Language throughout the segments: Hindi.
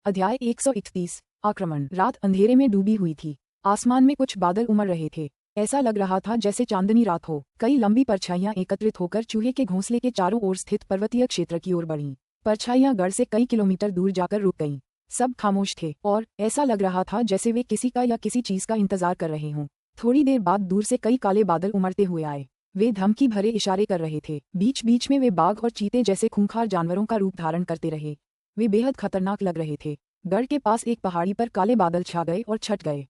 अध्याय 131 आक्रमण। रात अंधेरे में डूबी हुई थी। आसमान में कुछ बादल उमड़ रहे थे। ऐसा लग रहा था जैसे चांदनी रात हो। कई लंबी परछाइयां एकत्रित होकर चूहे के घोंसले के चारों ओर स्थित पर्वतीय क्षेत्र की ओर बढ़ीं। परछाइयां गढ़ से कई किलोमीटर दूर जाकर रुक गईं। सब खामोश थे और ऐसा लग रहा था जैसे वे किसी का या किसी चीज का इंतजार कर रहे हों। थोड़ी देर बाद दूर से कई काले बादल उमड़ते हुए आए। वे धमकी भरे इशारे कर रहे थे। बीच बीच में वे बाघ और चीते जैसे खूंखार जानवरों का रूप धारण करते रहे। वे बेहद खतरनाक लग रहे थे। गढ़ के पास एक पहाड़ी पर काले बादल छा गए और छट गए।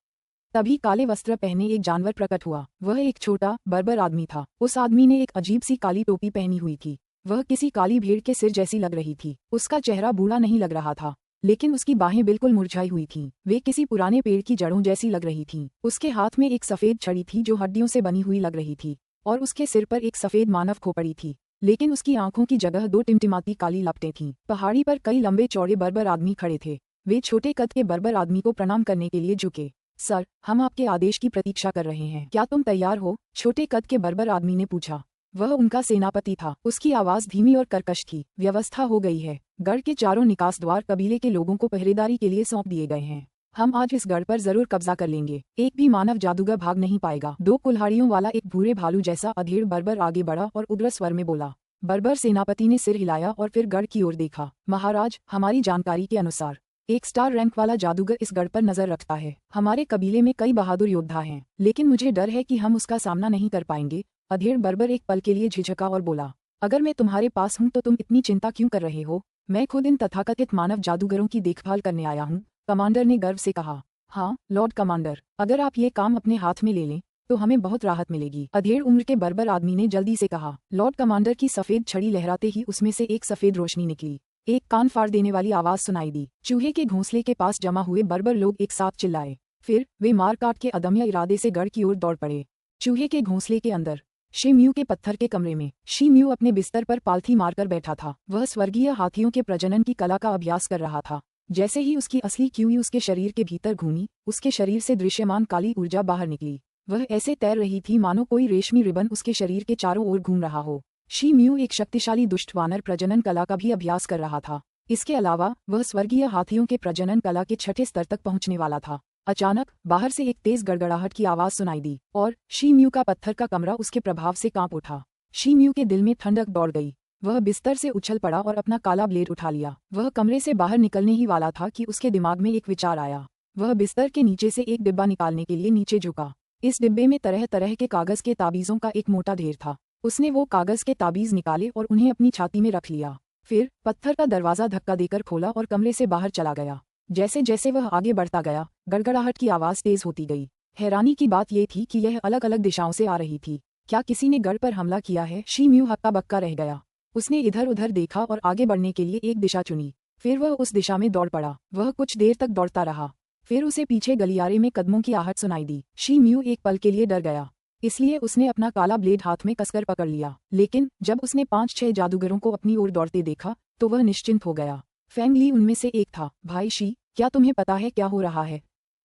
तभी काले वस्त्र पहने एक जानवर प्रकट हुआ। वह एक छोटा बर्बर आदमी था। उस आदमी ने एक अजीब सी काली टोपी पहनी हुई थी। वह किसी काली भेड़ के सिर जैसी लग रही थी। उसका चेहरा बूढ़ा नहीं लग रहा था, लेकिन उसकी बाहें बिल्कुल मुरझाई हुई थीं। वे किसी पुराने पेड़ की जड़ों जैसी लग रही थीं। उसके हाथ में एक सफेद छड़ी थी जो हड्डियों से बनी हुई लग रही थी, और उसके सिर पर एक सफेद मानव खोपड़ी थी, लेकिन उसकी आंखों की जगह दो टिमटिमाती काली लपटें थीं। पहाड़ी पर कई लंबे चौड़े बर्बर आदमी खड़े थे। वे छोटे कद के बर्बर आदमी को प्रणाम करने के लिए झुके। सर, हम आपके आदेश की प्रतीक्षा कर रहे हैं। क्या तुम तैयार हो? छोटे कद के बर्बर आदमी ने पूछा। वह उनका सेनापति था। उसकी आवाज धीमी और कर्कश थी। व्यवस्था हो गई है। गढ़ के चारों निकास द्वार कबीले के लोगों को पहरेदारी के लिए सौंप दिए गए हैं। हम आज इस गढ़ पर जरूर कब्जा कर लेंगे। एक भी मानव जादूगर भाग नहीं पाएगा। दो कुल्हाड़ियों वाला एक भूरे भालू जैसा अधेड़ बर्बर आगे बढ़ा और उग्र स्वर में बोला। बर्बर सेनापति ने सिर हिलाया और फिर गढ़ की ओर देखा। महाराज, हमारी जानकारी के अनुसार एक स्टार रैंक वाला जादूगर इस गढ़ पर नजर रखता है। हमारे कबीले में कई बहादुर योद्धा हैं, लेकिन मुझे डर है कि हम उसका सामना नहीं कर पाएंगे। अधेड़ बर्बर एक पल के लिए झिझका और बोला, अगर मैं तुम्हारे पास हूँ तो तुम इतनी चिंता क्यों कर रहे हो? मैं खुद इन तथाकथित मानव जादूगरों की देखभाल करने आया हूँ, कमांडर ने गर्व से कहा। हाँ लॉर्ड कमांडर, अगर आप ये काम अपने हाथ में ले लें तो हमें बहुत राहत मिलेगी, अधेड़ उम्र के बर्बर आदमी ने जल्दी से कहा। लॉर्ड कमांडर की सफेद छड़ी लहराते ही उसमें से एक सफेद रोशनी निकली। एक कान फाड़ देने वाली आवाज सुनाई दी। चूहे के घोंसले के पास जमा हुए बर्बर लोग एक साथ चिल्लाए। फिर वे मार काट के अदम्य इरादे से गढ़ की ओर दौड़ पड़े। चूहे के घोंसले के अंदर शी म्यू के पत्थर के कमरे में शी म्यू अपने बिस्तर पर पालथी मारकर बैठा था। वह स्वर्गीय हाथियों के प्रजनन की कला का अभ्यास कर रहा था। जैसे ही उसकी असली क्यूई उसके शरीर के भीतर घूमी, उसके शरीर से दृश्यमान काली ऊर्जा बाहर निकली। वह ऐसे तैर रही थी मानो कोई रेशमी रिबन उसके शरीर के चारों ओर घूम रहा हो। शी म्यू एक शक्तिशाली दुष्ट वानर प्रजनन कला का भी अभ्यास कर रहा था। इसके अलावा वह स्वर्गीय हाथियों के प्रजनन कला के छठे स्तर तक पहुंचने वाला था। अचानक बाहर से एक तेज गड़गड़ाहट की आवाज सुनाई दी और शी म्यू का पत्थर का कमरा उसके प्रभाव से कांप उठा। शी म्यू के दिल में ठंडक दौड़ गई। वह बिस्तर से उछल पड़ा और अपना काला ब्लेड उठा लिया। वह कमरे से बाहर निकलने ही वाला था कि उसके दिमाग में एक विचार आया। वह बिस्तर के नीचे से एक डिब्बा निकालने के लिए नीचे झुका। इस डिब्बे में तरह तरह के कागज के ताबीजों का एक मोटा ढेर था। उसने वो कागज के ताबीज निकाले और उन्हें अपनी छाती में रख लिया। फिर पत्थर का दरवाजा धक्का देकर खोला और कमरे से बाहर चला गया। जैसे जैसे वह आगे बढ़ता गया, गड़गड़ाहट की आवाज तेज होती गई। हैरानी की बात यह थी कि यह अलग अलग दिशाओं से आ रही थी। क्या किसी ने गढ़ पर हमला किया है? शी म्यू हक्का बक्का रह गया। उसने इधर उधर देखा और आगे बढ़ने के लिए एक दिशा चुनी। फिर वह उस दिशा में दौड़ पड़ा। वह कुछ देर तक दौड़ता रहा। फिर उसे पीछे गलियारे में कदमों की आहट सुनाई दी। शी म्यू एक पल के लिए डर गया, इसलिए उसने अपना काला ब्लेड हाथ में कसकर पकड़ लिया। लेकिन जब उसने 5-6 जादूगरों को अपनी ओर दौड़ते देखा तो वह निश्चिंत हो गया। फेंग ली उनमें से एक था। भाई शी, क्या तुम्हें पता है क्या हो रहा है?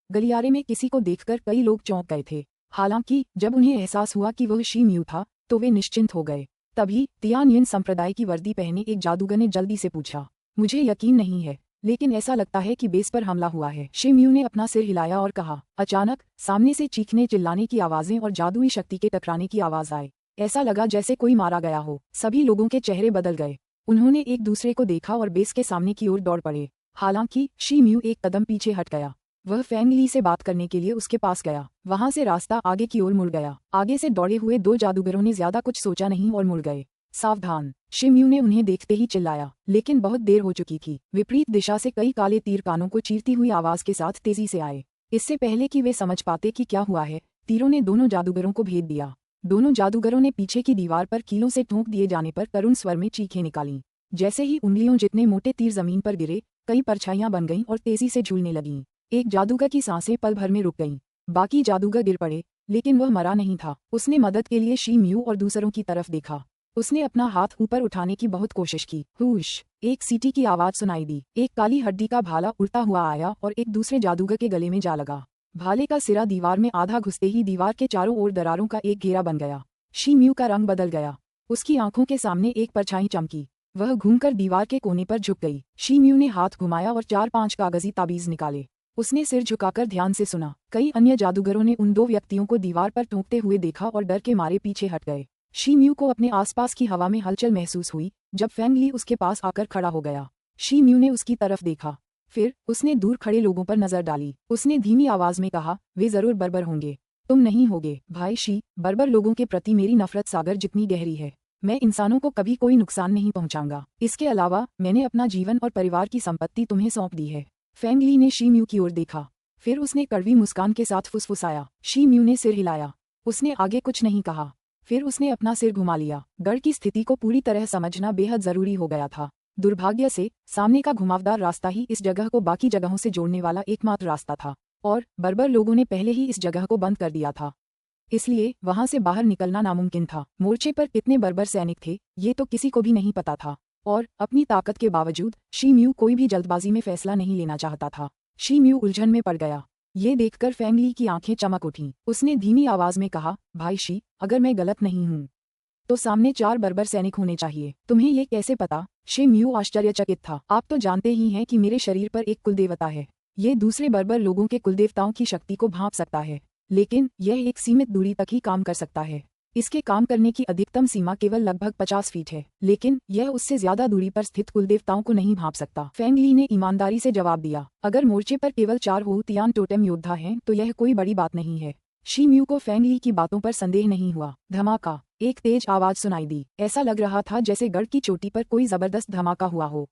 गलियारे में किसी को देखकर कई लोग चौंक गए थे। हालांकि जब उन्हें एहसास हुआ कि वह शी म्यू था तो वे निश्चिंत हो गए। तभी तियानियन संप्रदाय की वर्दी पहने एक जादूगर ने जल्दी से पूछा, मुझे यकीन नहीं है, लेकिन ऐसा लगता है कि बेस पर हमला हुआ है। शी म्यू ने अपना सिर हिलाया और कहा। अचानक सामने से चीखने चिल्लाने की आवाजें और जादुई शक्ति के टकराने की आवाज आए। ऐसा लगा जैसे कोई मारा गया हो। सभी लोगों के चेहरे बदल गए। उन्होंने एक दूसरे को देखा और बेस के सामने की ओर दौड़ पड़े। हालांकि शी म्यू एक कदम पीछे हट गया। वह फेंग ली से बात करने के लिए उसके पास गया। वहां से रास्ता आगे की ओर मुड़ गया। आगे से दौड़े हुए दो जादूगरों ने ज्यादा कुछ सोचा नहीं और मुड़ गए। सावधान, शी म्यू ने उन्हें देखते ही चिल्लाया, लेकिन बहुत देर हो चुकी थी। विपरीत दिशा से कई काले तीर कानों को चीरती हुई आवाज के साथ तेजी से आए। इससे पहले कि वे समझ पाते कि क्या हुआ है, तीरों ने दोनों जादूगरों को भेद दिया। दोनों जादूगरों ने पीछे की दीवार पर कीलों से ठोंक दिए जाने पर करुण स्वर में चीखें निकालीं। जैसे ही उंगलियों जितने मोटे तीर जमीन पर गिरे, कई परछाइयां बन गईं और तेजी से झूलने लगीं। एक जादूगर की सांसें पल भर में रुक गईं। बाकी जादूगर गिर पड़े, लेकिन वह मरा नहीं था। उसने मदद के लिए शी म्यू और दूसरों की तरफ देखा। उसने अपना हाथ ऊपर उठाने की बहुत कोशिश की। हुश, एक सीटी की आवाज सुनाई दी। एक काली हड्डी का भाला उड़ता हुआ आया और एक दूसरे जादूगर के गले में जा लगा। भाले का सिरा दीवार में आधा घुसते ही दीवार के चारों ओर दरारों का एक घेरा बन गया। शी म्यू का रंग बदल गया। उसकी आंखों के सामने एक परछाई चमकी। वह घूमकर दीवार के कोने पर झुक गई। शीम्यू ने हाथ घुमाया और 4-5 कागजी ताबीज निकाले। उसने सिर झुकाकर ध्यान से सुना। कई अन्य जादूगरों ने उन 2 व्यक्तियों को दीवार पर टूटते हुए देखा और डर के मारे पीछे हट गए। शीम्यू को अपने आसपास की हवा में हलचल महसूस हुई जब फैंग ली उसके पास आकर खड़ा हो गया। शीम्यू ने उसकी तरफ देखा, फिर उसने दूर खड़े लोगों पर नजर डाली। उसने धीमी आवाज में कहा, वे जरूर बर्बर होंगे। तुम नहीं होगे भाई शी। बर्बर लोगों के प्रति मेरी नफरत सागर जितनी गहरी है। मैं इंसानों को कभी कोई नुकसान नहीं पहुंचाऊंगा। इसके अलावा मैंने अपना जीवन और परिवार की संपत्ति तुम्हें सौंप दी है। फैंग ली ने शीम्यू की ओर देखा, फिर उसने कड़वी मुस्कान के साथ फुसफुसाया। शीम्यू ने सिर हिलाया। उसने आगे कुछ नहीं कहा। फिर उसने अपना सिर घुमा लिया। गढ़ की स्थिति को पूरी तरह समझना बेहद जरूरी हो गया था। दुर्भाग्य से सामने का घुमावदार रास्ता ही इस जगह को बाकी जगहों से जोड़ने वाला एकमात्र रास्ता था, और बर्बर लोगों ने पहले ही इस जगह को बंद कर दिया था। इसलिए वहां से बाहर निकलना नामुमकिन था। मोर्चे पर कितने बर्बर सैनिक थे ये तो किसी को भी नहीं पता था, और अपनी ताकत के बावजूद शीम्यू कोई भी जल्दबाजी में फैसला नहीं लेना चाहता था। शीम्यू उलझन में पड़ गया। ये देखकर फैंग ली की आंखें चमक उठीं। उसने धीमी आवाज में कहा, भाई शी, अगर मैं गलत नहीं हूँ तो सामने 4 बर्बर सैनिक होने चाहिए। तुम्हें ये कैसे पता? शीम्यू आश्चर्यचकित था। आप तो जानते ही हैं कि मेरे शरीर पर एक कुलदेवता है। ये दूसरे बर्बर लोगों के कुलदेवताओं की शक्ति को भांप सकता है, लेकिन यह एक सीमित दूरी तक ही काम कर सकता है। इसके काम करने की अधिकतम सीमा केवल लगभग 50 फीट है, लेकिन यह उससे ज्यादा दूरी पर स्थित कुलदेवताओं को नहीं भांप सकता। फैंग ली ने ईमानदारी से जवाब दिया, अगर मोर्चे पर केवल 4 हुतियान टोटेम योद्धा हैं तो यह कोई बड़ी बात नहीं है। शीम्यू को फैंग ली की बातों पर संदेह नहीं हुआ। धमाका! एक तेज आवाज सुनाई दी। ऐसा लग रहा था जैसे गढ़ की चोटी पर कोई जबरदस्त धमाका हुआ हो।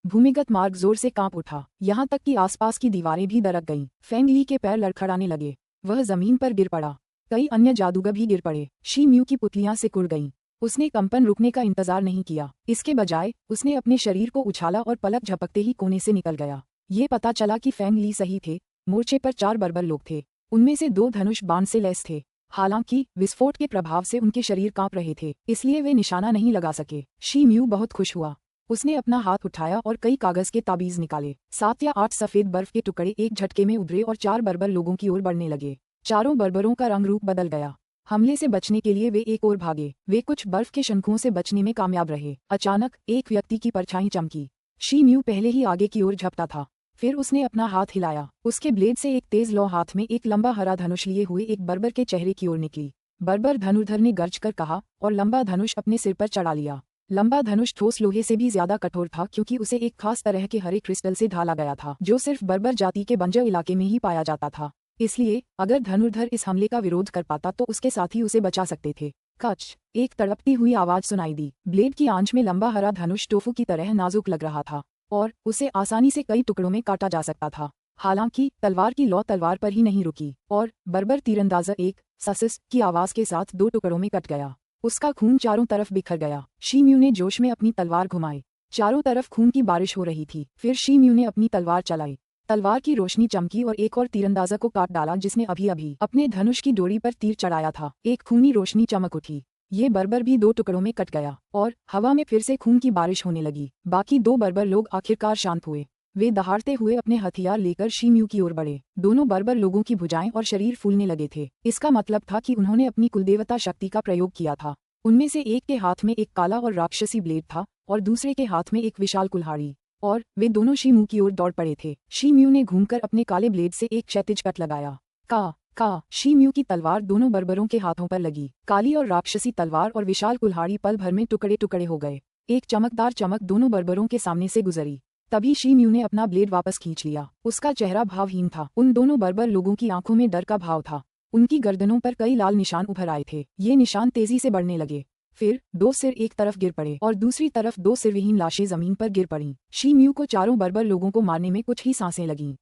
भूमिगत मार्ग जोर से कांप उठा, यहाँ तक कि आसपास की दीवारें भी दरक गईं। फैंग ली के पैर लड़खड़ाने लगे। वह जमीन पर गिर पड़ा। कई अन्य जादूगर भी गिर पड़े। शीम्यू की पुतलियां सिकुड़ गईं। उसने कंपन रुकने का इंतजार नहीं किया। इसके बजाय उसने अपने शरीर को उछाला और पलक झपकते ही कोने से निकल गया। ये पता चला कि फैंग ली सही थे। मोर्चे पर 4 बर्बर लोग थे। उनमें से 2 धनुष बाण से लैस थे। हालांकि विस्फोट के प्रभाव से उनके शरीर कांप रहे थे, इसलिए वे निशाना नहीं लगा सके। शीम्यू बहुत खुश हुआ। उसने अपना हाथ उठाया और कई कागज के ताबीज निकाले। 7 या 8 सफेद बर्फ के टुकड़े एक झटके में उभरे और 4 बर्बर लोगों की ओर बढ़ने लगे। चारों बर्बरों का रंग रूप बदल गया। हमले से बचने के लिए वे एक ओर भागे। वे कुछ बर्फ के शंखों से बचने में कामयाब रहे। अचानक एक व्यक्ति की परछाई चमकी। शीम्यू पहले ही आगे की ओर झपटा था। फिर उसने अपना हाथ हिलाया। उसके ब्लेड से एक तेज लौ हाथ में एक लंबा हरा धनुष लिए हुए एक बर्बर के चेहरे की ओर निकली। बर्बर धनुर्धर ने गर्ज कर कहा और लंबा धनुष अपने सिर पर चढ़ा लिया। लंबा धनुष ठोस लोहे से भी ज्यादा कठोर था, क्योंकि उसे एक खास तरह के हरे क्रिस्टल से ढाला गया था, जो सिर्फ बर्बर जाति के बंजर इलाके में ही पाया जाता था। इसलिए अगर धनुर्धर इस हमले का विरोध कर पाता तो उसके साथी उसे बचा सकते थे। कच! एक तड़पती हुई आवाज सुनाई दी। ब्लेड की आंच में लंबा हरा धनुष टोफू की तरह नाजुक लग रहा था, और उसे आसानी से कई टुकड़ों में काटा जा सकता था। हालांकि तलवार की लौ तलवार पर ही नहीं रुकी, और बर्बर तीरंदाजा एक ससिस की आवाज के साथ 2 टुकड़ों में कट गया। उसका खून चारों तरफ बिखर गया। शीम्यू ने जोश में अपनी तलवार घुमाई। चारों तरफ खून की बारिश हो रही थी। फिर शीम्यू ने अपनी तलवार चलाई। तलवार की रोशनी चमकी और एक और तीरंदाजा को काट डाला जिसने अभी अभी अपने धनुष की डोरी पर तीर चढ़ाया था। एक खूनी रोशनी चमक उठी। ये बर्बर भी 2 टुकड़ों में कट गया, और हवा में फिर से खून की बारिश होने लगी। बाकी 2 बर्बर लोग आखिरकार शांत हुए। वे दहाड़ते हुए अपने हथियार लेकर शीम्यू की ओर बढ़े। दोनों बर्बर लोगों की भुजाएं और शरीर फूलने लगे थे। इसका मतलब था कि उन्होंने अपनी कुलदेवता शक्ति का प्रयोग किया था। उनमें से एक के हाथ में एक काला और राक्षसी ब्लेड था, और दूसरे के हाथ में एक विशाल कुल्हाड़ी, और वे दोनों शीम्यू की ओर दौड़ पड़े थे। शीम्यू ने घूमकर अपने काले ब्लेड से एक क्षैतिज कट लगाया। का शीम्यू की तलवार दोनों बर्बरों के हाथों पर लगी। काली और राक्षसी तलवार और विशाल कुल्हाड़ी पल भर में टुकड़े टुकड़े हो गए। एक चमकदार चमक दोनों बर्बरों के सामने से गुजरी। तभी शीम्यू ने अपना ब्लेड वापस खींच लिया। उसका चेहरा भावहीन था। उन दोनों बर्बर लोगों की आंखों में डर का भाव था। उनकी गर्दनों पर कई लाल निशान उभर आए थे। ये निशान तेजी से बढ़ने लगे। फिर 2 सिर एक तरफ गिर पड़े और दूसरी तरफ 2 सिरविहीन लाशें जमीन पर गिर पड़ीं। शीम्यू को चारों बर्बर लोगों को मारने में कुछ ही सांसें लगीं।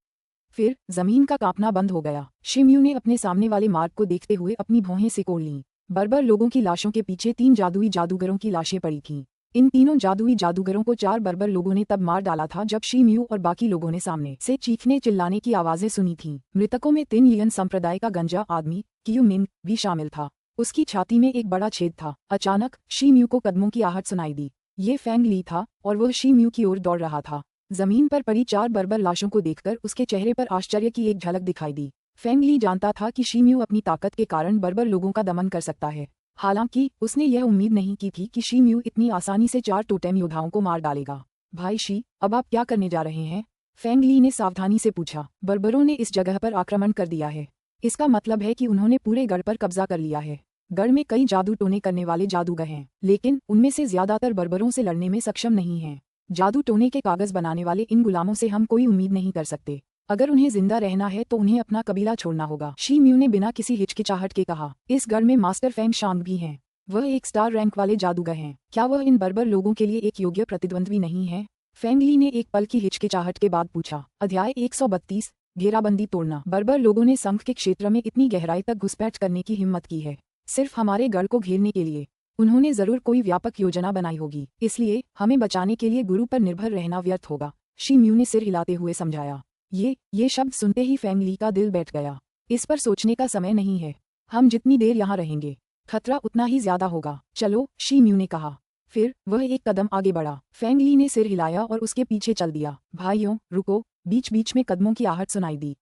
फिर जमीन का कांपना बंद हो गया। शीम्यू ने अपने सामने वाले मार्ग को देखते हुए अपनी भौहें सिकोड़ लीं। बर्बर लोगों की लाशों के पीछे 3 जादुई जादूगरों की लाशें पड़ी थीं। इन तीनों जादुई जादूगरों को 4 बर्बर लोगों ने तब मार डाला था जब शीम्यू और बाकी लोगों ने सामने से चीखने चिल्लाने की आवाजें सुनी थीं। मृतकों में तिन लियन संप्रदाय का गंजा आदमी कियू मिंग भी शामिल था। उसकी छाती में एक बड़ा छेद था। अचानक शीम्यू को कदमों की आहट सुनाई दी। ये फैंग ली था, और वह शीम्यू की ओर दौड़ रहा था। जमीन पर पड़ी 4 बर्बर लाशों को देखकर उसके चेहरे पर आश्चर्य की एक झलक दिखाई दी। फैंग ली जानता था कि शीम्यू अपनी ताकत के कारण बर्बर लोगों का दमन कर सकता है। हालांकि उसने यह उम्मीद नहीं की थी कि शी म्यू इतनी आसानी से 4 टोटेम योद्धाओं को मार डालेगा। भाई शी, अब आप क्या करने जा रहे हैं? फेंग ली ने सावधानी से पूछा। बर्बरों ने इस जगह पर आक्रमण कर दिया है। इसका मतलब है कि उन्होंने पूरे गढ़ पर कब्जा कर लिया है। गढ़ में कई जादू टोने करने वाले जादूगर हैं, लेकिन उनमें से ज्यादातर बर्बरों से लड़ने में सक्षम नहीं हैं। जादू टोने के कागज बनाने वाले इन गुलामों से हम कोई उम्मीद नहीं कर सकते। अगर उन्हें जिंदा रहना है तो उन्हें अपना कबीला छोड़ना होगा। शी म्यू ने बिना किसी हिचकिचाहट के कहा। इस गढ़ में मास्टर फेंग शांग भी हैं। वह एक स्टार रैंक वाले जादूगर हैं। क्या वह इन बर्बर लोगों के लिए एक योग्य प्रतिद्वंद्वी नहीं है? फेंग ली ने एक पल की हिचकिचाहट के बाद पूछा। अध्याय 132 घेराबंदी तोड़ना। बर्बर लोगों ने संघ के क्षेत्र में इतनी गहराई तक घुसपैठ करने की हिम्मत की है, सिर्फ हमारे गढ़ को घेरने के लिए। उन्होंने जरूर कोई व्यापक योजना बनाई होगी, इसलिए हमें बचाने के लिए गुरु पर निर्भर रहना व्यर्थ होगा। शी म्यू ने सिर हिलाते हुए समझाया। ये शब्द सुनते ही फेंग ली का दिल बैठ गया। इस पर सोचने का समय नहीं है। हम जितनी देर यहाँ रहेंगे, खतरा उतना ही ज्यादा होगा। चलो, शी म्यू ने कहा। फिर वह एक कदम आगे बढ़ा। फेंग ली ने सिर हिलाया और उसके पीछे चल दिया। भाइयों, रुको! बीच बीच में कदमों की आहट सुनाई दी।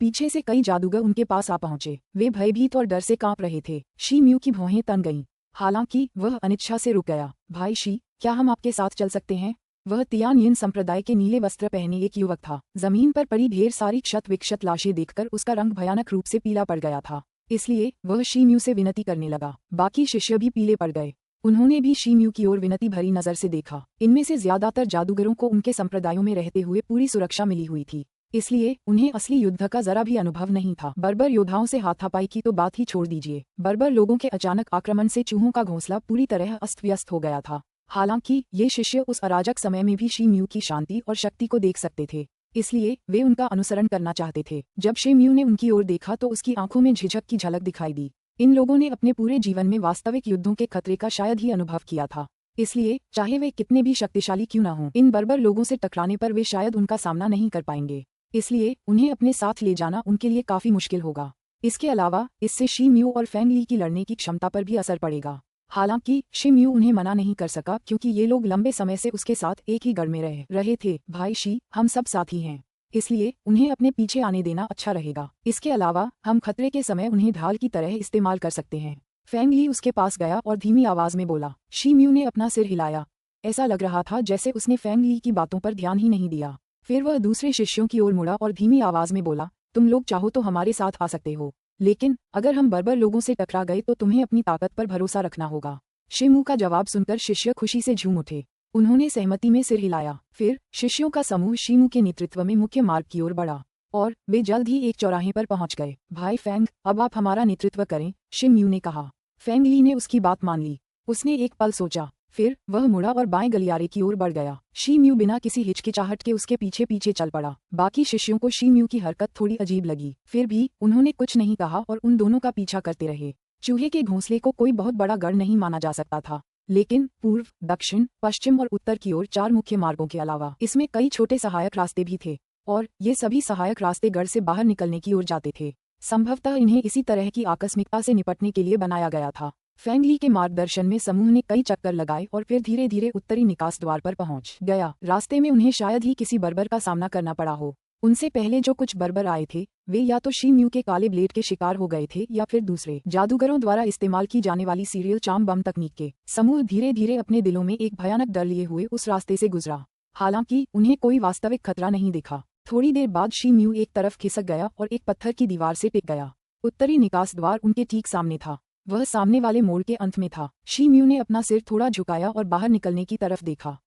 पीछे से कई जादूगर उनके पास आ पहुंचे। वे भयभीत और डर से कांप रहे थे। शी म्यू की भौहें तन गईं। हालांकि वह अनिच्छा से रुक गया। भाई शी, क्या हम आपके साथ चल सकते हैं? वह तियान यिन संप्रदाय के नीले वस्त्र पहने एक युवक था। जमीन पर पड़ी ढेर सारी क्षत विक्षत लाशें देखकर उसका रंग भयानक रूप से पीला पड़ गया था, इसलिए वह शी म्यू से विनती करने लगा। बाकी शिष्य भी पीले पड़ गए। उन्होंने भी शी म्यू की ओर विनती भरी नजर से देखा। इनमें से ज्यादातर जादूगरों को उनके संप्रदायों में रहते हुए पूरी सुरक्षा मिली हुई थी, इसलिए उन्हें असली युद्ध का जरा भी अनुभव नहीं था। बर्बर योद्धाओं से हाथापाई की तो बात ही छोड़ दीजिए। बर्बर लोगों के अचानक आक्रमण से चूहों का घोंसला पूरी तरह अस्त व्यस्त हो गया था। हालांकि ये शिष्य उस अराजक समय में भी शी म्यू की शांति और शक्ति को देख सकते थे, इसलिए वे उनका अनुसरण करना चाहते थे। जब शी म्यू ने उनकी ओर देखा तो उसकी आंखों में झिझक की झलक दिखाई दी। इन लोगों ने अपने पूरे जीवन में वास्तविक युद्धों के खतरे का शायद ही अनुभव किया था, इसलिए चाहे वे कितने भी शक्तिशाली क्यों न हों, इन बर्बर लोगों से टकराने पर वे शायद उनका सामना नहीं कर पाएंगे। इसलिए उन्हें अपने साथ ले जाना उनके लिए काफी मुश्किल होगा। इसके अलावा इससे शी म्यू और फेंग ली की लड़ने की क्षमता पर भी असर पड़ेगा। हालांकि शी म्यू उन्हें मना नहीं कर सका, क्योंकि ये लोग लंबे समय से उसके साथ एक ही गढ़ में रह रहे थे। भाई शी, हम सब साथी हैं, इसलिए उन्हें अपने पीछे आने देना अच्छा रहेगा। इसके अलावा हम खतरे के समय उन्हें ढाल की तरह इस्तेमाल कर सकते हैं। फेंग ली उसके पास गया और धीमी आवाज में बोला। शी म्यू ने अपना सिर हिलाया। ऐसा लग रहा था जैसे उसने फेंग ली की बातों पर ध्यान ही नहीं दिया। फिर वह दूसरे शिष्यों की ओर मुड़ा और धीमी आवाज में बोला, तुम लोग चाहो तो हमारे साथ आ सकते हो, लेकिन अगर हम बर्बर लोगों से टकरा गए तो तुम्हें अपनी ताकत पर भरोसा रखना होगा। शिमू का जवाब सुनकर शिष्य खुशी से झूम उठे। उन्होंने सहमति में सिर हिलाया। फिर शिष्यों का समूह शिमू के नेतृत्व में मुख्य मार्ग की ओर बढ़ा और वे जल्द ही एक चौराहे पर पहुंच गए। भाई फेंग, अब आप हमारा नेतृत्व करें, शिमू ने कहा। फेंग ली ने उसकी बात मान ली। उसने एक पल सोचा, फिर वह मुड़ा और बाएं गलियारे की ओर बढ़ गया। शी म्यू बिना किसी हिचकिचाहट के उसके पीछे पीछे चल पड़ा। बाकी शिष्यों को शी म्यू की हरकत थोड़ी अजीब लगी, फिर भी उन्होंने कुछ नहीं कहा और उन दोनों का पीछा करते रहे। चूहे के घोंसले को कोई बहुत बड़ा गढ़ नहीं माना जा सकता था, लेकिन पूर्व, दक्षिण, पश्चिम और उत्तर की ओर 4 मुख्य मार्गों के अलावा इसमें कई छोटे सहायक रास्ते भी थे, और ये सभी सहायक रास्ते गढ़ से बाहर निकलने की ओर जाते थे। संभवतः इन्हें इसी तरह की आकस्मिकता से निपटने के लिए बनाया गया था। फेंग ली के मार्गदर्शन में समूह ने कई चक्कर लगाए और फिर धीरे धीरे उत्तरी निकास द्वार पर पहुंच गया। रास्ते में उन्हें शायद ही किसी बर्बर का सामना करना पड़ा हो। उनसे पहले जो कुछ बर्बर आए थे वे या तो शी म्यू के काले ब्लेड के शिकार हो गए थे या फिर दूसरे जादूगरों द्वारा इस्तेमाल की जाने वाली सीरियल चार्म बम तकनीक के। समूह धीरे धीरे अपने दिलों में एक भयानक डर लिए हुए उस रास्ते से गुजरा। हालांकि उन्हें कोई वास्तविक खतरा नहीं दिखा। थोड़ी देर बाद शी म्यू एक तरफ खिसक गया और एक पत्थर की दीवार से टिक गया। उत्तरी निकास द्वार उनके ठीक सामने था। वह सामने वाले मोड़ के अंत में था। शी म्यू ने अपना सिर थोड़ा झुकाया और बाहर निकलने की तरफ देखा।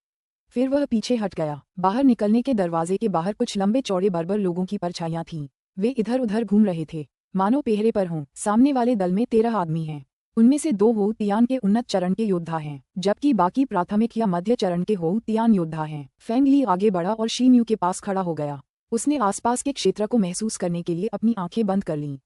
फिर वह पीछे हट गया। बाहर निकलने के दरवाजे के बाहर कुछ लंबे चौड़े बर्बर लोगों की परछाइयां थीं। वे इधर उधर घूम रहे थे, मानो पहरे पर हों। सामने वाले दल में 13 आदमी हैं। उनमें से 2 हो तियान के उन्नत चरण के योद्धा हैं, जबकि बाकी प्राथमिक या मध्य चरण के हो तियान योद्धा हैं। फेंग ली आगे बढ़ा और शी म्यू के पास खड़ा हो गया। उसने आसपास के क्षेत्र को महसूस करने के लिए अपनी आंखें बंद कर लीं।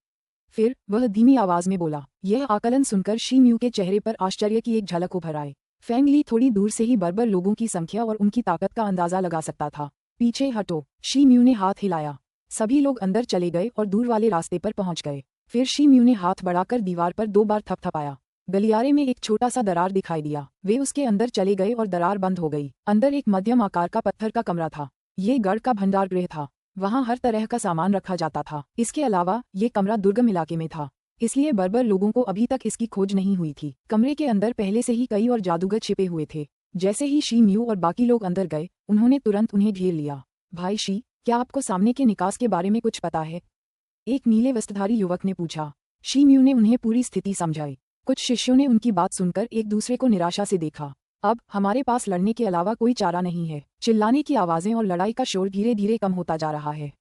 फिर वह धीमी आवाज में बोला। यह आकलन सुनकर शी म्यू के चेहरे पर आश्चर्य की एक झलक उभर आई। फेंग ली थोड़ी दूर से ही बर्बर लोगों की संख्या और उनकी ताकत का अंदाजा लगा सकता था। पीछे हटो, शी म्यू ने हाथ हिलाया। सभी लोग अंदर चले गए और दूर वाले रास्ते पर पहुंच गए। फिर शी म्यू ने हाथ बढ़ाकर दीवार पर 2 बार थपथपाया। गलियारे में एक छोटा सा दरार दिखाई दिया। वे उसके अंदर चले गए और दरार बंद हो गई। अंदर एक मध्यम आकार का पत्थर का कमरा था। ये गढ़ का भंडार गृह था। वहाँ हर तरह का सामान रखा जाता था। इसके अलावा ये कमरा दुर्गम इलाके में था। इसलिए बर्बर लोगों को अभी तक इसकी खोज नहीं हुई थी। कमरे के अंदर पहले से ही कई और जादूगर छिपे हुए थे। जैसे ही शी म्यू और बाकी लोग अंदर गए, उन्होंने तुरंत उन्हें घेर लिया। भाई शी, क्या आपको सामने के निकास के बारे में कुछ पता है? एक नीले वस्त्रधारी युवक ने पूछा। शी म्यू ने उन्हें पूरी स्थिति समझाई। कुछ शिष्यों ने उनकी बात सुनकर एक दूसरे को निराशा से देखा। अब हमारे पास लड़ने के अलावा कोई चारा नहीं है। चिल्लाने की आवाजें और लड़ाई का शोर धीरे धीरे कम होता जा रहा है।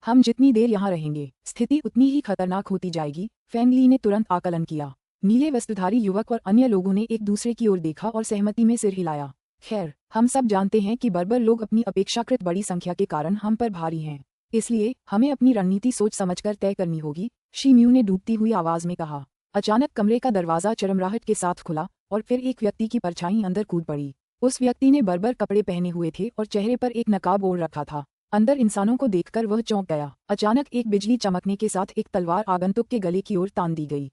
हम जितनी देर यहाँ रहेंगे, स्थिति उतनी ही खतरनाक होती जाएगी। फेंग ली ने तुरंत आकलन किया। नीले वस्त्रधारी युवक और अन्य लोगों ने एक दूसरे की ओर देखा और सहमति में सिर हिलाया। खैर, हम सब जानते हैं कि बर्बर लोग अपनी अपेक्षाकृत बड़ी संख्या के कारण हम पर भारी हैं। इसलिए हमें अपनी रणनीति सोच समझकर तय करनी होगी, शी म्यू ने डूबती हुई आवाज में कहा। अचानक कमरे का दरवाजा चरमराहट के साथ खुला और फिर एक व्यक्ति की परछाई अंदर कूद पड़ी। उस व्यक्ति ने बर्बर कपड़े पहने हुए थे और चेहरे पर एक नकाब ओढ़ रखा था। अंदर इंसानों को देखकर वह चौंक गया। अचानक एक बिजली चमकने के साथ एक तलवार आगंतुक के गले की ओर तान दी गई।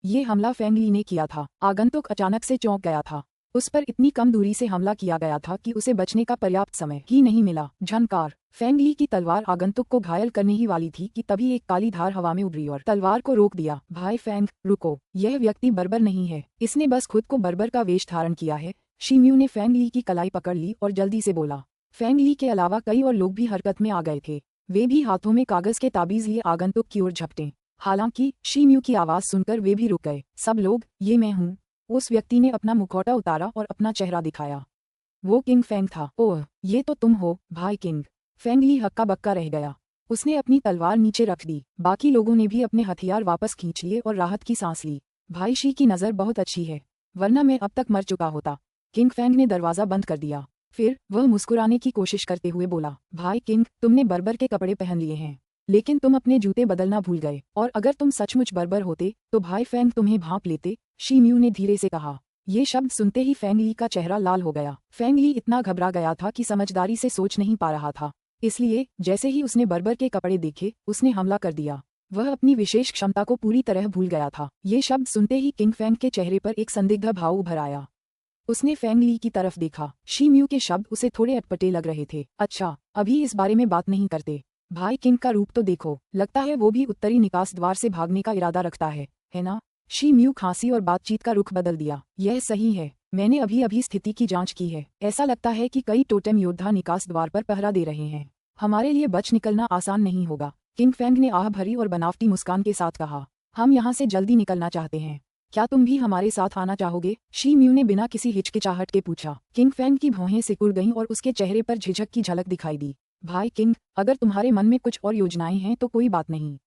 ये हमला फेंग ली ने किया था। आगंतुक अचानक से चौंक गया था। उस पर इतनी कम दूरी से हमला किया गया था कि उसे बचने का पर्याप्त समय ही नहीं मिला। झनकार! फेंग ली की तलवार आगंतुक को घायल करने ही वाली थी कि तभी एक काली धार हवा में उभरी और तलवार को रोक दिया। भाई फेंग, रुको, यह व्यक्ति बर्बर नहीं है। इसने बस खुद को बर्बर का वेश धारण किया है। शी म्यू ने फेंग ली की कलाई पकड़ ली और जल्दी से बोला। फेंग ली के अलावा कई और लोग भी हरकत में आ गए थे। वे भी हाथों में कागज के ताबीज लिए आगंतुक की ओर झपटे। हालांकि शी म्यू की आवाज सुनकर वे भी रुक गए। सब लोग, ये मैं हूँ। उस व्यक्ति ने अपना मुखौटा उतारा और अपना चेहरा दिखाया। वो किंग फेंग था। ओह, ये तो तुम हो, भाई किंग। फेंग ली हक्का बक्का रह गया। उसने अपनी तलवार नीचे रख दी। बाकी लोगों ने भी अपने हथियार वापस खींच लिए और राहत की सांस ली। भाई शी की नज़र बहुत अच्छी है, वरना मैं अब तक मर चुका होता। किंग फेंग ने दरवाजा बंद कर दिया। फिर वह मुस्कुराने की कोशिश करते हुए बोला, भाई किंग, तुमने बर्बर के कपड़े पहन लिए हैं, लेकिन तुम अपने जूते बदलना भूल गए। और अगर तुम सचमुच बर्बर होते तो भाई फेंग तुम्हें भांप लेते, शी म्यू ने धीरे से कहा। ये शब्द सुनते ही फेंग ली का चेहरा लाल हो गया। फेंग ली इतना घबरा गया था कि समझदारी से सोच नहीं पा रहा था। इसलिए जैसे ही उसने बर्बर के कपड़े देखे, उसने हमला कर दिया। वह अपनी विशेष क्षमता को पूरी तरह भूल गया था। ये शब्द सुनते ही किंग फेंग के चेहरे पर एक संदिग्ध भाव उभर आया। उसने फेंग ली की तरफ देखा। शी म्यू के शब्द उसे थोड़े अटपटे लग रहे थे। अच्छा, अभी इस बारे में बात नहीं करते। भाई किंग का रूप तो देखो, लगता है वो भी उत्तरी निकास द्वार से भागने का इरादा रखता है ना? शी म्यू खांसी और बातचीत का रुख बदल दिया। यह सही है, मैंने अभी अभी स्थिति की जांच की है। ऐसा लगता है कि कई टोटेम योद्धा निकास द्वार पर पहरा दे रहे हैं। हमारे लिए बच निकलना आसान नहीं होगा। किंग फेंग ने आह भरी और बनावटी मुस्कान के साथ कहा। हम यहाँ से जल्दी निकलना चाहते हैं। क्या तुम भी हमारे साथ आना चाहोगे? शी म्यू ने बिना किसी हिचकिचाहट के पूछा। किंग फेंग की भौहें सिकुड़ गईं और उसके चेहरे पर झिझक की झलक दिखाई दी। भाई किंग, अगर तुम्हारे मन में कुछ और योजनाएं हैं तो कोई बात नहीं,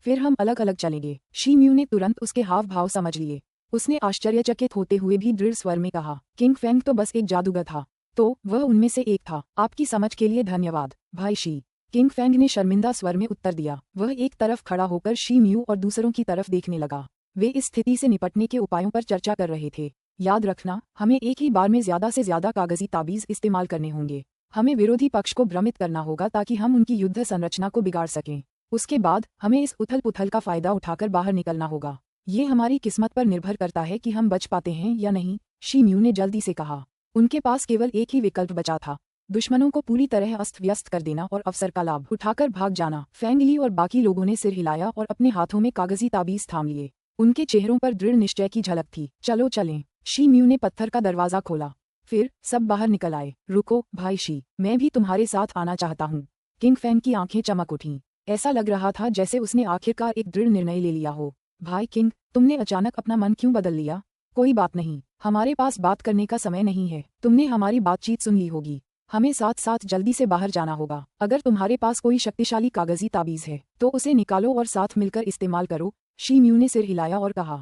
फिर हम अलग अलग चलेंगे। शी म्यू ने तुरंत उसके हाव भाव समझ लिए। उसने आश्चर्यचकित होते हुए भी दृढ़ स्वर में कहा, किंग फेंग तो बस एक जादूगर था, तो वह उनमें से एक था। आपकी समझ के लिए धन्यवाद, भाई शी। किंग फेंग ने शर्मिंदा स्वर में उत्तर दिया। वह एक तरफ खड़ा होकर शी म्यू और दूसरों की तरफ देखने लगा। वे इस स्थिति से निपटने के उपायों पर चर्चा कर रहे थे। याद रखना, हमें एक ही बार में ज्यादा से ज्यादा कागजी ताबीज इस्तेमाल करने होंगे। हमें विरोधी पक्ष को भ्रमित करना होगा ताकि हम उनकी युद्ध संरचना को बिगाड़ सकें। उसके बाद हमें इस उथल पुथल का फायदा उठाकर बाहर निकलना होगा। ये हमारी किस्मत पर निर्भर करता है कि हम बच पाते हैं या नहीं, शी म्यू ने जल्दी से कहा। उनके पास केवल एक ही विकल्प बचा था, दुश्मनों को पूरी तरह अस्त व्यस्त कर देना और अवसर का लाभ उठाकर भाग जाना। फेंग ली और बाकी लोगों ने सिर हिलाया और अपने हाथों में कागजी ताबीज थाम लिए। उनके चेहरों पर दृढ़ निश्चय की झलक थी। चलो चलें। शी म्यू ने पत्थर का दरवाजा खोला। फिर सब बाहर निकल आए। रुको भाई शी, मैं भी तुम्हारे साथ आना चाहता हूँ। किंग फेंग की आंखें चमक उठीं। ऐसा लग रहा था जैसे उसने आखिरकार एक दृढ़ निर्णय ले लिया हो। भाई किंग, तुमने अचानक अपना मन क्यों बदल लिया? कोई बात नहीं, हमारे पास बात करने का समय नहीं है। तुमने हमारी बातचीत सुन ली होगी। हमें साथ साथ जल्दी से बाहर जाना होगा। अगर तुम्हारे पास कोई शक्तिशाली कागजी ताबीज है तो उसे निकालो और साथ मिलकर इस्तेमाल करो। शी म्यू ने सिर हिलाया और कहा।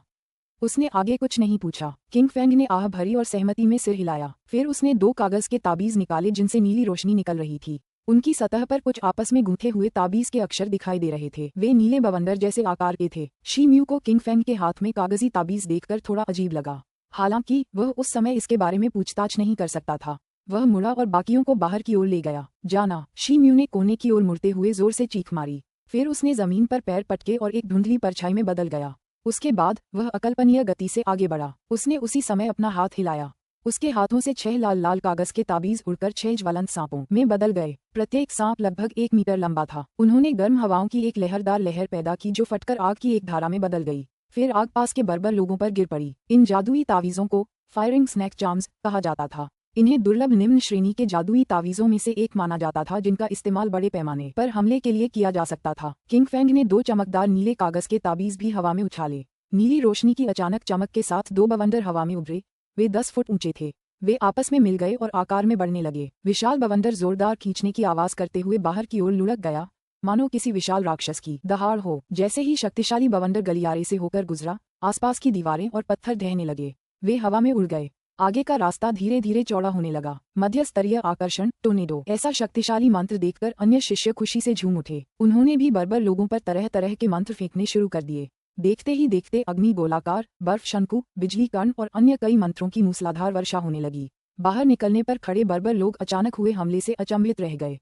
उसने आगे कुछ नहीं पूछा। किंग फेंग ने आह भरी और सहमति में सिर हिलाया। फिर उसने 2 कागज के ताबीज निकाले जिनसे नीली रोशनी निकल रही थी। उनकी सतह पर कुछ आपस में गूंथे हुए ताबीज के अक्षर दिखाई दे रहे थे। वे नीले बवंडर जैसे आकार के थे। शी म्यू को किंग फेंग के हाथ में कागजी ताबीज देखकर थोड़ा अजीब लगा। हालांकि वह उस समय इसके बारे में पूछताछ नहीं कर सकता था। वह मुड़ा और बाकियों को बाहर की ओर ले गया। जाना। शी म्यू ने कोने की ओर मुड़ते हुए जोर से चीख मारी। फिर उसने जमीन पर पैर पटके और एक धुंधली परछाई में बदल गया। उसके बाद वह अकल्पनीय गति से आगे बढ़ा। उसने उसी समय अपना हाथ हिलाया। उसके हाथों से 6 लाल लाल कागज के ताबीज उड़कर 6 ज्वलंत सांपों में बदल गए। प्रत्येक सांप लगभग 1 मीटर लंबा था। उन्होंने गर्म हवाओं की एक लहरदार लहर पैदा की जो फटकर आग की एक धारा में बदल गई। फिर आग पास के बर्बर लोगों पर गिर पड़ी। इन जादुई तावीज़ों को फायरिंग स्नैक चार्म्स कहा जाता था। इन्हें दुर्लभ निम्न श्रेणी के जादुई तावीज़ों में से एक माना जाता था जिनका इस्तेमाल बड़े पैमाने पर हमले के लिए किया जा सकता था। किंग फेंग ने 2 चमकदार नीले कागज के ताबीज़ भी हवा में उछाले। नीली रोशनी की अचानक चमक के साथ 2 बवंडर हवा में उभरे। वे 10 फुट ऊंचे थे। वे आपस में मिल गए और आकार में बढ़ने लगे। विशाल बवंडर जोरदार खींचने की आवाज करते हुए बाहर की ओर लुढ़क गया, मानो किसी विशाल राक्षस की दहाड़ हो। जैसे ही शक्तिशाली बवंडर गलियारे से होकर गुजरा, आसपास की दीवारें और पत्थर ढहने लगे। वे हवा में उड़ गए। आगे का रास्ता धीरे धीरे चौड़ा होने लगा। मध्य स्तरीय आकर्षण टोर्नेडो। ऐसा शक्तिशाली मंत्र देखकर अन्य शिष्य खुशी से झूम उठे। उन्होंने भी बर्बर लोगों पर तरह तरह के मंत्र फेंकने शुरू कर दिए। देखते ही देखते अग्नि गोलाकार, बर्फ शंकु, बिजली कण और अन्य कई मंत्रों की मूसलाधार वर्षा होने लगी। बाहर निकलने पर खड़े बर्बर लोग अचानक हुए हमले से अचंभित रह गए।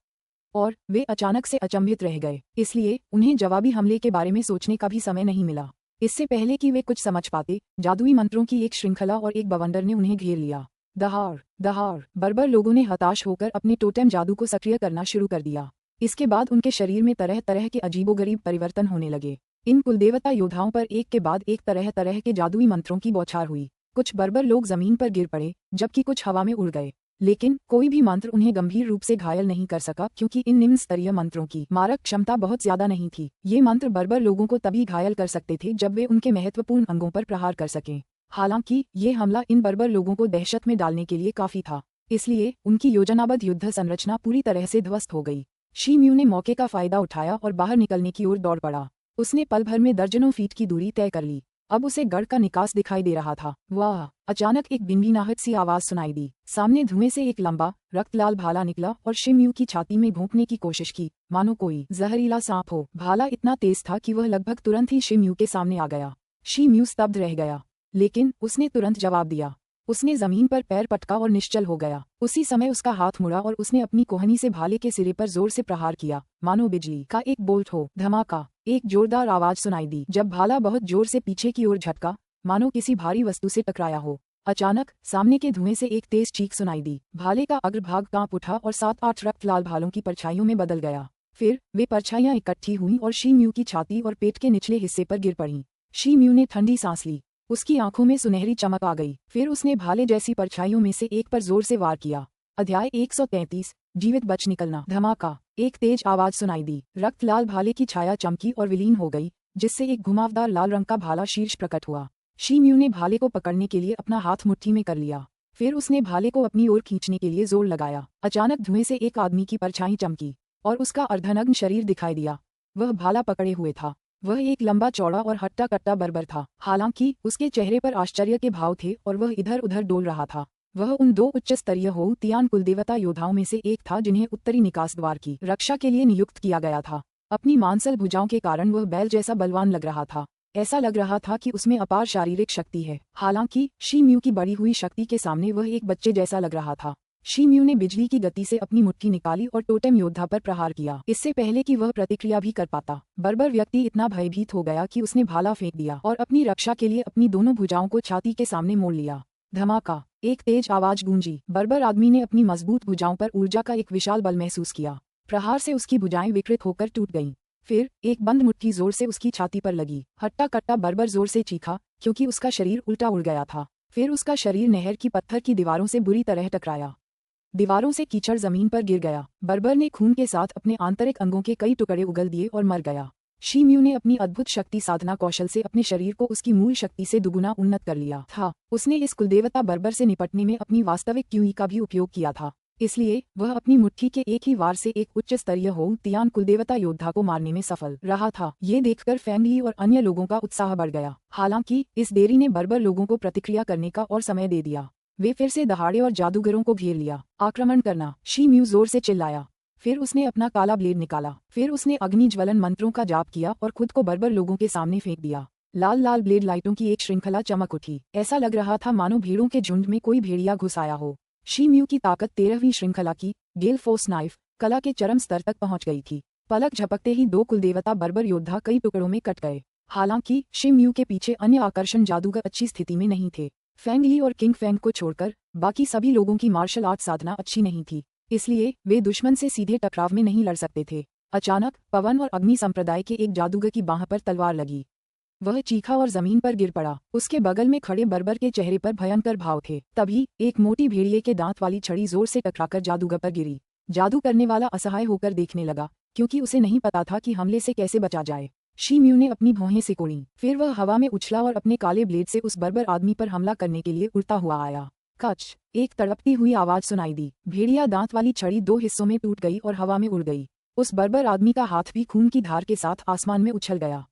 और वे अचानक से अचंभित रह गए, इसलिए उन्हें जवाबी हमले के बारे में सोचने का भी समय नहीं मिला। इससे पहले कि वे कुछ समझ पाते, जादुई मंत्रों की एक श्रृंखला और एक बवंडर ने उन्हें घेर लिया। दहाड़ दहाड़। बर्बर लोगों ने हताश होकर अपने टोटेम जादू को सक्रिय करना शुरू कर दिया। इसके बाद उनके शरीर में तरह तरह के अजीबोगरीब परिवर्तन होने लगे। इन कुलदेवता योद्धाओं पर एक के बाद एक तरह तरह के जादुई मंत्रों की बौछार हुई। कुछ बर्बर लोग जमीन पर गिर पड़े, जबकि कुछ हवा में उड़ गए। लेकिन कोई भी मंत्र उन्हें गंभीर रूप से घायल नहीं कर सका, क्योंकि इन निम्न स्तरीय मंत्रों की मारक क्षमता बहुत ज्यादा नहीं थी। ये मंत्र बर्बर लोगों को तभी घायल कर सकते थे जब वे उनके महत्वपूर्ण अंगों पर प्रहार कर सकें। हालांकि ये हमला इन बर्बर लोगों को दहशत में डालने के लिए काफी था, इसलिए उनकी योजनाबद्ध युद्ध संरचना पूरी तरह से ध्वस्त हो गई। शी म्यू ने मौके का फायदा उठाया और बाहर निकलने की ओर दौड़ पड़ा। उसने पल भर में दर्जनों फीट की दूरी तय कर ली। अब उसे गढ़ का निकास दिखाई दे रहा था। वाह! अचानक एक बिनबीनाहट सी आवाज सुनाई दी। सामने धुएं से एक लंबा रक्तलाल भाला निकला और शी म्यू की छाती में भोंकने की कोशिश की, मानो कोई जहरीला सांप हो। भाला इतना तेज था कि वह लगभग तुरंत ही शी म्यू के सामने आ गया। शी म्यू स्तब्ध रह गया, लेकिन उसने तुरंत जवाब दिया। उसने जमीन पर पैर पटका और निश्चल हो गया। उसी समय उसका हाथ मुड़ा और उसने अपनी कोहनी से भाले के सिरे पर जोर से प्रहार किया, मानो बिजली का एक बोल्ट हो। धमाका! एक जोरदार आवाज सुनाई दी जब भाला बहुत जोर से पीछे की ओर झटका, मानो किसी भारी वस्तु से टकराया हो। अचानक सामने के धुएं से एक तेज चीख सुनाई दी। भाले का अग्रभाग कांप उठा और 7-8 रक्तलाल भालों की परछाइयों में बदल गया। फिर वे परछाइयां इकट्ठी हुईं और शी म्यू की छाती और पेट के निचले हिस्से पर गिर पड़ीं। शी म्यू ने ठंडी सांस ली। उसकी आंखों में सुनहरी चमक आ गई। फिर उसने भाले जैसी परछाइयों में से एक पर जोर से वार किया। अध्याय 133 जीवित बच निकलना। धमाका! एक तेज आवाज सुनाई दी। रक्तलाल भाले की छाया चमकी और विलीन हो गई, जिससे एक घुमावदार लाल रंग का भाला शीर्ष प्रकट हुआ। शी म्यू ने भाले को पकड़ने के लिए अपना हाथ मुट्ठी में कर लिया। फिर उसने भाले को अपनी ओर खींचने के लिए जोर लगाया। अचानक धुएं से एक आदमी की परछाई चमकी और उसका अर्धनग्न शरीर दिखाई दिया। वह भाला पकड़े हुए था। वह एक लंबा चौड़ा और हट्टा कट्टा बर्बर था। हालांकि उसके चेहरे पर आश्चर्य के भाव थे और वह इधर उधर डोल रहा था। वह उन 2 उच्च स्तरीय हो तियान कुलदेवता योद्धाओं में से एक था जिन्हें उत्तरी निकास द्वार की रक्षा के लिए नियुक्त किया गया था। अपनी मांसल भुजाओं के कारण वह बैल जैसा बलवान लग रहा था। ऐसा लग रहा था कि उसमें अपार शारीरिक शक्ति है। हालांकि शी म्यू की बढ़ी हुई शक्ति के सामने वह एक बच्चे जैसा लग रहा था। शी म्यू ने बिजली की गति से अपनी मुट्ठी निकाली और टोटेम योद्धा पर प्रहार किया। इससे पहले कि वह प्रतिक्रिया भी कर पाता, बर्बर व्यक्ति इतना भयभीत हो गया कि उसने भाला फेंक दिया और अपनी रक्षा के लिए अपनी दोनों भुजाओं को छाती के सामने मोड़ लिया। धमाका! एक तेज आवाज गूंजी। बर्बर आदमी ने अपनी मजबूत भुजाओं पर ऊर्जा का एक विशाल बल महसूस किया। प्रहार से उसकी भुजाएं विकृत होकर टूट गईं। फिर एक बंद मुट्ठी जोर से उसकी छाती पर लगी। हट्टा कट्टा बर्बर जोर से चीखा, क्योंकि उसका शरीर उल्टा उड़ गया था। फिर उसका शरीर नहर की पत्थर की दीवारों से बुरी तरह टकराया। दीवारों से कीचड़ जमीन पर गिर गया। बर्बर ने खून के साथ अपने आंतरिक अंगों के कई टुकड़े उगल दिए और मर गया। शी म्यू ने अपनी अद्भुत शक्ति साधना कौशल से अपने शरीर को उसकी मूल शक्ति से दुगुना उन्नत कर लिया था। उसने इस कुलदेवता बर्बर से निपटने में अपनी वास्तविक क्यूई का भी उपयोग किया था, इसलिए वह अपनी मुट्ठी के एक ही वार से एक उच्च स्तरीय हो तियान कुलदेवता योद्धा को मारने में सफल रहा था। ये देखकर फैंगली और अन्य लोगों का उत्साह बढ़ गया। हालांकि इस देरी ने बर्बर लोगों को प्रतिक्रिया करने का और समय दे दिया। वे फिर से दहाड़े और जादूगरों को घेर लिया। आक्रमण करना! शी म्यू जोर से चिल्लाया। फिर उसने अपना काला ब्लेड निकाला। फिर उसने अग्नि ज्वलन मंत्रों का जाप किया और खुद को बर्बर लोगों के सामने फेंक दिया। लाल लाल ब्लेड लाइटों की एक श्रृंखला चमक उठी। ऐसा लग रहा था मानो भीड़ों के झुंड में कोई भेड़िया घुस आया हो। शी म्यू की ताकत 13वीं श्रृंखला की गेल फोर्स नाइफ कला के चरम स्तर तक पहुंच गई थी। पलक झपकते ही 2 कुलदेवता बर्बर योद्धा कई टुकड़ों में कट गए। हालांकि शी म्यू के पीछे अन्य आकर्षण जादूगर अच्छी स्थिति में नहीं थे। फेंगली और किंग फेंग को छोड़कर बाकी सभी लोगों की मार्शल आर्ट साधना अच्छी नहीं थी, इसलिए वे दुश्मन से सीधे टकराव में नहीं लड़ सकते थे। अचानक पवन और अग्नि संप्रदाय के एक जादूगर की बाह पर तलवार लगी। वह चीखा और जमीन पर गिर पड़ा। उसके बगल में खड़े बर्बर के चेहरे पर भयंकर भाव थे। तभी एक मोटी भेड़िए के दांत वाली छड़ी जोर से टकराकर जादूगर पर गिरी। जादू करने वाला असहाय होकर देखने लगा, क्योंकि उसे नहीं पता था कि हमले से कैसे बचा जाए। शी म्यू ने अपनी भौहें सिकोड़ी, फिर वह हवा में उछला और अपने काले ब्लेड से उस बर्बर आदमी पर हमला करने के लिए उड़ता हुआ आया। कच, एक तड़पती हुई आवाज सुनाई दी। भेड़िया दांत वाली छड़ी 2 हिस्सों में टूट गई और हवा में उड़ गई। उस बर्बर आदमी का हाथ भी खून की धार के साथ आसमान में उछल गया।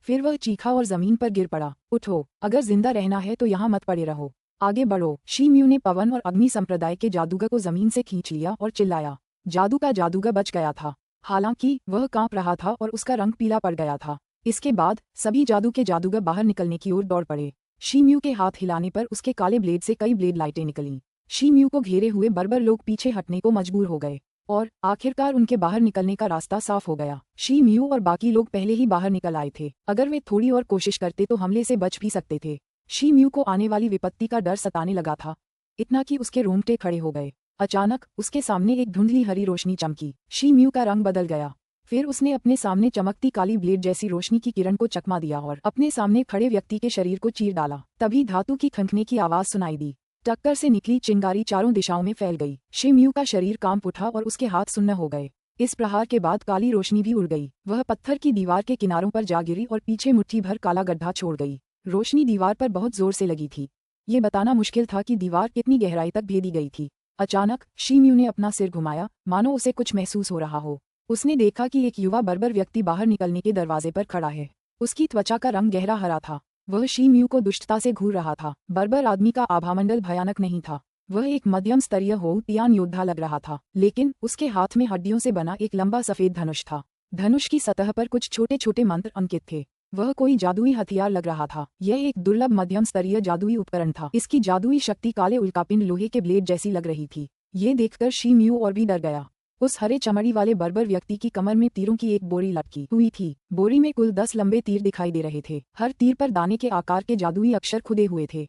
फिर वह चीखा और जमीन पर गिर पड़ा। उठो, अगर जिंदा रहना है तो यहाँ मत पड़े रहो, आगे बढ़ो। शी म्यू ने पवन और अग्नि संप्रदाय के जादूगर को जमीन से खींच लिया और चिल्लाया। जादू का जादूगर बच गया था, हालांकि वह कांप रहा था और उसका रंग पीला पड़ गया था। इसके बाद सभी जादू के जादूगर बाहर निकलने की ओर दौड़ पड़े। शी म्यू के हाथ हिलाने पर उसके काले ब्लेड से कई ब्लेड लाइटें निकलीं। शी म्यू को घेरे हुए बर्बर लोग पीछे हटने को मजबूर हो गए और आखिरकार उनके बाहर निकलने का रास्ता साफ हो गया। शी म्यू और बाकी लोग पहले ही बाहर निकल आए थे। अगर वे थोड़ी और कोशिश करते तो हमले से बच भी सकते थे। शी म्यू को आने वाली विपत्ति का डर सताने लगा था, इतना कि उसके रोंगटे खड़े हो गए। अचानक उसके सामने एक धुंधली हरी रोशनी चमकी। शी म्यू का रंग बदल गया। फिर उसने अपने सामने चमकती काली ब्लेड जैसी रोशनी की किरण को चकमा दिया और अपने सामने खड़े व्यक्ति के शरीर को चीर डाला। तभी धातु की खनखने की आवाज सुनाई दी। टक्कर से निकली चिंगारी चारों दिशाओं में फैल गई। शी म्यू का शरीर कांप उठा और उसके हाथ सुन्न हो गए। इस प्रहार के बाद काली रोशनी भी उड़ गई। वह पत्थर की दीवार के किनारों पर जा गिरी और पीछे मुट्ठी भर काला गड्ढा छोड़ गई। रोशनी दीवार पर बहुत जोर से लगी थी। ये बताना मुश्किल था कि दीवार कितनी गहराई तक भेदी गई थी। अचानक शी म्यू ने अपना सिर घुमाया, मानो उसे कुछ महसूस हो रहा हो। उसने देखा कि एक युवा बर्बर व्यक्ति बाहर निकलने के दरवाजे पर खड़ा है। उसकी त्वचा का रंग गहरा हरा था। वह शी म्यू को दुष्टता से घूर रहा था। बर्बर आदमी का आभामंडल भयानक नहीं था। वह एक मध्यम स्तरीय होतियान योद्धा लग रहा था, लेकिन उसके हाथ में हड्डियों से बना एक लंबा सफेद धनुष था। धनुष की सतह पर कुछ छोटे छोटे मंत्र अंकित थे। वह कोई जादुई हथियार लग रहा था। यह एक दुर्लभ मध्यम स्तरीय जादुई उपकरण था। इसकी जादुई शक्ति काले उल्कापिंड लोहे के ब्लेड जैसी लग रही थी। ये देखकर शी म्यू और भी डर गया। उस हरे चमड़ी वाले बर्बर व्यक्ति की कमर में तीरों की एक बोरी लटकी हुई थी। बोरी में कुल 10 लंबे तीर दिखाई दे रहे थे। हर तीर पर दाने के आकार के जादुई अक्षर खुदे हुए थे।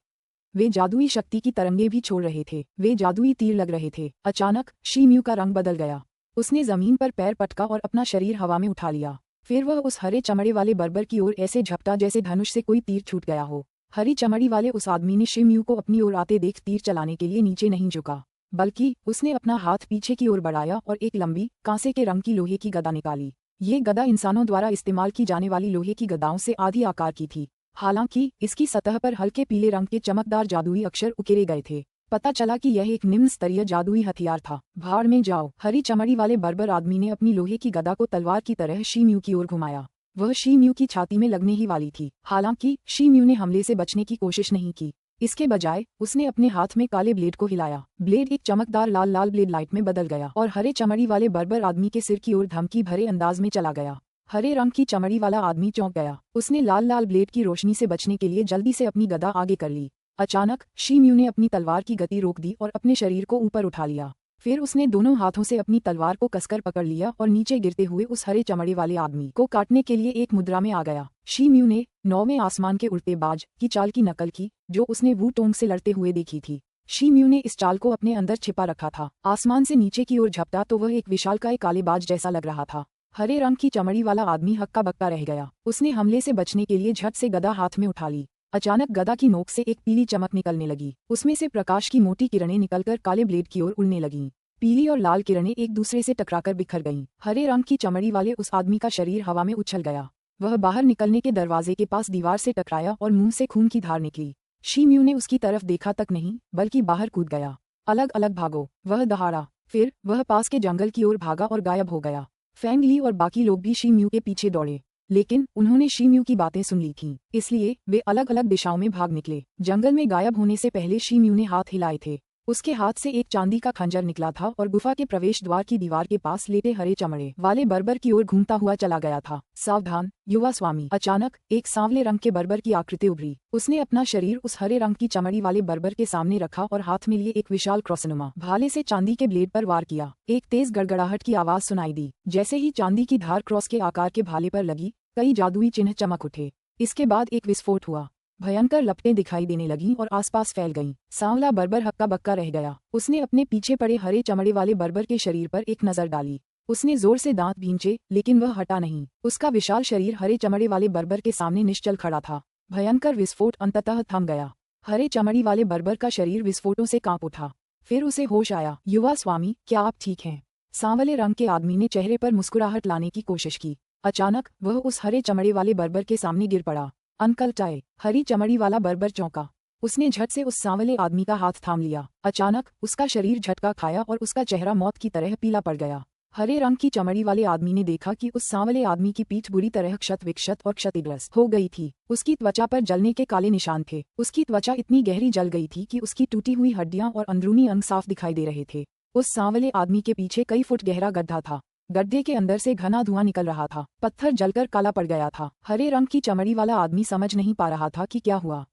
वे जादुई शक्ति की तरंगे भी छोड़ रहे थे। वे जादुई तीर लग रहे थे। अचानक शी म्यू का रंग बदल गया। उसने जमीन पर पैर पटका और अपना शरीर हवा में उठा लिया। फिर वह उस हरे चमड़े वाले बर्बर की ओर ऐसे झपटा जैसे धनुष से कोई तीर छूट गया हो। हरी चमड़ी वाले उस आदमी ने शी म्यू को अपनी ओर आते देख तीर चलाने के लिए नीचे नहीं झुका, बल्कि उसने अपना हाथ पीछे की ओर बढ़ाया और एक लंबी कांसे के रंग की लोहे की गदा निकाली। ये गदा इंसानों द्वारा इस्तेमाल की जाने वाली लोहे की गदाओं से आधी आकार की थी। हालांकि इसकी सतह पर हल्के पीले रंग के चमकदार जादुई अक्षर उकेरे गए थे। पता चला कि यह एक निम्न स्तरीय जादुई हथियार था। भाड़ में जाओ। हरी चमड़ी वाले बर्बर आदमी ने अपनी लोहे की गदा को तलवार की तरह शी म्यू की ओर घुमाया। वह शी म्यू की छाती में लगने ही वाली थी। हालांकि शी म्यू ने हमले से बचने की कोशिश नहीं की। इसके बजाय उसने अपने हाथ में काले ब्लेड को हिलाया। ब्लेड एक चमकदार लाल लाल ब्लेड लाइट में बदल गया और हरे चमड़ी वाले बर्बर आदमी के सिर की ओर धमकी भरे अंदाज में चला गया। हरे रंग की चमड़ी वाला आदमी चौंक गया। उसने लाल लाल ब्लेड की रोशनी से बचने के लिए जल्दी से अपनी गदा आगे कर ली। अचानक शी म्यू ने अपनी तलवार की गति रोक दी और अपने शरीर को ऊपर उठा लिया। फिर उसने दोनों हाथों से अपनी तलवार को कसकर पकड़ लिया और नीचे गिरते हुए उस हरे चमड़े वाले आदमी को काटने के लिए एक मुद्रा में आ गया। शी म्यू ने 9वें आसमान के उड़ते बाज की चाल की नकल की, जो उसने वू टोंग से लड़ते हुए देखी थी। शी म्यू ने इस चाल को अपने अंदर छिपा रखा था। आसमान से नीचे की ओर झपटा तो वह एक विशालकाय काले बाज जैसा लग रहा था। हरे रंग की चमड़ी वाला आदमी हक्का बक्का रह गया। उसने हमले से बचने के लिए झट से गदा हाथ में उठा ली। अचानक गदा की नोक से एक पीली चमक निकलने लगी। उसमें से प्रकाश की मोटी किरणें निकलकर काले ब्लेड की ओर उड़ने लगीं। पीली और लाल किरणें एक दूसरे से टकराकर बिखर गईं। हरे रंग की चमड़ी वाले उस आदमी का शरीर हवा में उछल गया। वह बाहर निकलने के दरवाजे के पास दीवार से टकराया और मुंह से खून की धार निकली। शी म्यू ने उसकी तरफ देखा तक नहीं, बल्कि बाहर कूद गया। अलग अलग भागो, वह दहाड़ा। फिर वह पास के जंगल की ओर भागा और गायब हो गया। फैंग ली और बाकी लोग भी शी म्यू के पीछे दौड़े, लेकिन उन्होंने शी म्यू की बातें सुन ली थीं, इसलिए वे अलग अलग दिशाओं में भाग निकले। जंगल में गायब होने से पहले शी म्यू ने हाथ हिलाए थे। उसके हाथ से एक चांदी का खंजर निकला था और गुफा के प्रवेश द्वार की दीवार के पास लेटे हरे चमड़े वाले बर्बर की ओर घूमता हुआ चला गया था। सावधान, युवा स्वामी। अचानक एक सांवले रंग के बर्बर की आकृति उभरी। उसने अपना शरीर उस हरे रंग की चमड़ी वाले बर्बर के सामने रखा और हाथ में लिए एक विशाल क्रॉसनुमा भाले से चांदी के ब्लेड पर वार किया। एक तेज गड़गड़ाहट की आवाज सुनाई दी। जैसे ही चांदी की धार क्रॉस के आकार के भाले पर लगी, कई जादुई चिन्ह चमक उठे। इसके बाद एक विस्फोट हुआ। भयंकर लपटें दिखाई देने लगीं और आसपास फैल गईं। सांवला बर्बर हक्का बक्का रह गया। उसने अपने पीछे पड़े हरे चमड़े वाले बर्बर के शरीर पर एक नजर डाली। उसने जोर से दांत भींचे, लेकिन वह हटा नहीं। उसका विशाल शरीर हरे चमड़े वाले बर्बर के सामने निश्चल खड़ा था। भयंकर विस्फोट अंततः थम गया। हरे चमड़ी वाले बर्बर का शरीर विस्फोटों से कांप उठा। फिर उसे होश आया। युवा स्वामी, क्या आप ठीक हैं? सांवले रंग के आदमी ने चेहरे पर मुस्कुराहट लाने की कोशिश की। अचानक वह उस हरे चमड़े वाले बर्बर के सामने गिर पड़ा। Uncle tie. हरी चमड़ी वाला बर्बर चौंका। उसने झट से उस सांवले आदमी का हाथ थाम लिया। अचानक उसका शरीर झटका खाया और उसका चेहरा मौत की तरह पीला पड़ गया। हरे रंग की चमड़ी वाले आदमी ने देखा कि उस सांवले आदमी की पीठ बुरी तरह क्षत विक्षत और क्षतिग्रस्त हो गई थी। उसकी त्वचा पर जलने के काले निशान थे। उसकी त्वचा इतनी गहरी जल गई थी कि उसकी टूटी हुई हड्डियां और अंदरूनी अंग साफ दिखाई दे रहे थे। उस सांवले आदमी के पीछे कई फुट गहरा गड्ढा था। गड्ढे के अंदर से घना धुआं निकल रहा था। पत्थर जलकर काला पड़ गया था। हरे रंग की चमड़ी वाला आदमी समझ नहीं पा रहा था कि क्या हुआ।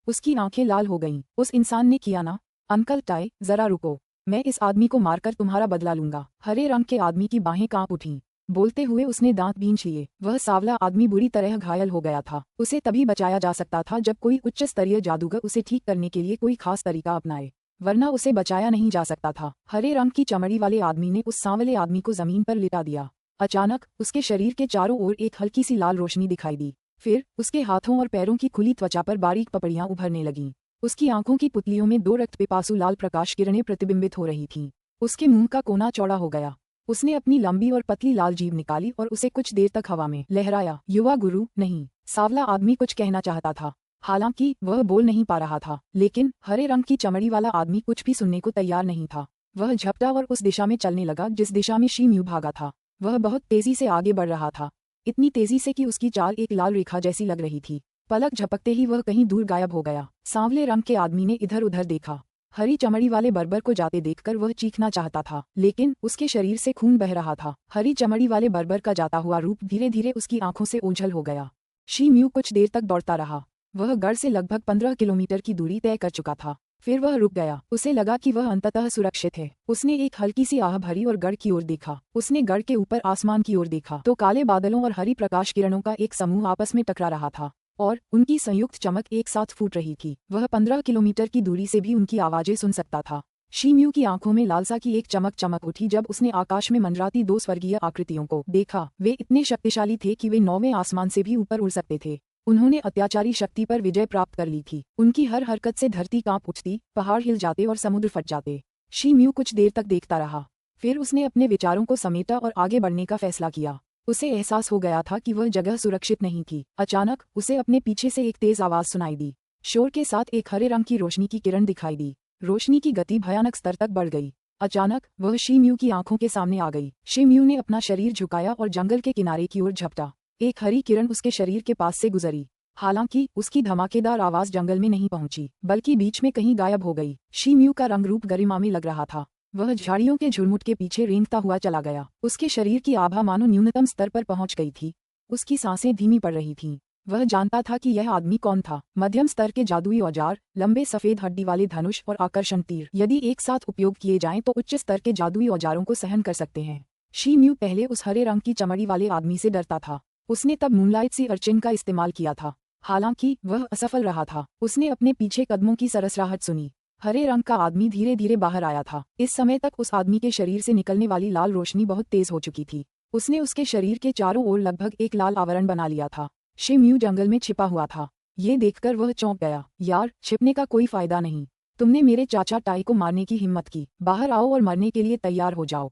उसकी आंखें लाल हो गईं। उस इंसान ने किया ना? अंकल टाई, जरा रुको, मैं इस आदमी को मारकर तुम्हारा बदला लूंगा। हरे रंग के आदमी की बाहें कांप उठीं। बोलते हुए उसने दांत भींच लिए। वह सांवला आदमी बुरी तरह घायल हो गया था। उसे तभी बचाया जा सकता था जब कोई उच्च स्तरीय जादूगर उसे ठीक करने के लिए कोई खास तरीका अपनाए, वरना उसे बचाया नहीं जा सकता था। हरे रंग की चमड़ी वाले आदमी ने उस सांवले आदमी को जमीन पर लिटा दिया। अचानक उसके शरीर के चारों ओर एक हल्की सी लाल रोशनी दिखाई दी। फिर उसके हाथों और पैरों की खुली त्वचा पर बारीक पपड़ियां उभरने लगीं। उसकी आंखों की पुतलियों में 2 रक्त पिपासु लाल प्रकाश किरणें प्रतिबिंबित हो रही थीं। उसके मुंह का कोना चौड़ा हो गया। उसने अपनी लंबी और पतली लाल जीभ निकाली और उसे कुछ देर तक हवा में लहराया। युवा गुरु, नहीं। सांवला आदमी कुछ कहना चाहता था, हालांकि वह बोल नहीं पा रहा था, लेकिन हरे रंग की चमड़ी वाला आदमी कुछ भी सुनने को तैयार नहीं था। वह झपटा और उस दिशा में चलने लगा जिस दिशा में शीम्यू भागा था। वह बहुत तेजी से आगे बढ़ रहा था, इतनी तेजी से कि उसकी चाल एक लाल रेखा जैसी लग रही थी। पलक झपकते ही वह कहीं दूर गायब हो गया। सांवले रंग के आदमी ने इधर उधर देखा। हरी चमड़ी वाले बर्बर को जाते देखकर वह चीखना चाहता था, लेकिन उसके शरीर से खून बह रहा था। हरी चमड़ी वाले बर्बर का जाता हुआ रूप धीरे धीरे उसकी आंखों से ओझल हो गया। शीम्यू कुछ देर तक दौड़ता रहा। वह गढ़ से लगभग 15 किलोमीटर की दूरी तय कर चुका था। फिर वह रुक गया। उसे लगा कि वह अंततः सुरक्षित है। उसने एक हल्की सी आह भरी और गढ़ की ओर देखा। उसने गढ़ के ऊपर आसमान की ओर देखा तो काले बादलों और हरी प्रकाश किरणों का एक समूह आपस में टकरा रहा था और उनकी संयुक्त चमक एक साथ फूट रही थी। वह 15 किलोमीटर की दूरी से भी उनकी आवाजें सुन सकता था। शीम्यू की आंखों में लालसा की एक चमक उठी जब उसने आकाश में मंडराती 2 स्वर्गीय आकृतियों को देखा। वे इतने शक्तिशाली थे कि वे 9वें आसमान से भी ऊपर उड़ सकते थे। उन्होंने अत्याचारी शक्ति पर विजय प्राप्त कर ली थी। उनकी हर हरकत से धरती कांप उठती, पहाड़ हिल जाते और समुद्र फट जाते। शीम्यू कुछ देर तक देखता रहा। फिर उसने अपने विचारों को समेटा और आगे बढ़ने का फैसला किया। उसे एहसास हो गया था कि वह जगह सुरक्षित नहीं थी। अचानक उसे अपने पीछे से एक तेज आवाज सुनाई दी। शोर के साथ एक हरे रंग की रोशनी की किरण दिखाई दी। रोशनी की गति भयानक स्तर तक बढ़ गई। अचानक वह शीम्यू की आंखों के सामने आ गई। शीम्यू ने अपना शरीर झुकाया और जंगल के किनारे की ओर झपटा। एक हरी किरण उसके शरीर के पास से गुजरी। हालांकि उसकी धमाकेदार आवाज जंगल में नहीं पहुंची, बल्कि बीच में कहीं गायब हो गई। शीम्यू का रंग रूप गरिमा में लग रहा था। वह झाड़ियों के झुरमुट के पीछे रेंगता हुआ चला गया। उसके शरीर की आभा मानो न्यूनतम स्तर पर पहुंच गई थी। उसकी सांसें धीमी पड़ रही थीं। वह जानता था कि यह आदमी कौन था। मध्यम स्तर के जादुई औजार, लंबे सफेद हड्डी वाले धनुष और आकर्षण तीर यदि एक साथ उपयोग किए जाएं तो उच्च स्तर के जादुई औजारों को सहन कर सकते हैं। शीम्यू पहले उस हरे रंग की चमड़ी वाले आदमी से डरता था। उसने तब मूनलाइट सी अर्चिन का इस्तेमाल किया था, हालांकि वह असफल रहा था। उसने अपने पीछे कदमों की सरसराहट सुनी। हरे रंग का आदमी धीरे धीरे बाहर आया था। इस समय तक उस आदमी के शरीर से निकलने वाली लाल रोशनी बहुत तेज हो चुकी थी। उसने उसके शरीर के चारों ओर लगभग एक लाल आवरण बना लिया था। शीम्यू जंगल में छिपा हुआ था। ये देखकर वह चौंक गया। यार, छिपने का कोई फायदा नहीं। तुमने मेरे चाचा टाई को मारने की हिम्मत की। बाहर आओ और मरने के लिए तैयार हो जाओ।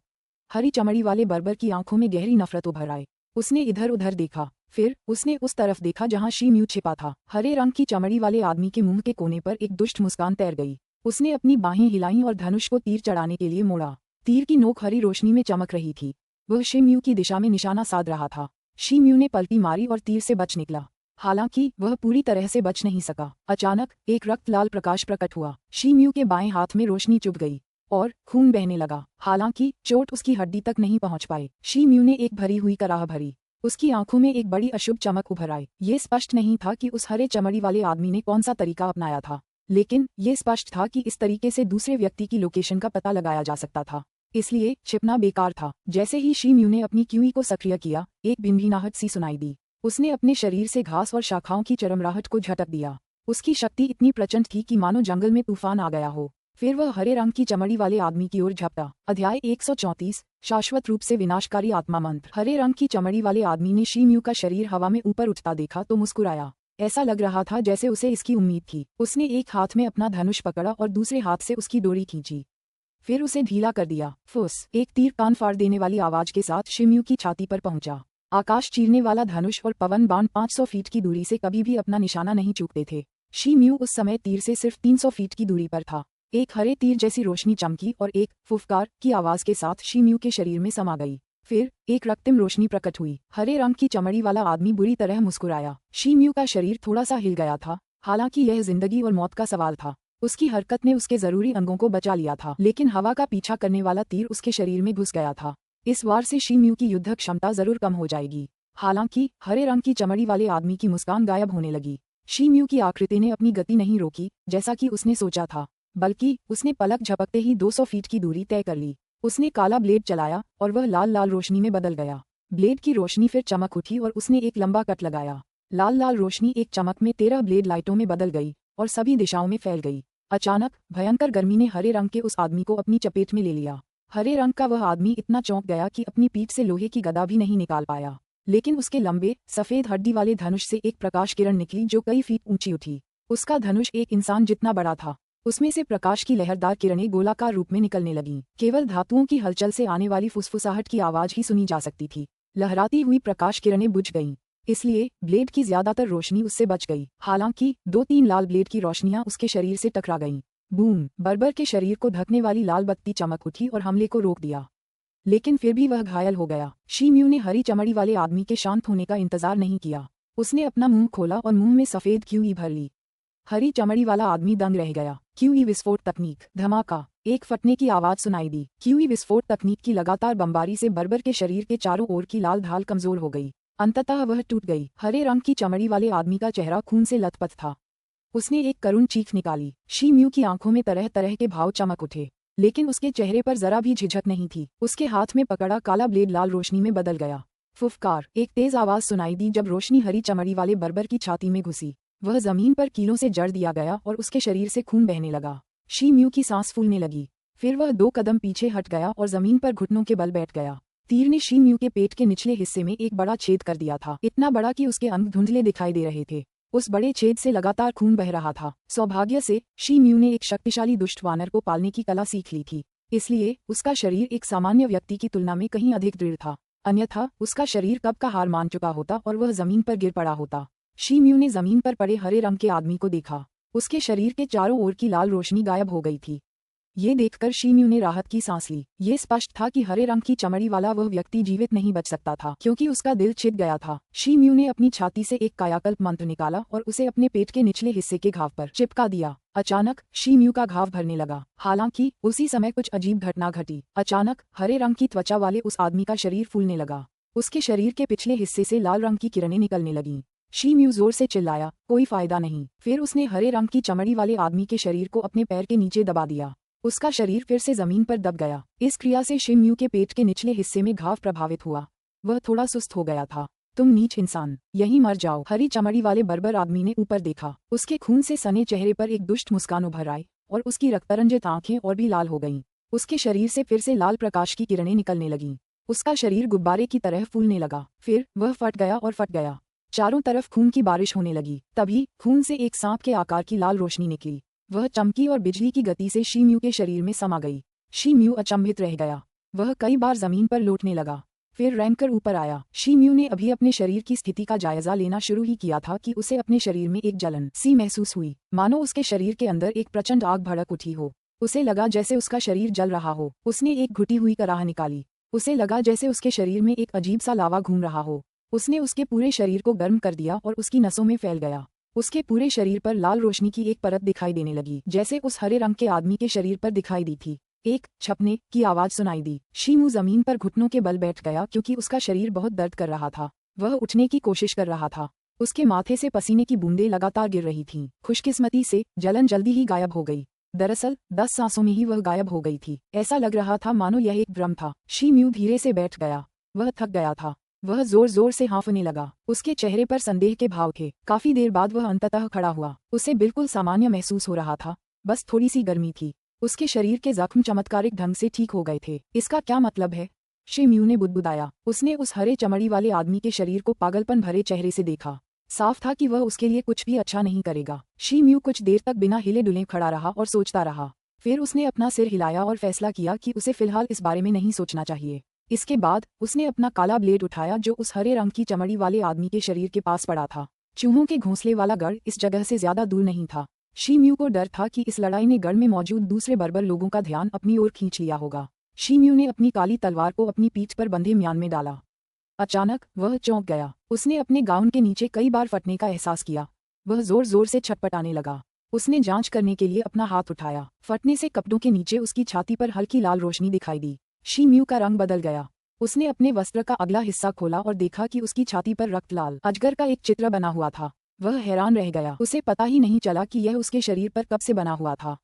हरी चमड़ी वाले बर्बर की आंखों में गहरी नफरत उभर आई। उसने इधर उधर देखा, फिर उसने उस तरफ देखा जहां शीम्यू छिपा था। हरे रंग की चमड़ी वाले आदमी के मुंह के कोने पर एक दुष्ट मुस्कान तैर गई। उसने अपनी बाहें हिलाईं और धनुष को तीर चढ़ाने के लिए मोड़ा। तीर की नोक हरी रोशनी में चमक रही थी। वह शीम्यू की दिशा में निशाना साध रहा था। शीम्यू ने पलटी मारी और तीर से बच निकला, हालांकि वह पूरी तरह से बच नहीं सका। अचानक एक रक्त लाल प्रकाश प्रकट हुआ। शीम्यू के बाएं हाथ में रोशनी चुभ गई और खून बहने लगा, हालांकि चोट उसकी हड्डी तक नहीं पहुंच पाई। शीम्यू ने एक भरी हुई कराह भरी। उसकी आंखों में एक बड़ी अशुभ चमक उभर आई। ये स्पष्ट नहीं था कि उस हरे चमड़ी वाले आदमी ने कौन सा तरीका अपनाया था, लेकिन ये स्पष्ट था कि इस तरीके से दूसरे व्यक्ति की लोकेशन का पता लगाया जा सकता था। इसलिए छिपना बेकार था। जैसे ही शीम्यू ने अपनी क्यूई को सक्रिय किया, एक भिनभिनाहट सी सुनाई दी। उसने अपने शरीर से घास और शाखाओं की चरमराहट को झटक दिया। उसकी शक्ति इतनी प्रचंड थी कि मानो जंगल में तूफान आ गया हो। फिर वह हरे रंग की चमड़ी वाले आदमी की ओर झपटा। अध्याय 134 शाश्वत रूप से विनाशकारी आत्मा मंत्र। हरे रंग की चमड़ी वाले आदमी ने शी-म्यू का शरीर हवा में ऊपर उठता देखा तो मुस्कुराया। ऐसा लग रहा था जैसे उसे इसकी उम्मीद थी। उसने एक हाथ में अपना धनुष पकड़ा और दूसरे हाथ से उसकी डोरी खींची, फिर उसे ढीला कर दिया। फुस, एक तीर कान फाड़ देने वाली आवाज के साथ शी-म्यू की छाती पर पहुंचा। आकाश चीरने वाला धनुष और पवन बाण 500 फीट की दूरी से कभी भी अपना निशाना नहीं चूकते थे। शी-म्यू उस समय तीर से सिर्फ 300 फीट की दूरी पर था। एक हरे तीर जैसी रोशनी चमकी और एक फुफकार की आवाज के साथ शी-म्यू के शरीर में समा गई। फिर एक रक्तिम रोशनी प्रकट हुई। हरे रंग की चमड़ी वाला आदमी बुरी तरह मुस्कुराया। शी-म्यू का शरीर थोड़ा सा हिल गया था। हालांकि यह जिंदगी और मौत का सवाल था। उसकी हरकत ने उसके जरूरी अंगों को बचा लिया था, लेकिन हवा का पीछा करने वाला तीर उसके शरीर में घुस गया था। इस वार से शी-म्यू की युद्ध क्षमता जरूर कम हो जाएगी। हालांकि हरे रंग की चमड़ी वाले आदमी की मुस्कान गायब होने लगी। शी-म्यू की आकृति ने अपनी गति नहीं रोकी जैसा कि उसने सोचा था, बल्कि उसने पलक झपकते ही 200 फीट की दूरी तय कर ली। उसने काला ब्लेड चलाया और वह लाल लाल रोशनी में बदल गया। ब्लेड की रोशनी फिर चमक उठी और उसने एक लंबा कट लगाया। लाल लाल रोशनी एक चमक में 13 ब्लेड लाइटों में बदल गई और सभी दिशाओं में फैल गई। अचानक भयंकर गर्मी ने हरे रंग के उस आदमी को अपनी चपेट में ले लिया। हरे रंग का वह आदमी इतना चौंक गया कि अपनी पीठ से लोहे की गदा भी नहीं निकाल पाया, लेकिन उसके लंबे सफेद हड्डी वाले धनुष से एक प्रकाश किरण निकली जो कई फीट ऊंची उठी। उसका धनुष एक इंसान जितना बड़ा था। उसमें से प्रकाश की लहरदार किरणें गोलाकार रूप में निकलने लगीं। केवल धातुओं की हलचल से आने वाली फुसफुसाहट की आवाज ही सुनी जा सकती थी। लहराती हुई प्रकाश किरणें बुझ गईं, इसलिए ब्लेड की ज्यादातर रोशनी उससे बच गई। हालांकि 2-3 लाल ब्लेड की रोशनियां उसके शरीर से टकरा गईं। बूम! बर्बर के शरीर को ढकने वाली लाल बत्ती चमक उठी और हमले को रोक दिया, लेकिन फिर भी वह घायल हो गया। शी-म्यू ने हरी चमड़ी वाले आदमी के शांत होने का इंतजार नहीं किया। उसने अपना मुंह खोला और मुंह में सफेद क्यूई भर ली। हरी चमड़ी वाला आदमी दंग रह गया। क्यूई विस्फोट तकनीक। धमाका! एक फटने की आवाज सुनाई दी। क्यूई विस्फोट तकनीक की लगातार बमबारी से बर्बर के शरीर के चारों ओर की लाल ढाल कमजोर हो गई। अंततः वह टूट गई। हरे रंग की चमड़ी वाले आदमी का चेहरा खून से लथपथ था। उसने एक करुण चीख निकाली। शी-म्यू की आंखों में तरह तरह के भाव चमक उठे, लेकिन उसके चेहरे पर जरा भी झिझक नहीं थी। उसके हाथ में पकड़ा काला ब्लेड लाल रोशनी में बदल गया। फुफकार! एक तेज आवाज सुनाई दी जब रोशनी हरी चमड़ी वाले बर्बर की छाती में घुसी। वह जमीन पर कीलों से जड़ दिया गया और उसके शरीर से खून बहने लगा। शी-म्यू की सांस फूलने लगी। फिर वह 2 कदम पीछे हट गया और जमीन पर घुटनों के बल बैठ गया। तीर ने शी-म्यू के पेट के निचले हिस्से में एक बड़ा छेद कर दिया था, इतना बड़ा कि उसके अंग धुंधले दिखाई दे रहे थे। उस बड़े छेद से लगातार खून बह रहा था। सौभाग्य से शी-म्यू ने एक शक्तिशाली दुष्ट वानर को पालने की कला सीख ली थी, इसलिए उसका शरीर एक सामान्य व्यक्ति की तुलना में कहीं अधिक दृढ़ था। अन्यथा उसका शरीर कब का हार मान चुका होता और वह जमीन पर गिर पड़ा होता। शी-म्यू ने जमीन पर पड़े हरे रंग के आदमी को देखा। उसके शरीर के चारों ओर की लाल रोशनी गायब हो गई थी। ये देखकर शी-म्यू ने राहत की सांस ली। ये स्पष्ट था कि हरे रंग की चमड़ी वाला वह व्यक्ति जीवित नहीं बच सकता था, क्योंकि उसका दिल छिद गया था। शी-म्यू ने अपनी छाती से एक कायाकल्प मंत्र निकाला और उसे अपने पेट के निचले हिस्से के घाव पर चिपका दिया। अचानक शी-म्यू का घाव भरने लगा। हालांकि उसी समय कुछ अजीब घटना घटी। अचानक हरे रंग की त्वचा वाले उस आदमी का शरीर फूलने लगा। उसके शरीर के पिछले हिस्से से लाल रंग की किरणें निकलने लगीं। शी-म्यू जोर से चिल्लाया, कोई फायदा नहीं। फिर उसने हरे रंग की चमड़ी वाले आदमी के शरीर को अपने पैर के नीचे दबा दिया। उसका शरीर फिर से जमीन पर दब गया। इस क्रिया से शी-म्यू के पेट के निचले हिस्से में घाव प्रभावित हुआ। वह थोड़ा सुस्त हो गया था। तुम नीच इंसान, यहीं मर जाओ। हरी चमड़ी वाले बर्बर आदमी ने ऊपर देखा। उसके खून से सने चेहरे पर एक दुष्ट मुस्कान उभर आई और उसकी रक्तरंजित आंखें और भी लाल हो गईं। उसके शरीर से फिर से लाल प्रकाश की किरणें निकलने लगीं। उसका शरीर गुब्बारे की तरह फूलने लगा। फिर वह फट गया और फट गया। चारों तरफ खून की बारिश होने लगी। तभी खून से एक सांप के आकार की लाल रोशनी निकली। वह चमकी और बिजली की गति से शी-म्यू के शरीर में समा गई। शी-म्यू अचंभित रह गया। वह कई बार जमीन पर लौटने लगा, फिर रेंगकर ऊपर आया। शी-म्यू ने अभी अपने शरीर की स्थिति का जायजा लेना शुरू ही किया था कि उसे अपने शरीर में एक जलन सी महसूस हुई, मानो उसके शरीर के अंदर एक प्रचंड आग भड़क उठी हो। उसे लगा जैसे उसका शरीर जल रहा हो। उसने एक घुटी हुई कराह निकाली। उसे लगा जैसे उसके शरीर में एक अजीब सा लावा घूम रहा हो। उसने उसके पूरे शरीर को गर्म कर दिया और उसकी नसों में फैल गया। उसके पूरे शरीर पर लाल रोशनी की एक परत दिखाई देने लगी, जैसे उस हरे रंग के आदमी के शरीर पर दिखाई दी थी। एक छपने की आवाज सुनाई दी। शी-म्यू जमीन पर घुटनों के बल बैठ गया क्योंकि उसका शरीर बहुत दर्द कर रहा था। वह उठने की कोशिश कर रहा था। उसके माथे से पसीने की बूंदें लगातार गिर रही थीं। खुशकिस्मती से जलन जल्दी ही गायब हो गई। दरअसल 10 सांसों में ही वह गायब हो गई थी। ऐसा लग रहा था मानो यह एक भ्रम था। शी-म्यू धीरे से बैठ गया। वह थक गया था। वह जोर जोर से हाँफने लगा। उसके चेहरे पर संदेह के भाव थे। काफी देर बाद वह अंततः खड़ा हुआ। उसे बिल्कुल सामान्य महसूस हो रहा था, बस थोड़ी सी गर्मी थी। उसके शरीर के जख्म चमत्कारिक ढंग से ठीक हो गए थे। इसका क्या मतलब है? शी म्यू ने बुदबुदाया। उसने उस हरे चमड़ी वाले आदमी के शरीर को पागलपन भरे चेहरे से देखा। साफ था कि वह उसके लिए कुछ भी अच्छा नहीं करेगा। शी म्यू कुछ देर तक बिना हिले डुले खड़ा रहा और सोचता रहा। फिर उसने अपना सिर हिलाया और फैसला किया कि उसे फिलहाल इस बारे में नहीं सोचना चाहिए। इसके बाद उसने अपना काला ब्लेड उठाया जो उस हरे रंग की चमड़ी वाले आदमी के शरीर के पास पड़ा था। चूहों के घोंसले वाला गढ़ इस जगह से ज्यादा दूर नहीं था। शी म्यू को डर था कि इस लड़ाई ने गढ़ में मौजूद दूसरे बर्बर लोगों का ध्यान अपनी ओर खींच लिया होगा। शी म्यू ने अपनी काली तलवार को अपनी पीठ पर बंधे म्यान में डाला। अचानक वह चौंक गया। उसने अपने गाउन के नीचे कई बार फटने का एहसास किया। वह जोर जोर से छटपटाने लगा। उसने जांच करने के लिए अपना हाथ उठाया। फटने से कपड़ों के नीचे उसकी छाती पर हल्की लाल रोशनी दिखाई दी। शी म्यू का रंग बदल गया। उसने अपने वस्त्र का अगला हिस्सा खोला और देखा कि उसकी छाती पर रक्त लाल अजगर का एक चित्र बना हुआ था। वह हैरान रह गया। उसे पता ही नहीं चला कि यह उसके शरीर पर कब से बना हुआ था।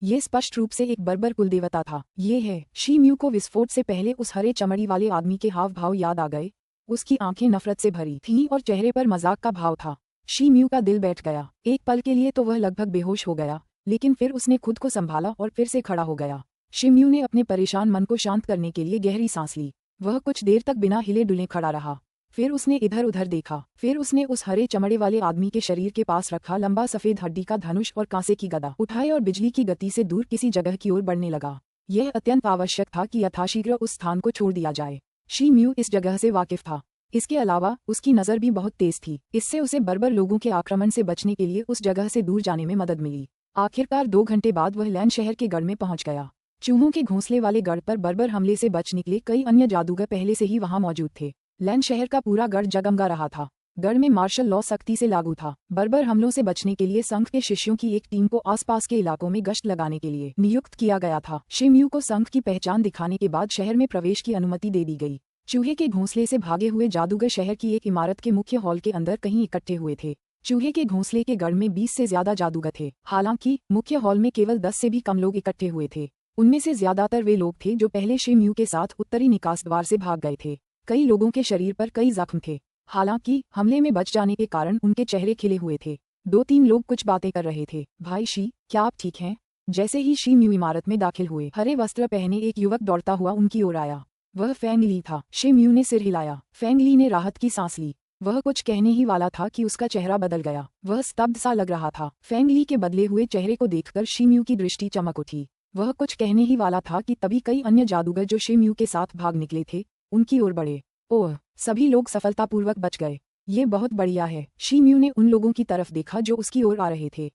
ये स्पष्ट रूप से एक बर्बर कुलदेवता था। ये है। शी म्यू को विस्फोट से पहले उस हरे चमड़ी वाले आदमी के हाव भाव याद आ गए। उसकी आंखें नफरत से भरी थीं और चेहरे पर मजाक का भाव था। शी म्यू का दिल बैठ गया। एक पल के लिए तो वह लगभग बेहोश हो गया, लेकिन फिर उसने खुद को संभाला और फिर से खड़ा हो गया। शी म्यू ने अपने परेशान मन को शांत करने के लिए गहरी सांस ली। वह कुछ देर तक बिना हिले डुले खड़ा रहा। फिर उसने इधर उधर देखा। फिर उसने उस हरे चमड़े वाले आदमी के शरीर के पास रखा लंबा सफेद हड्डी का धनुष और कांसे की गदा उठाए और बिजली की गति से दूर किसी जगह की ओर बढ़ने लगा। यह अत्यंत आवश्यक था कि यथाशीघ्र उस स्थान को छोड़ दिया जाए। शी म्यू इस जगह से वाकिफ था। इसके अलावा उसकी नज़र भी बहुत तेज थी। इससे उसे बर्बर लोगों के आक्रमण से बचने के लिए उस जगह से दूर जाने में मदद मिली। आखिरकार 2 घंटे बाद वह लैन शहर के गढ़ में पहुंच गया। चूहों के घोंसले वाले गढ़ पर बर्बर हमले से बच निकले कई अन्य जादूगर पहले से ही वहां मौजूद थे। लैन शहर का पूरा गढ़ जगमगा रहा था। गढ़ में मार्शल लॉ सख्ती से लागू था। बर्बर हमलों से बचने के लिए संघ के शिष्यों की एक टीम को आसपास के इलाकों में गश्त लगाने के लिए नियुक्त किया गया था। शी म्यू को संघ की पहचान दिखाने के बाद शहर में प्रवेश की अनुमति दे दी गई। चूहे के घोंसले से भागे हुए जादूगर शहर की एक इमारत के मुख्य हॉल के अंदर कहीं इकट्ठे हुए थे। चूहे के घोंसले के गढ़ में 20 से ज्यादा जादूगर थे। हालांकि मुख्य हॉल में केवल 10 से भी कम लोग इकट्ठे हुए थे। उनमें से ज्यादातर वे लोग थे जो पहले शी म्यू के साथ उत्तरी निकास द्वार से भाग गए थे। कई लोगों के शरीर पर कई जख्म थे। हालांकि हमले में बच जाने के कारण उनके चेहरे खिले हुए थे। 2-3 लोग कुछ बातें कर रहे थे। भाई शी, क्या आप ठीक हैं? जैसे ही शी म्यू इमारत में दाखिल हुए, हरे वस्त्र पहने एक युवक दौड़ता हुआ उनकी ओर आया। वह फेंग ली था। शी म्यू ने सिर हिलाया। फेंग ली ने राहत की सांस ली। वह कुछ कहने ही वाला था कि उसका चेहरा बदल गया। वह स्तब्ध सा लग रहा था। फेंग ली के बदले हुए चेहरे को देखकर शी म्यू की दृष्टि चमक उठी। वह कुछ कहने ही वाला था कि तभी कई अन्य जादूगर जो शी म्यू के साथ भाग निकले थे उनकी ओर बढ़े। ओह, सभी लोग सफलतापूर्वक बच गए। ये बहुत बढ़िया है। शी म्यू ने उन लोगों की तरफ देखा जो उसकी ओर आ रहे थे।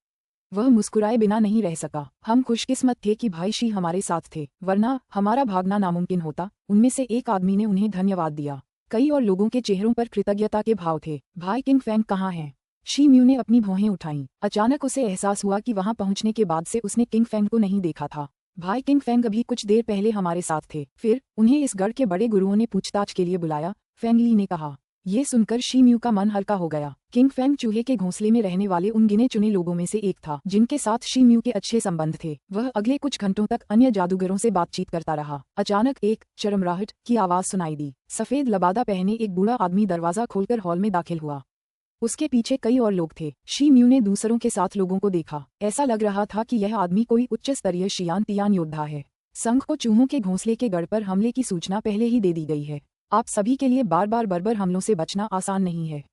वह मुस्कुराए बिना नहीं रह सका। हम खुशकिस्मत थे कि भाई शी हमारे साथ थे, वरना हमारा भागना नामुमकिन होता। उनमें से एक आदमी ने उन्हें धन्यवाद दिया। कई और लोगों के चेहरों पर कृतज्ञता के भाव थे। भाई किंग फेंग कहाँ हैं? शी म्यू ने अपनी भौहें उठाईं। अचानक उसे एहसास हुआ कि वहां पहुंचने के बाद से उसने किंग फेंग को नहीं देखा था। भाई किंग फेंग अभी कुछ देर पहले हमारे साथ थे। फिर उन्हें इस गढ़ के बड़े गुरुओं ने पूछताछ के लिए बुलाया, फेंग ली ने कहा। ये सुनकर शी म्यू का मन हल्का हो गया। किंग फेंग चूहे के घोंसले में रहने वाले उन गिने चुने लोगों में से एक था जिनके साथ शी म्यू के अच्छे संबंध थे। वह अगले कुछ घंटों तक अन्य जादूगरों से बातचीत करता रहा। अचानक एक चरमराहट की आवाज सुनाई दी। सफेद लबादा पहने एक बूढ़ा आदमी दरवाजा खोलकर हॉल में दाखिल हुआ। उसके पीछे कई और लोग थे। शी म्यू ने दूसरों के साथ लोगों को देखा। ऐसा लग रहा था कि यह आदमी कोई उच्च स्तरीय शियान तियान योद्धा है। संघ को चूहों के घोंसले के गढ़ पर हमले की सूचना पहले ही दे दी गई है। आप सभी के लिए बार बार बर्बर हमलों से बचना आसान नहीं है,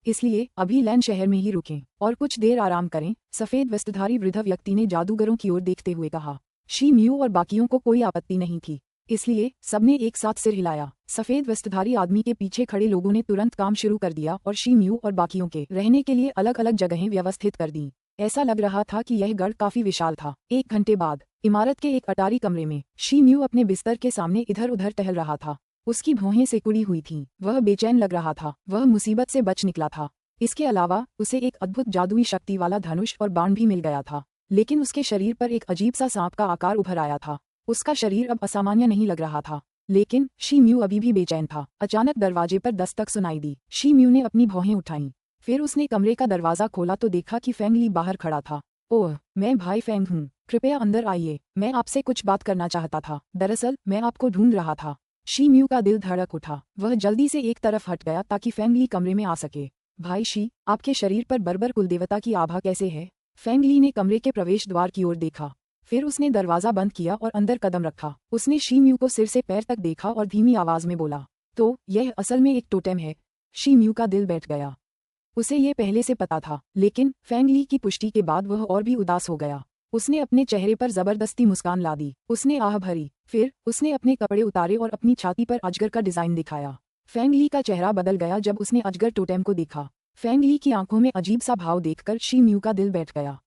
इसलिए अभी लैन शहर में ही रुकें और कुछ देर आराम करें। सफेद वस्त्रधारी वृद्ध व्यक्ति ने जादूगरों की ओर देखते हुए कहा। शी म्यू और बाकियों को कोई आपत्ति नहीं थी, इसलिए सबने एक साथ सिर हिलाया। सफेद वस्त्रधारी आदमी के पीछे खड़े लोगों ने तुरंत काम शुरू कर दिया और शी म्यू और बाकियों के रहने के लिए अलग अलग जगहें व्यवस्थित कर दी। ऐसा लग रहा था कि यह गढ़ काफी विशाल था। 1 घंटे बाद इमारत के एक अटारी कमरे में शी म्यू अपने बिस्तर के सामने इधर उधर टहल रहा था। उसकी भौहें सिकुड़ी हुई थीं। वह बेचैन लग रहा था। वह मुसीबत से बच निकला था। इसके अलावा उसे एक अद्भुत जादुई शक्ति वाला धनुष और बाण भी मिल गया था, लेकिन उसके शरीर पर एक अजीब सा सांप का आकार उभर आया था। उसका शरीर अब असामान्य नहीं लग रहा था, लेकिन शी म्यू अभी भी बेचैन था। अचानक दरवाजे पर दस्तक सुनाई दी। शी म्यू ने अपनी भौहें उठाईं। फिर उसने कमरे का दरवाजा खोला तो देखा कि फेंग ली बाहर खड़ा था। ओह, मैं भाई फेंग हूँ, कृपया अंदर आइए, मैं आपसे कुछ बात करना चाहता था। दरअसल मैं आपको ढूंढ रहा था। शी म्यू का दिल धड़क उठा। वह जल्दी से एक तरफ हट गया ताकि फेंग ली कमरे में आ सके। भाई शी, आपके शरीर पर बर्बर कुलदेवता की आभा कैसे है? फेंग ली ने कमरे के प्रवेश द्वार की ओर देखा। फिर उसने दरवाजा बंद किया और अंदर कदम रखा। उसने शी म्यू को सिर से पैर तक देखा और धीमी आवाज में बोला, तो यह असल में एक टोटेम है। शी म्यू का दिल बैठ गया। उसे ये पहले से पता था, लेकिन फेंग ली की पुष्टि के बाद वह और भी उदास हो गया। उसने अपने चेहरे पर जबरदस्ती मुस्कान ला दी। उसने आह भरी। फिर उसने अपने कपड़े उतारे और अपनी छाती पर अजगर का डिजाइन दिखाया। फेंग ली का चेहरा बदल गया जब उसने अजगर टोटेम को देखा। फेंग ली की आंखों में अजीब सा भाव देखकर शी म्यू का दिल बैठ गया।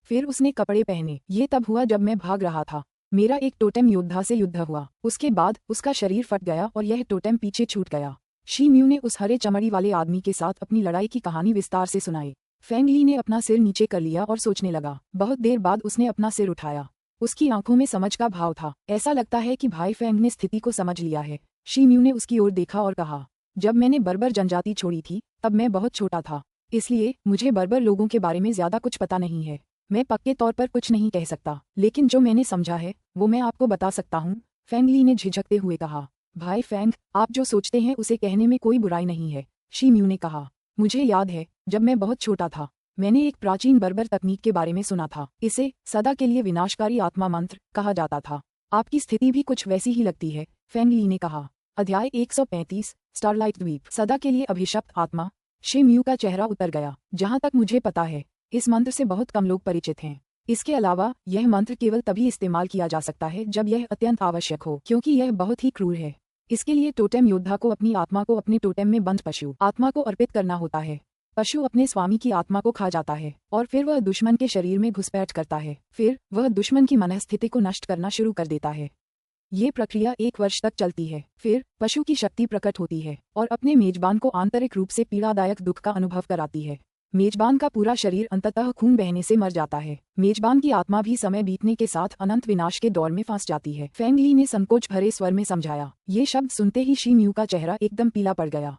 फिर उसने कपड़े पहने। ये तब हुआ जब मैं भाग रहा था। मेरा एक टोटेम योद्धा से युद्ध हुआ। उसके बाद उसका शरीर फट गया और यह टोटेम पीछे छूट गया। शी म्यू ने उस हरे चमड़ी वाले आदमी के साथ अपनी लड़ाई की कहानी विस्तार से सुनाई। फेंग ली ने अपना सिर नीचे कर लिया और सोचने लगा। बहुत देर बाद उसने अपना सिर उठाया। उसकी आंखों में समझ का भाव था। ऐसा लगता है कि भाई फेंग ने स्थिति को समझ लिया है। शी म्यू ने उसकी ओर देखा और कहा, जब मैंने बर्बर जनजाति छोड़ी थी तब मैं बहुत छोटा था, इसलिए मुझे बर्बर लोगों के बारे में ज्यादा कुछ पता नहीं है। मैं पक्के तौर पर कुछ नहीं कह सकता, लेकिन जो मैंने समझा है वो मैं आपको बता सकता हूँ। फेंग ली ने झिझकते हुए कहा, भाई फेंग, आप जो सोचते हैं उसे कहने में कोई बुराई नहीं है। शी म्यू ने कहा, मुझे याद है जब मैं बहुत छोटा था मैंने एक प्राचीन बर्बर तकनीक के बारे में सुना था। इसे सदा के लिए विनाशकारी आत्मा मंत्र कहा जाता था। आपकी स्थिति भी कुछ वैसी ही लगती है, फेंग ली ने कहा। अध्याय 135 स्टारलाइट द्वीप। सदा के लिए अभिशप्त आत्मा। शी म्यू का चेहरा उतर गया। जहाँ तक मुझे पता है इस मंत्र से बहुत कम लोग परिचित हैं। इसके अलावा यह मंत्र केवल तभी इस्तेमाल किया जा सकता है जब यह अत्यंत आवश्यक हो, क्योंकि यह बहुत ही क्रूर है। इसके लिए टोटेम योद्धा को अपनी आत्मा को अपने टोटेम में बंद पशु आत्मा को अर्पित करना होता है। पशु अपने स्वामी की आत्मा को खा जाता है और फिर वह दुश्मन के शरीर में घुसपैठ करता है। फिर वह दुश्मन की मनस्थिति को नष्ट करना शुरू कर देता है। ये प्रक्रिया 1 वर्ष तक चलती है। फिर पशु की शक्ति प्रकट होती है और अपने मेजबान को आंतरिक रूप से पीड़ादायक दुख का अनुभव कराती है। मेजबान का पूरा शरीर अंततः खून बहने से मर जाता है। मेजबान की आत्मा भी समय बीतने के साथ अनंत विनाश के दौर में फंस जाती है। फेंग ली ने संकोच भरे स्वर में समझाया। ये शब्द सुनते ही शी म्यू का चेहरा एकदम पीला पड़ गया।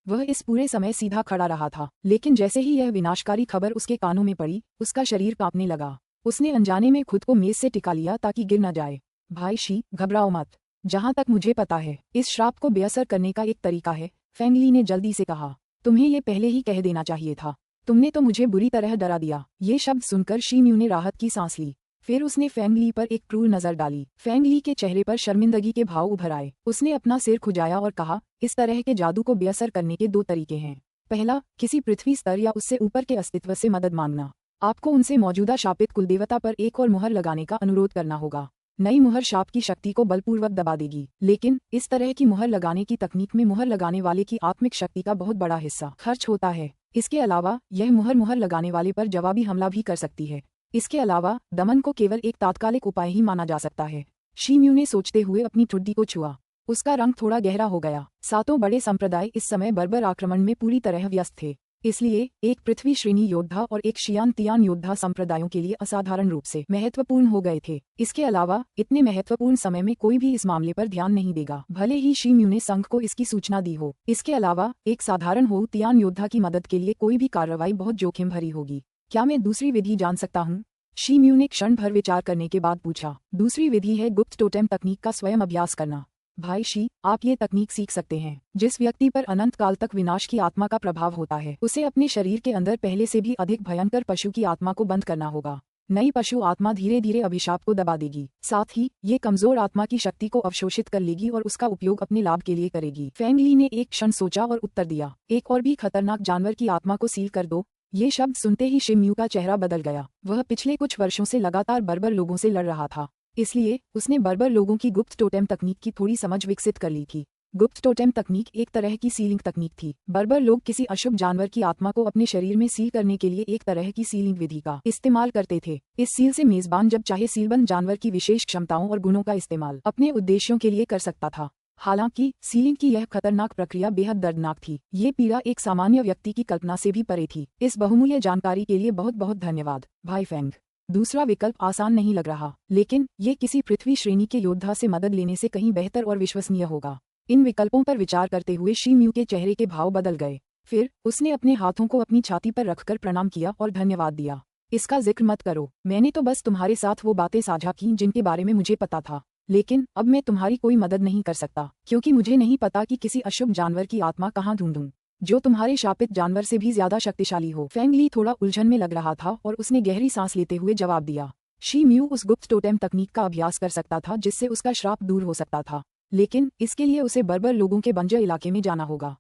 वह इस पूरे समय सीधा खड़ा रहा था, लेकिन जैसे ही यह विनाशकारी खबर उसके कानों में पड़ी उसका शरीर कांपने लगा। उसने अनजाने में खुद को मेज से टिका लिया ताकि गिर न जाए। भाई शी, घबराओ मत। जहाँ तक मुझे पता है इस श्राप को बेअसर करने का एक तरीका है, फेंग ली ने जल्दी से कहा। तुम्हें ये पहले ही कह देना चाहिए था। तुमने तो मुझे बुरी तरह डरा दिया। ये शब्द सुनकर शी म्यू ने राहत की सांस ली। फिर उसने फेंग ली पर एक क्रूर नजर डाली। फेंग ली के चेहरे पर शर्मिंदगी के भाव उभर आए। उसने अपना सिर खुजाया और कहा, इस तरह के जादू को बेअसर करने के 2 तरीके हैं। पहला, किसी पृथ्वी स्तर या उससे ऊपर के अस्तित्व से मदद मांगना। आपको उनसे मौजूदा शापित कुलदेवता पर एक और मुहर लगाने का अनुरोध करना होगा। नई मुहर शाप की शक्ति को बलपूर्वक दबा देगी, लेकिन इस तरह की मुहर लगाने की तकनीक में मुहर लगाने वाले की आत्मिक शक्ति का बहुत बड़ा हिस्सा खर्च होता है। इसके अलावा यह मुहर लगाने वाले पर जवाबी हमला भी कर सकती है। इसके अलावा दमन को केवल एक तात्कालिक उपाय ही माना जा सकता है। शी म्यू ने सोचते हुए अपनी ठुड्डी को छुआ। उसका रंग थोड़ा गहरा हो गया। 7 बड़े संप्रदाय इस समय बर्बर आक्रमण में पूरी तरह व्यस्त थे, इसलिए एक पृथ्वी श्रेणी योद्धा और एक शियान तियान योद्धा संप्रदायों के लिए असाधारण रूप से महत्वपूर्ण हो गए थे। इसके अलावा इतने महत्वपूर्ण समय में कोई भी इस मामले पर ध्यान नहीं देगा, भले ही शी म्यू ने संघ को इसकी सूचना दी हो। इसके अलावा एक साधारण हो तियान योद्धा की मदद के लिए कोई भी कार्रवाई बहुत जोखिम भरी होगी। क्या मैं दूसरी विधि जान सकता हूँ? शी म्यू ने क्षण भर विचार करने के बाद पूछा। दूसरी विधि है गुप्त टोटेम तकनीक का स्वयं अभ्यास करना। भाई शी, आप ये तकनीक सीख सकते हैं। जिस व्यक्ति पर अनंत काल तक विनाश की आत्मा का प्रभाव होता है उसे अपने शरीर के अंदर पहले से भी अधिक भयंकर पशु की आत्मा को बंद करना होगा। नई पशु आत्मा धीरे धीरे अभिशाप को दबा देगी, साथ ही ये कमजोर आत्मा की शक्ति को अवशोषित कर लेगी और उसका उपयोग अपने लाभ के लिए करेगी। फेंग ली ने एक क्षण सोचा और उत्तर दिया, एक और भी खतरनाक जानवर की आत्मा को सील कर दो। ये शब्द सुनते ही शी म्यू का चेहरा बदल गया। वह पिछले कुछ वर्षों से लगातार बर्बर लोगों से लड़ रहा था, इसलिए उसने बर्बर लोगों की गुप्त टोटेम तकनीक की थोड़ी समझ विकसित कर ली थी। गुप्त टोटेम तकनीक एक तरह की सीलिंग तकनीक थी। बर्बर लोग किसी अशुभ जानवर की आत्मा को अपने शरीर में सील करने के लिए एक तरह की सीलिंग विधि का इस्तेमाल करते थे। इस सील से मेजबान जब चाहे सीलबंद जानवर की विशेष क्षमताओं और गुणों का इस्तेमाल अपने उद्देश्यों के लिए कर सकता था। हालांकि सीलिंग की यह खतरनाक प्रक्रिया बेहद दर्दनाक थी। ये पीड़ा एक सामान्य व्यक्ति की कल्पना से भी परे थी। इस बहुमूल्य जानकारी के लिए बहुत बहुत धन्यवाद, भाई फेंग। दूसरा विकल्प आसान नहीं लग रहा, लेकिन ये किसी पृथ्वी श्रेणी के योद्धा से मदद लेने से कहीं बेहतर और विश्वसनीय होगा। इन विकल्पों पर विचार करते हुए शी म्यू के चेहरे के भाव बदल गए। फिर उसने अपने हाथों को अपनी छाती पर रखकर प्रणाम किया और धन्यवाद दिया। इसका जिक्र मत करो, मैंने तो बस तुम्हारे साथ वो बातें साझा की जिनके बारे में मुझे पता था, लेकिन अब मैं तुम्हारी कोई मदद नहीं कर सकता, क्योंकि मुझे नहीं पता कि किसी अशुभ जानवर की आत्मा कहाँ ढूंढूं जो तुम्हारे शापित जानवर से भी ज्यादा शक्तिशाली हो। फेंग ली थोड़ा उलझन में लग रहा था और उसने गहरी सांस लेते हुए जवाब दिया, शी म्यू उस गुप्त टोटेम तकनीक का अभ्यास कर सकता था जिससे उसका श्राप दूर हो सकता था, लेकिन इसके लिए उसे बर्बर लोगों के बंजर इलाके में जाना होगा।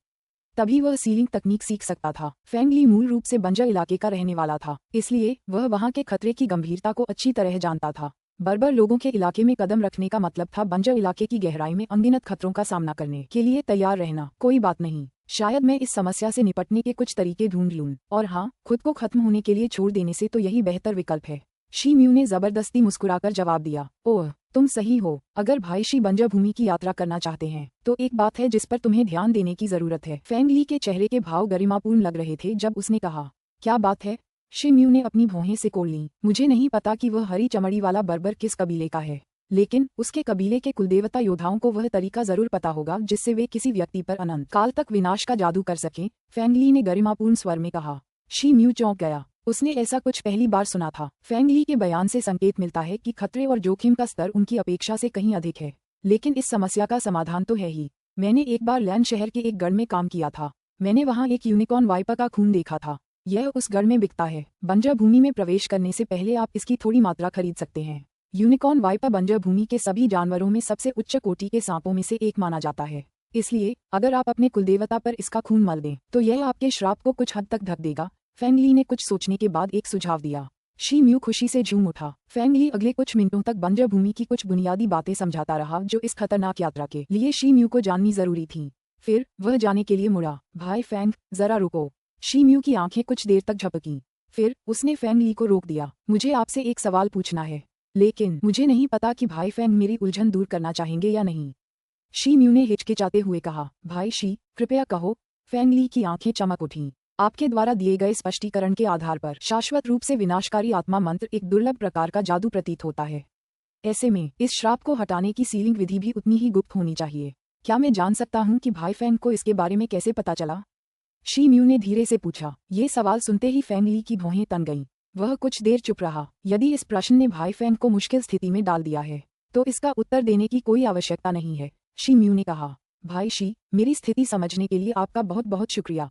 तभी वह सीलिंग तकनीक सीख सकता था। फेंग ली मूल रूप से बंजर इलाके का रहने वाला था, इसलिए वह वहां के खतरे की गंभीरता को अच्छी तरह जानता था। बर्बर लोगों के इलाके में कदम रखने का मतलब था बंजर इलाके की गहराई में अनगिनत खतरों का सामना करने के लिए तैयार रहना। कोई बात नहीं, शायद मैं इस समस्या से निपटने के कुछ तरीके ढूंढ लूं, और हाँ, खुद को खत्म होने के लिए छोड़ देने से तो यही बेहतर विकल्प है। शी म्यू ने जबरदस्ती मुस्कुराकर जवाब दिया, ओह, तुम सही हो। अगर भाई शी बंजर भूमि की यात्रा करना चाहते हैं तो एक बात है जिस पर तुम्हें ध्यान देने की जरूरत है। फेंग ली के चेहरे के भाव गरिमापूर्ण लग रहे थे जब उसने कहा, क्या बात है? शी म्यू ने अपनी भौहें सिकोड़ लीं। मुझे नहीं पता कि वह हरी चमड़ी वाला बर्बर किस कबीले का है, लेकिन उसके कबीले के कुलदेवता योद्धाओं को वह तरीका जरूर पता होगा जिससे वे किसी व्यक्ति पर अनंत काल तक विनाश का जादू कर सकें। फेंग ली ने गरिमापूर्ण स्वर में कहा। शी म्यू चौंक गया। उसने ऐसा कुछ पहली बार सुना था। फेंग ली के बयान से संकेत मिलता है कि खतरे और जोखिम का स्तर उनकी अपेक्षा से कहीं अधिक है, लेकिन इस समस्या का समाधान तो है ही। मैंने एक बार लैन शहर के एक गढ़ में काम किया था। मैंने वहां एक यूनिकॉर्न वाइपर का खून देखा था। यह उस गढ़ में बिकता है। बंजर भूमि में प्रवेश करने से पहले आप इसकी थोड़ी मात्रा खरीद सकते हैं। यूनिकॉर्न वाइपर बंजर भूमि के सभी जानवरों में सबसे उच्च कोटि के सांपों में से एक माना जाता है, इसलिए अगर आप अपने कुलदेवता पर इसका खून मल दें तो यह आपके श्राप को कुछ हद तक ढक देगा। फेंग ली ने कुछ सोचने के बाद एक सुझाव दिया। शी म्यू खुशी से झूम उठा। फेंग ली अगले कुछ मिनटों तक बंजर भूमि की कुछ बुनियादी बातें समझाता रहा जो इस खतरनाक यात्रा के लिए शी म्यू को जाननी जरूरी थी। फिर वह जाने के लिए मुड़ा। भाई फेंग, जरा रुको। शी म्यू की आंखें कुछ देर तक झपकीं। फिर उसने फेंग ली को रोक दिया। मुझे आपसे एक सवाल पूछना है, लेकिन मुझे नहीं पता कि भाई फेंग मेरी उलझन दूर करना चाहेंगे या नहीं। शी म्यू ने हिचकिचाते हुए कहा। भाई शी, कृपया कहो। फेंग ली की आंखें चमक उठीं। आपके द्वारा दिए गए स्पष्टीकरण के आधार पर शाश्वत रूप से विनाशकारी आत्मा मंत्र एक दुर्लभ प्रकार का जादू प्रतीत होता है। ऐसे में इस श्राप को हटाने की सीलिंग विधि भी उतनी ही गुप्त होनी चाहिए। क्या मैं जान सकता हूँ कि भाई फेंग को इसके बारे में कैसे पता चला? शी म्यू ने धीरे से पूछा। ये सवाल सुनते ही फेंग ली की भौहें तन गईं। वह कुछ देर चुप रहा। यदि इस प्रश्न ने भाई फेंग को मुश्किल स्थिति में डाल दिया है तो इसका उत्तर देने की कोई आवश्यकता नहीं है। शी म्यू ने कहा। भाई शी, मेरी स्थिति समझने के लिए आपका बहुत बहुत शुक्रिया।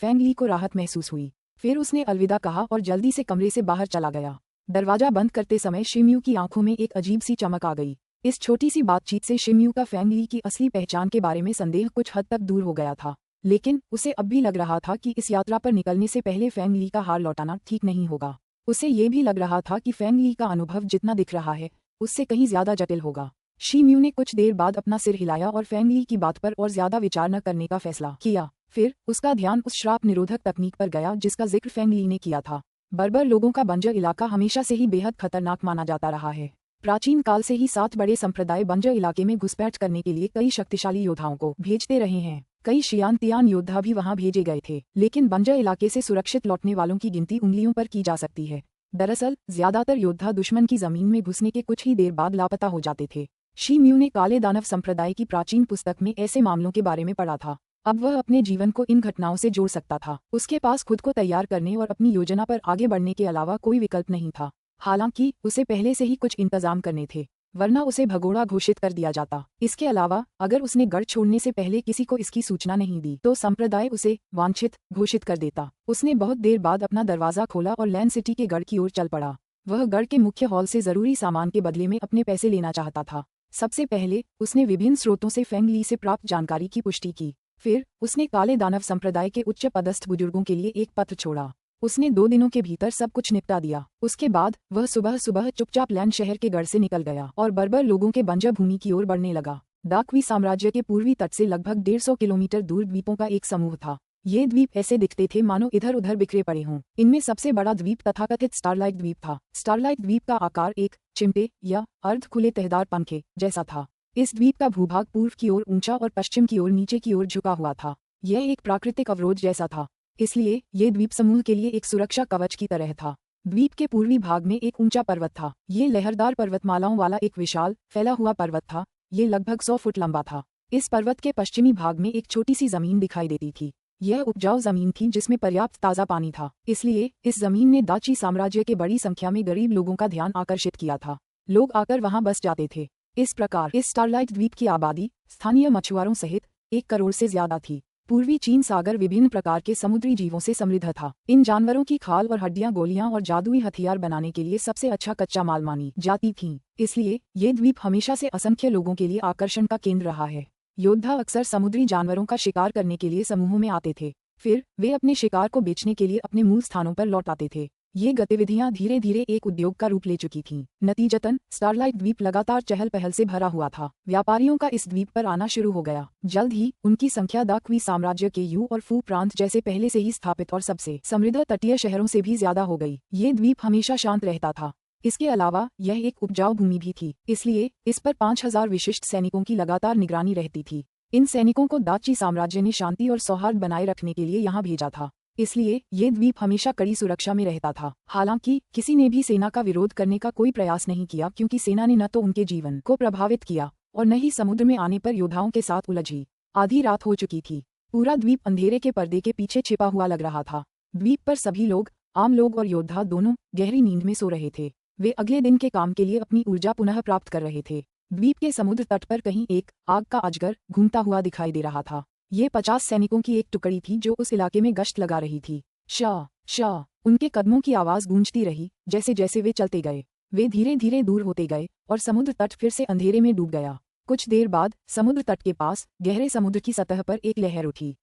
फेंग ली को राहत महसूस हुई। फिर उसने अलविदा कहा और जल्दी से कमरे से बाहर चला गया। दरवाजा बंद करते समय शी म्यू की आंखों में एक अजीब सी चमक आ गई। इस छोटी सी बातचीत से शी म्यू का फेंग ली की असली पहचान के बारे में संदेह कुछ हद तक दूर हो गया था, लेकिन उसे अब भी लग रहा था कि इस यात्रा पर निकलने से पहले फेंग ली का हार लौटाना ठीक नहीं होगा। उसे ये भी लग रहा था कि फेंग ली का अनुभव जितना दिख रहा है उससे कहीं ज्यादा जटिल होगा। शी म्यू ने कुछ देर बाद अपना सिर हिलाया और फेंग ली की बात पर और ज्यादा विचार न करने का फैसला किया। फिर उसका ध्यान उस श्राप निरोधक तकनीक पर गया जिसका जिक्र फेंग ली ने किया था। बर्बर लोगों का बंजर इलाका हमेशा से ही बेहद खतरनाक माना जाता रहा है। प्राचीन काल से ही 7 बड़े संप्रदाय बंजर इलाके में घुसपैठ करने के लिए कई शक्तिशाली योद्धाओं को भेजते रहे हैं। कई शियान योद्धा भी वहां भेजे गए थे, लेकिन बंजर इलाके से सुरक्षित लौटने वालों की गिनती उंगलियों पर की जा सकती है। दरअसल ज्यादातर योद्धा दुश्मन की जमीन में घुसने के कुछ ही देर बाद लापता हो जाते थे। शी म्यू ने काले दानव संप्रदाय की प्राचीन पुस्तक में ऐसे मामलों के बारे में पढ़ा था। अब वह अपने जीवन को इन घटनाओं से जोड़ सकता था। उसके पास खुद को तैयार करने और अपनी योजना पर आगे बढ़ने के अलावा कोई विकल्प नहीं था। हालांकि उसे पहले से ही कुछ इंतजाम करने थे, वरना उसे भगोड़ा घोषित कर दिया जाता। इसके अलावा अगर उसने गढ़ छोड़ने से पहले किसी को इसकी सूचना नहीं दी तो संप्रदाय उसे वांछित घोषित कर देता। उसने बहुत देर बाद अपना दरवाजा खोला और लैंड सिटी के गढ़ की ओर चल पड़ा। वह गढ़ के मुख्य हॉल से जरूरी सामान के बदले में अपने पैसे लेना चाहता था। सबसे पहले उसने विभिन्न स्रोतों से फेंग ली से प्राप्त जानकारी की पुष्टि की। फिर उसने काले दानव संप्रदाय के उच्च पदस्थ बुजुर्गों के लिए एक पत्र छोड़ा। उसने 2 दिनों के भीतर सब कुछ निपटा दिया। उसके बाद वह सुबह सुबह चुपचाप लैंड शहर के गढ़ से निकल गया और बर्बर लोगों के बंजर भूमि की ओर बढ़ने लगा। दाकवी साम्राज्य के पूर्वी तट से लगभग 150 किलोमीटर दूर द्वीपों का एक समूह था। ये द्वीप ऐसे दिखते थे मानो इधर उधर बिखरे पड़े हों। इनमें सबसे बड़ा द्वीप तथाकथित स्टारलाइट द्वीप था। स्टारलाइट द्वीप का आकार एक चिमटे या अर्ध खुले तहदार पंखे जैसा था। इस द्वीप का भूभाग पूर्व की ओर ऊंचा और पश्चिम की ओर नीचे की ओर झुका हुआ था। यह एक प्राकृतिक अवरोध जैसा था, इसलिए ये द्वीप समूह के लिए एक सुरक्षा कवच की तरह था। द्वीप के पूर्वी भाग में एक ऊंचा पर्वत था। ये लहरदार पर्वतमालाओं वाला एक विशाल फैला हुआ पर्वत था। ये लगभग 100 फुट लंबा था। इस पर्वत के पश्चिमी भाग में एक छोटी सी जमीन दिखाई देती थी। यह उपजाऊ जमीन थी जिसमें पर्याप्त ताज़ा पानी था, इसलिए इस जमीन ने दाची साम्राज्य के बड़ी संख्या में गरीब लोगों का ध्यान आकर्षित किया था। लोग आकर वहां बस जाते थे। इस प्रकार इस स्टारलाइट द्वीप की आबादी स्थानीय मछुआरों सहित 1 करोड़ से ज्यादा थी। पूर्वी चीन सागर विभिन्न प्रकार के समुद्री जीवों से समृद्ध था। इन जानवरों की खाल और हड्डियां गोलियां और जादुई हथियार बनाने के लिए सबसे अच्छा कच्चा माल मानी जाती थीं। इसलिए ये द्वीप हमेशा से असंख्य लोगों के लिए आकर्षण का केंद्र रहा है। योद्धा अक्सर समुद्री जानवरों का शिकार करने के लिए समूहों में आते थे। फिर वे अपने शिकार को बेचने के लिए अपने मूल स्थानों पर लौट आते थे। ये गतिविधियां धीरे धीरे एक उद्योग का रूप ले चुकी थीं। नतीजतन स्टारलाइट द्वीप लगातार चहल पहल से भरा हुआ था। व्यापारियों का इस द्वीप पर आना शुरू हो गया। जल्द ही उनकी संख्या द क्वी साम्राज्य के यू और फू प्रांत जैसे पहले से ही स्थापित और सबसे समृद्ध तटीय शहरों से भी ज्यादा हो गई। ये द्वीप हमेशा शांत रहता था। इसके अलावा यह एक उपजाऊ भूमि भी थी, इसलिए इस पर 5000 विशिष्ट सैनिकों की लगातार निगरानी रहती थी। इन सैनिकों को दाची साम्राज्य ने शांति और सौहार्द बनाए रखने के लिए यहाँ भेजा था। इसलिए ये द्वीप हमेशा कड़ी सुरक्षा में रहता था। हालांकि किसी ने भी सेना का विरोध करने का कोई प्रयास नहीं किया, क्योंकि सेना ने न तो उनके जीवन को प्रभावित किया और न ही समुद्र में आने पर योद्धाओं के साथ उलझी। आधी रात हो चुकी थी। पूरा द्वीप अंधेरे के पर्दे के पीछे छिपा हुआ लग रहा था। द्वीप पर सभी लोग, आम लोग और योद्धा दोनों, गहरी नींद में सो रहे थे। वे अगले दिन के काम के लिए अपनी ऊर्जा पुनः प्राप्त कर रहे थे। द्वीप के समुद्र तट पर कहीं एक आग का अजगर घूमता हुआ दिखाई दे रहा था। ये 50 सैनिकों की एक टुकड़ी थी जो उस इलाके में गश्त लगा रही थी। शाह शाह, उनके कदमों की आवाज गूंजती रही। जैसे जैसे वे चलते गए, वे धीरे धीरे दूर होते गए और समुद्र तट फिर से अंधेरे में डूब गया। कुछ देर बाद समुद्र तट के पास गहरे समुद्र की सतह पर एक लहर उठी।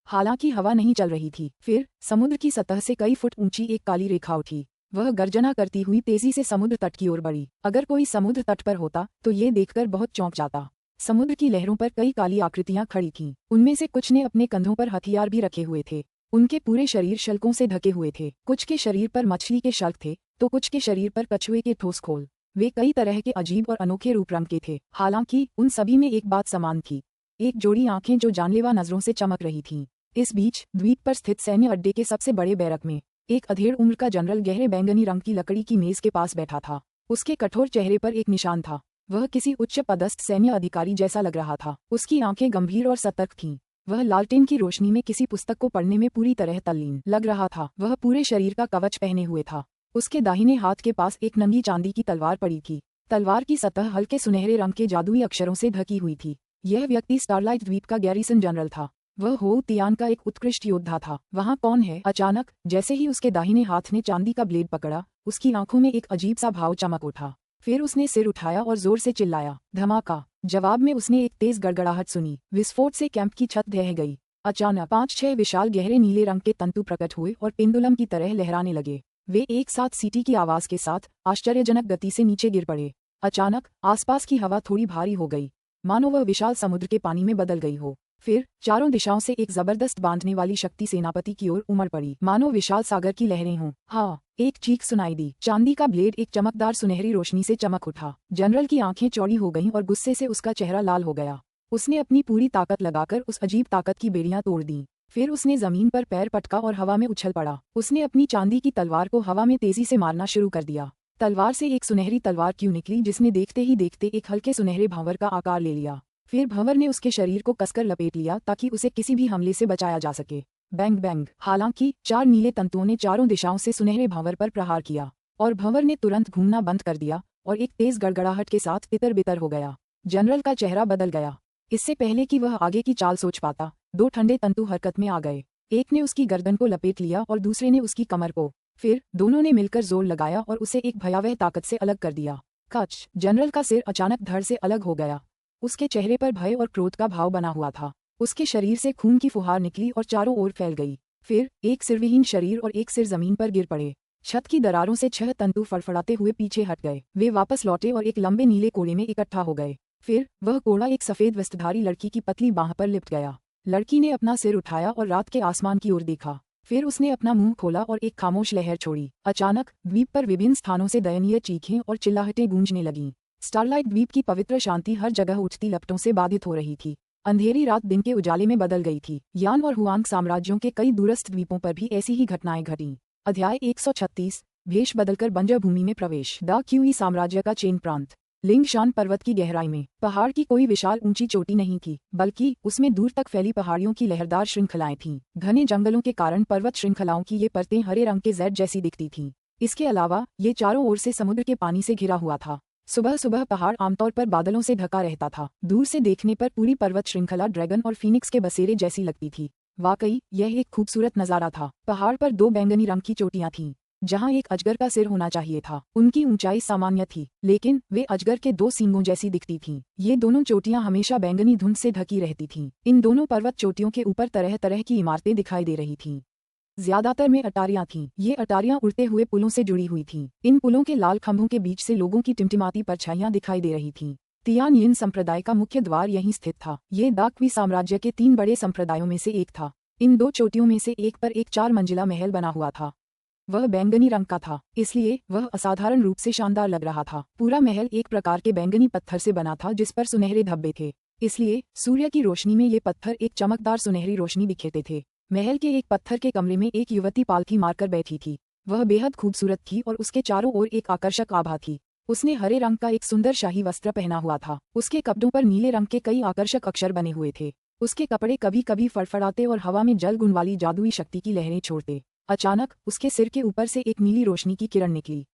हालांकि हवा नहीं चल रही थी। फिर समुद्र की सतह से कई फुट ऊंची एक काली रेखा उठी। वह गर्जना करती हुई तेजी से समुद्र तट की ओर बढ़ी। अगर कोई समुद्र तट पर होता तो ये देखकर बहुत चौंक जाता। समुद्र की लहरों पर कई काली आकृतियां खड़ी थीं। उनमें से कुछ ने अपने कंधों पर हथियार भी रखे हुए थे। उनके पूरे शरीर शल्कों से ढके हुए थे। कुछ के शरीर पर मछली के शल्क थे तो कुछ के शरीर पर कछुए के ठोस खोल। वे कई तरह के अजीब और अनोखे रूप रंग के थे। हालांकि उन सभी में एक बात समान थी, एक जोड़ी आंखें जो जानलेवा नजरों से चमक रही थीं। इस बीच द्वीप पर स्थित सैन्य अड्डे के सबसे बड़े बैरक में एक अधेड़ उम्र का जनरल गहरे बैंगनी रंग की लकड़ी की मेज के पास बैठा था। उसके कठोर चेहरे पर एक निशान था। वह किसी उच्च पदस्थ सैन्य अधिकारी जैसा लग रहा था। उसकी आंखें गंभीर और सतर्क थीं। वह लालटेन की रोशनी में किसी पुस्तक को पढ़ने में पूरी तरह तल्लीन लग रहा था। वह पूरे शरीर का कवच पहने हुए था। उसके दाहिने हाथ के पास एक नंगी चांदी की तलवार पड़ी थी। तलवार की सतह हल्के सुनहरे रंग के जादुई अक्षरों से ढकी हुई थी। यह व्यक्ति स्टारलाइट द्वीप का गैरिसन जनरल था। वह हो तियान का एक उत्कृष्ट योद्धा था। वहाँ कौन है? अचानक जैसे ही उसके दाहिने हाथ ने चांदी का ब्लेड पकड़ा, उसकी आंखों में एक अजीब सा भाव चमक उठा। फिर उसने सिर उठाया और जोर से चिल्लाया, धमाका। जवाब में उसने एक तेज गड़गड़ाहट सुनी। विस्फोट से कैंप की छत ढह गई। अचानक 5-6 विशाल गहरे नीले रंग के तंतु प्रकट हुए और पेंडुलम की तरह लहराने लगे। वे एक साथ सीटी की आवाज के साथ आश्चर्यजनक गति से नीचे गिर पड़े। अचानक आसपास की हवा थोड़ी भारी हो गई, मानो वह विशाल समुद्र के पानी में बदल गई हो। फिर चारों दिशाओं से एक जबरदस्त बांधने वाली शक्ति सेनापति की ओर उमड़ पड़ी, मानो विशाल सागर की लहरें हों। हाँ, एक चीख सुनाई दी। चांदी का ब्लेड एक चमकदार सुनहरी रोशनी से चमक उठा। जनरल की आंखें चौड़ी हो गईं और गुस्से से उसका चेहरा लाल हो गया। उसने अपनी पूरी ताकत लगाकर उस अजीब ताकत की बेड़ियां तोड़ दी। फिर उसने जमीन पर पैर पटका और हवा में उछल पड़ा। उसने अपनी चांदी की तलवार को हवा में तेजी से मारना शुरू कर दिया। तलवार से एक सुनहरी तलवार क्यों निकली, जिसने देखते ही देखते एक हल्के सुनहरे भंवर का आकार ले लिया। फिर भंवर ने उसके शरीर को कसकर लपेट लिया ताकि उसे किसी भी हमले से बचाया जा सके। Bang bang. हालांकि 4 नीले तंतुओं ने चारों दिशाओं से सुनहरे भंवर पर प्रहार किया और भंवर ने तुरंत घूमना बंद कर दिया और एक तेज गड़गड़ाहट के साथ तितर बितर हो गया। जनरल का चेहरा बदल गया। इससे पहले कि वह आगे की चाल सोच पाता, 2 ठंडे तंतु हरकत में आ गए। एक ने उसकी गर्दन को लपेट लिया और दूसरे ने उसकी कमर को। फिर दोनों ने मिलकर जोर लगाया और उसे एक भयावह ताकत से अलग कर दिया। कच। जनरल का सिर अचानक धड़ से अलग हो गया। उसके चेहरे पर भय और क्रोध का भाव बना हुआ था। उसके शरीर से खून की फुहार निकली और चारों ओर फैल गई। फिर एक सिरविहीन शरीर और एक सिर जमीन पर गिर पड़े। छत की दरारों से 6 तंतु फड़फड़ाते हुए पीछे हट गए। वे वापस लौटे और एक लंबे नीले कोड़े में इकट्ठा हो गए। फिर वह कोड़ा एक सफेद वस्त्रधारी लड़की की पतली बाह पर लिपट गया। लड़की ने अपना सिर उठाया और रात के आसमान की ओर देखा। फिर उसने अपना मुंह खोला और एक खामोश लहर छोड़ी। अचानक द्वीप पर विभिन्न स्थानों से दयनीय चीखें और चिल्लाहटें गूंजने लगीं। स्टारलाइट द्वीप की पवित्र शांति हर जगह उठती लपटों से बाधित हो रही थी। अंधेरी रात दिन के उजाले में बदल गई थी। यान और हुआंग साम्राज्यों के कई दूरस्थ द्वीपों पर भी ऐसी ही घटनाएं घटीं। अध्याय 136। भेष बदलकर बंजर भूमि में प्रवेश। द क्यूई साम्राज्य का चेन प्रांत। लिंगशान पर्वत की गहराई में पहाड़ की कोई विशाल ऊंची चोटी नहीं थी, बल्कि उसमें दूर तक फैली पहाड़ियों की लहरदार श्रृंखलाएं थीं। घने जंगलों के कारण पर्वत श्रृंखलाओं की ये परतें हरे रंग के जेड जैसी दिखती थीं। इसके अलावा ये चारों ओर से समुद्र के पानी से घिरा हुआ था। सुबह सुबह पहाड़ आमतौर पर बादलों से ढका रहता था। दूर से देखने पर पूरी पर्वत श्रृंखला ड्रैगन और फीनिक्स के बसेरे जैसी लगती थी। वाकई यह एक खूबसूरत नज़ारा था। पहाड़ पर दो बैंगनी रंग की चोटियां थीं, जहां एक अजगर का सिर होना चाहिए था। उनकी ऊंचाई सामान्य थी, लेकिन वे अजगर के दो सींगों जैसी दिखती थीं। ये दोनों चोटियां हमेशा बैंगनी धुंध से ढकी रहती थीं। इन दोनों पर्वत चोटियों के ऊपर तरह तरह की इमारतें दिखाई दे रही थीं। ज्यादातर में अटारियां थीं। ये अटारियां उड़ते हुए पुलों से जुड़ी हुई थीं। इन पुलों के लाल खंभों के बीच से लोगों की टिमटिमाती परछाइयां दिखाई दे रही थीं। तियानयिन संप्रदाय का मुख्य द्वार यहीं स्थित था। ये दाक्वी साम्राज्य के 3 बड़े संप्रदायों में से एक था। इन 2 चोटियों में से एक पर एक 4 मंजिला महल बना हुआ था। वह बैंगनी रंग का था, इसलिए वह असाधारण रूप से शानदार लग रहा था। पूरा महल एक प्रकार के बैंगनी पत्थर से बना था, जिस पर सुनहरे धब्बे थे। इसलिए सूर्य की रोशनी में ये पत्थर एक चमकदार सुनहरी रोशनी बिखेरते थे। महल के एक पत्थर के कमरे में एक युवती पालथी मारकर बैठी थी। वह बेहद खूबसूरत थी और उसके चारों ओर एक आकर्षक आभा थी। उसने हरे रंग का एक सुंदर शाही वस्त्र पहना हुआ था। उसके कपड़ों पर नीले रंग के कई आकर्षक अक्षर बने हुए थे। उसके कपड़े कभी कभी फड़फड़ाते और हवा में जलगुण वाली जादुई शक्ति की लहरें छोड़ते। अचानक उसके सिर के ऊपर से एक नीली रोशनी की किरण निकली।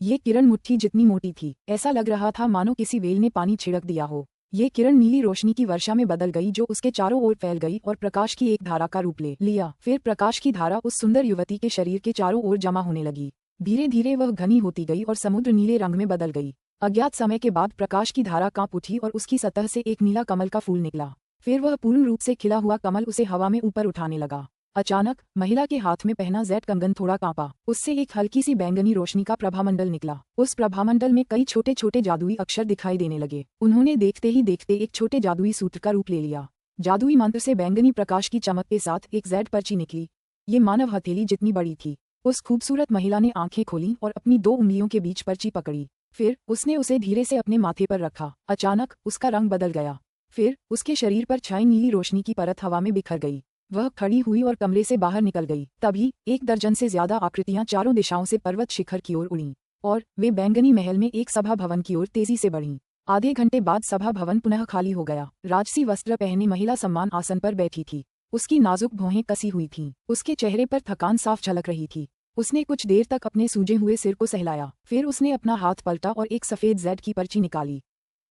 ये किरण मुट्ठी जितनी मोटी थी। ऐसा लग रहा था मानो किसी वेल ने पानी छिड़क दिया हो। ये किरण नीली रोशनी की वर्षा में बदल गई, जो उसके चारों ओर फैल गई और प्रकाश की एक धारा का रूप ले लिया। फिर प्रकाश की धारा उस सुंदर युवती के शरीर के चारों ओर जमा होने लगी। धीरे धीरे वह घनी होती गई और समुद्र नीले रंग में बदल गई। अज्ञात समय के बाद प्रकाश की धारा कांप उठी और उसकी सतह से एक नीला कमल का फूल निकला। फिर वह पूर्ण रूप से खिला हुआ कमल उसे हवा में ऊपर उठाने लगा। अचानक महिला के हाथ में पहना ज़ेड कंगन थोड़ा कांपा। उससे एक हल्की सी बैंगनी रोशनी का प्रभामंडल निकला। उस प्रभामंडल में कई छोटे छोटे जादुई अक्षर दिखाई देने लगे। उन्होंने देखते ही देखते एक छोटे जादुई सूत्र का रूप ले लिया। जादुई मंत्र से बैंगनी प्रकाश की चमक के साथ एक ज़ेड पर्ची निकली। ये मानव हथेली जितनी बड़ी थी। उस खूबसूरत महिला ने आंखें खोलीं और अपनी 2 उंगलियों के बीच पर्ची पकड़ी। फिर उसने उसे धीरे से अपने माथे पर रखा। अचानक उसका रंग बदल गया। फिर उसके शरीर पर छाई नीली रोशनी की परत हवा में बिखर गई। वह खड़ी हुई और कमरे से बाहर निकल गई। तभी 1 दर्जन से ज्यादा आकृतियां चारों दिशाओं से पर्वत शिखर की ओर उड़ीं और वे बैंगनी महल में एक सभा भवन की ओर तेजी से बढ़ीं। आधे घंटे बाद सभा भवन पुनः खाली हो गया। राजसी वस्त्र पहने महिला सम्मान आसन पर बैठी थी। उसकी नाजुक भौहें कसी हुई थीं। उसके चेहरे पर थकान साफ झलक रही थी। उसने कुछ देर तक अपने सूजे हुए सिर को सहलाया। फिर उसने अपना हाथ पलटा और एक सफेद ज़ेड की पर्ची निकाली।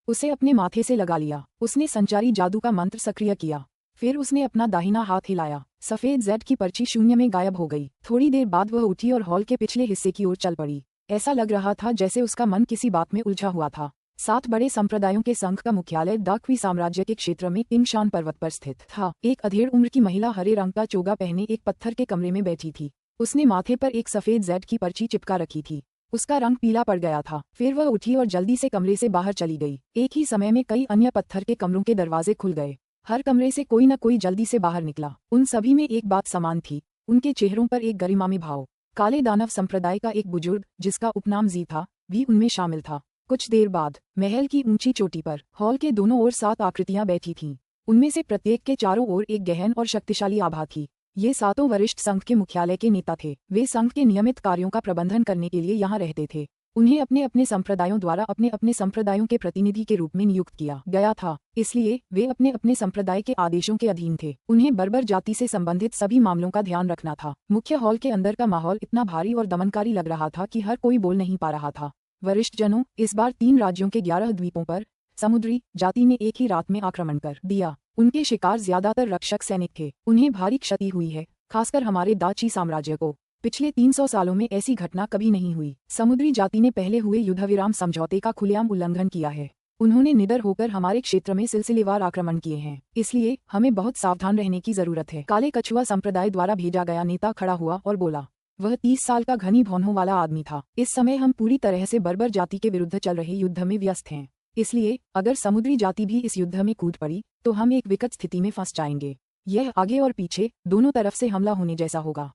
उसे अपने माथे से लगा लिया। उसने संचारी जादू का मंत्र सक्रिय किया। फिर उसने अपना दाहिना हाथ हिलाया। सफेद ज़ेड की पर्ची शून्य में गायब हो गई। थोड़ी देर बाद वह उठी और हॉल के पिछले हिस्से की ओर चल पड़ी। ऐसा लग रहा था जैसे उसका मन किसी बात में उलझा हुआ था। 7 बड़े संप्रदायों के संघ का मुख्यालय दाक्वी साम्राज्य के क्षेत्र में तिंगशान पर्वत पर स्थित था। एक अधेड़ उम्र की महिला हरे रंग का चोगा पहने एक पत्थर के कमरे में बैठी थी। उसने माथे पर एक सफेद ज़ेड की पर्ची चिपका रखी थी। उसका रंग पीला पड़ गया था। फिर वह उठी और जल्दी से कमरे से बाहर चली गई। एक ही समय में कई अन्य पत्थर के कमरों के दरवाजे खुल गए। हर कमरे से कोई न कोई जल्दी से बाहर निकला। उन सभी में एक बात समान थी। उनके चेहरों पर एक गरिमामय भाव। काले दानव संप्रदाय का एक बुजुर्ग, जिसका उपनाम जी था, भी उनमें शामिल था। कुछ देर बाद महल की ऊंची चोटी पर हॉल के दोनों ओर 7 आकृतियां बैठी थीं। उनमें से प्रत्येक के चारों ओर एक गहन और शक्तिशाली आभा थी। ये 7 वरिष्ठ संघ के मुख्यालय के नेता थे। वे संघ के नियमित कार्यों का प्रबंधन करने के लिए यहाँ रहते थे। उन्हें अपने अपने संप्रदायों द्वारा अपने अपने संप्रदायों के प्रतिनिधि के रूप में नियुक्त किया गया था। इसलिए वे अपने अपने संप्रदाय के आदेशों के अधीन थे। उन्हें बर्बर जाति से संबंधित सभी मामलों का ध्यान रखना था। मुख्य हॉल के अंदर का माहौल इतना भारी और दमनकारी लग रहा था कि हर कोई बोल नहीं पा रहा था। वरिष्ठ जनों, इस बार 3 राज्यों के 11 द्वीपों पर समुद्री जाति ने एक ही रात में आक्रमण कर दिया। उनके शिकार ज्यादातर रक्षक सैनिक थे। उन्हें भारी क्षति हुई है, खासकर हमारे दाची साम्राज्य को। पिछले 300 सालों में ऐसी घटना कभी नहीं हुई। समुद्री जाति ने पहले हुए युद्धविराम समझौते का खुलेआम उल्लंघन किया है। उन्होंने निडर होकर हमारे क्षेत्र में सिलसिलेवार आक्रमण किए हैं। इसलिए हमें बहुत सावधान रहने की जरूरत है। काले कछुआ संप्रदाय द्वारा भेजा गया नेता खड़ा हुआ और बोला। वह 30 साल का घनी भौहों वाला आदमी था। इस समय हम पूरी तरह से बर्बर जाति के विरुद्ध चल रहे युद्ध में व्यस्त हैं। इसलिए अगर समुद्री जाति भी इस युद्ध में कूद पड़ी तो हम एक विकट स्थिति में फंस जाएंगे। यह आगे और पीछे दोनों तरफ से हमला होने जैसा होगा।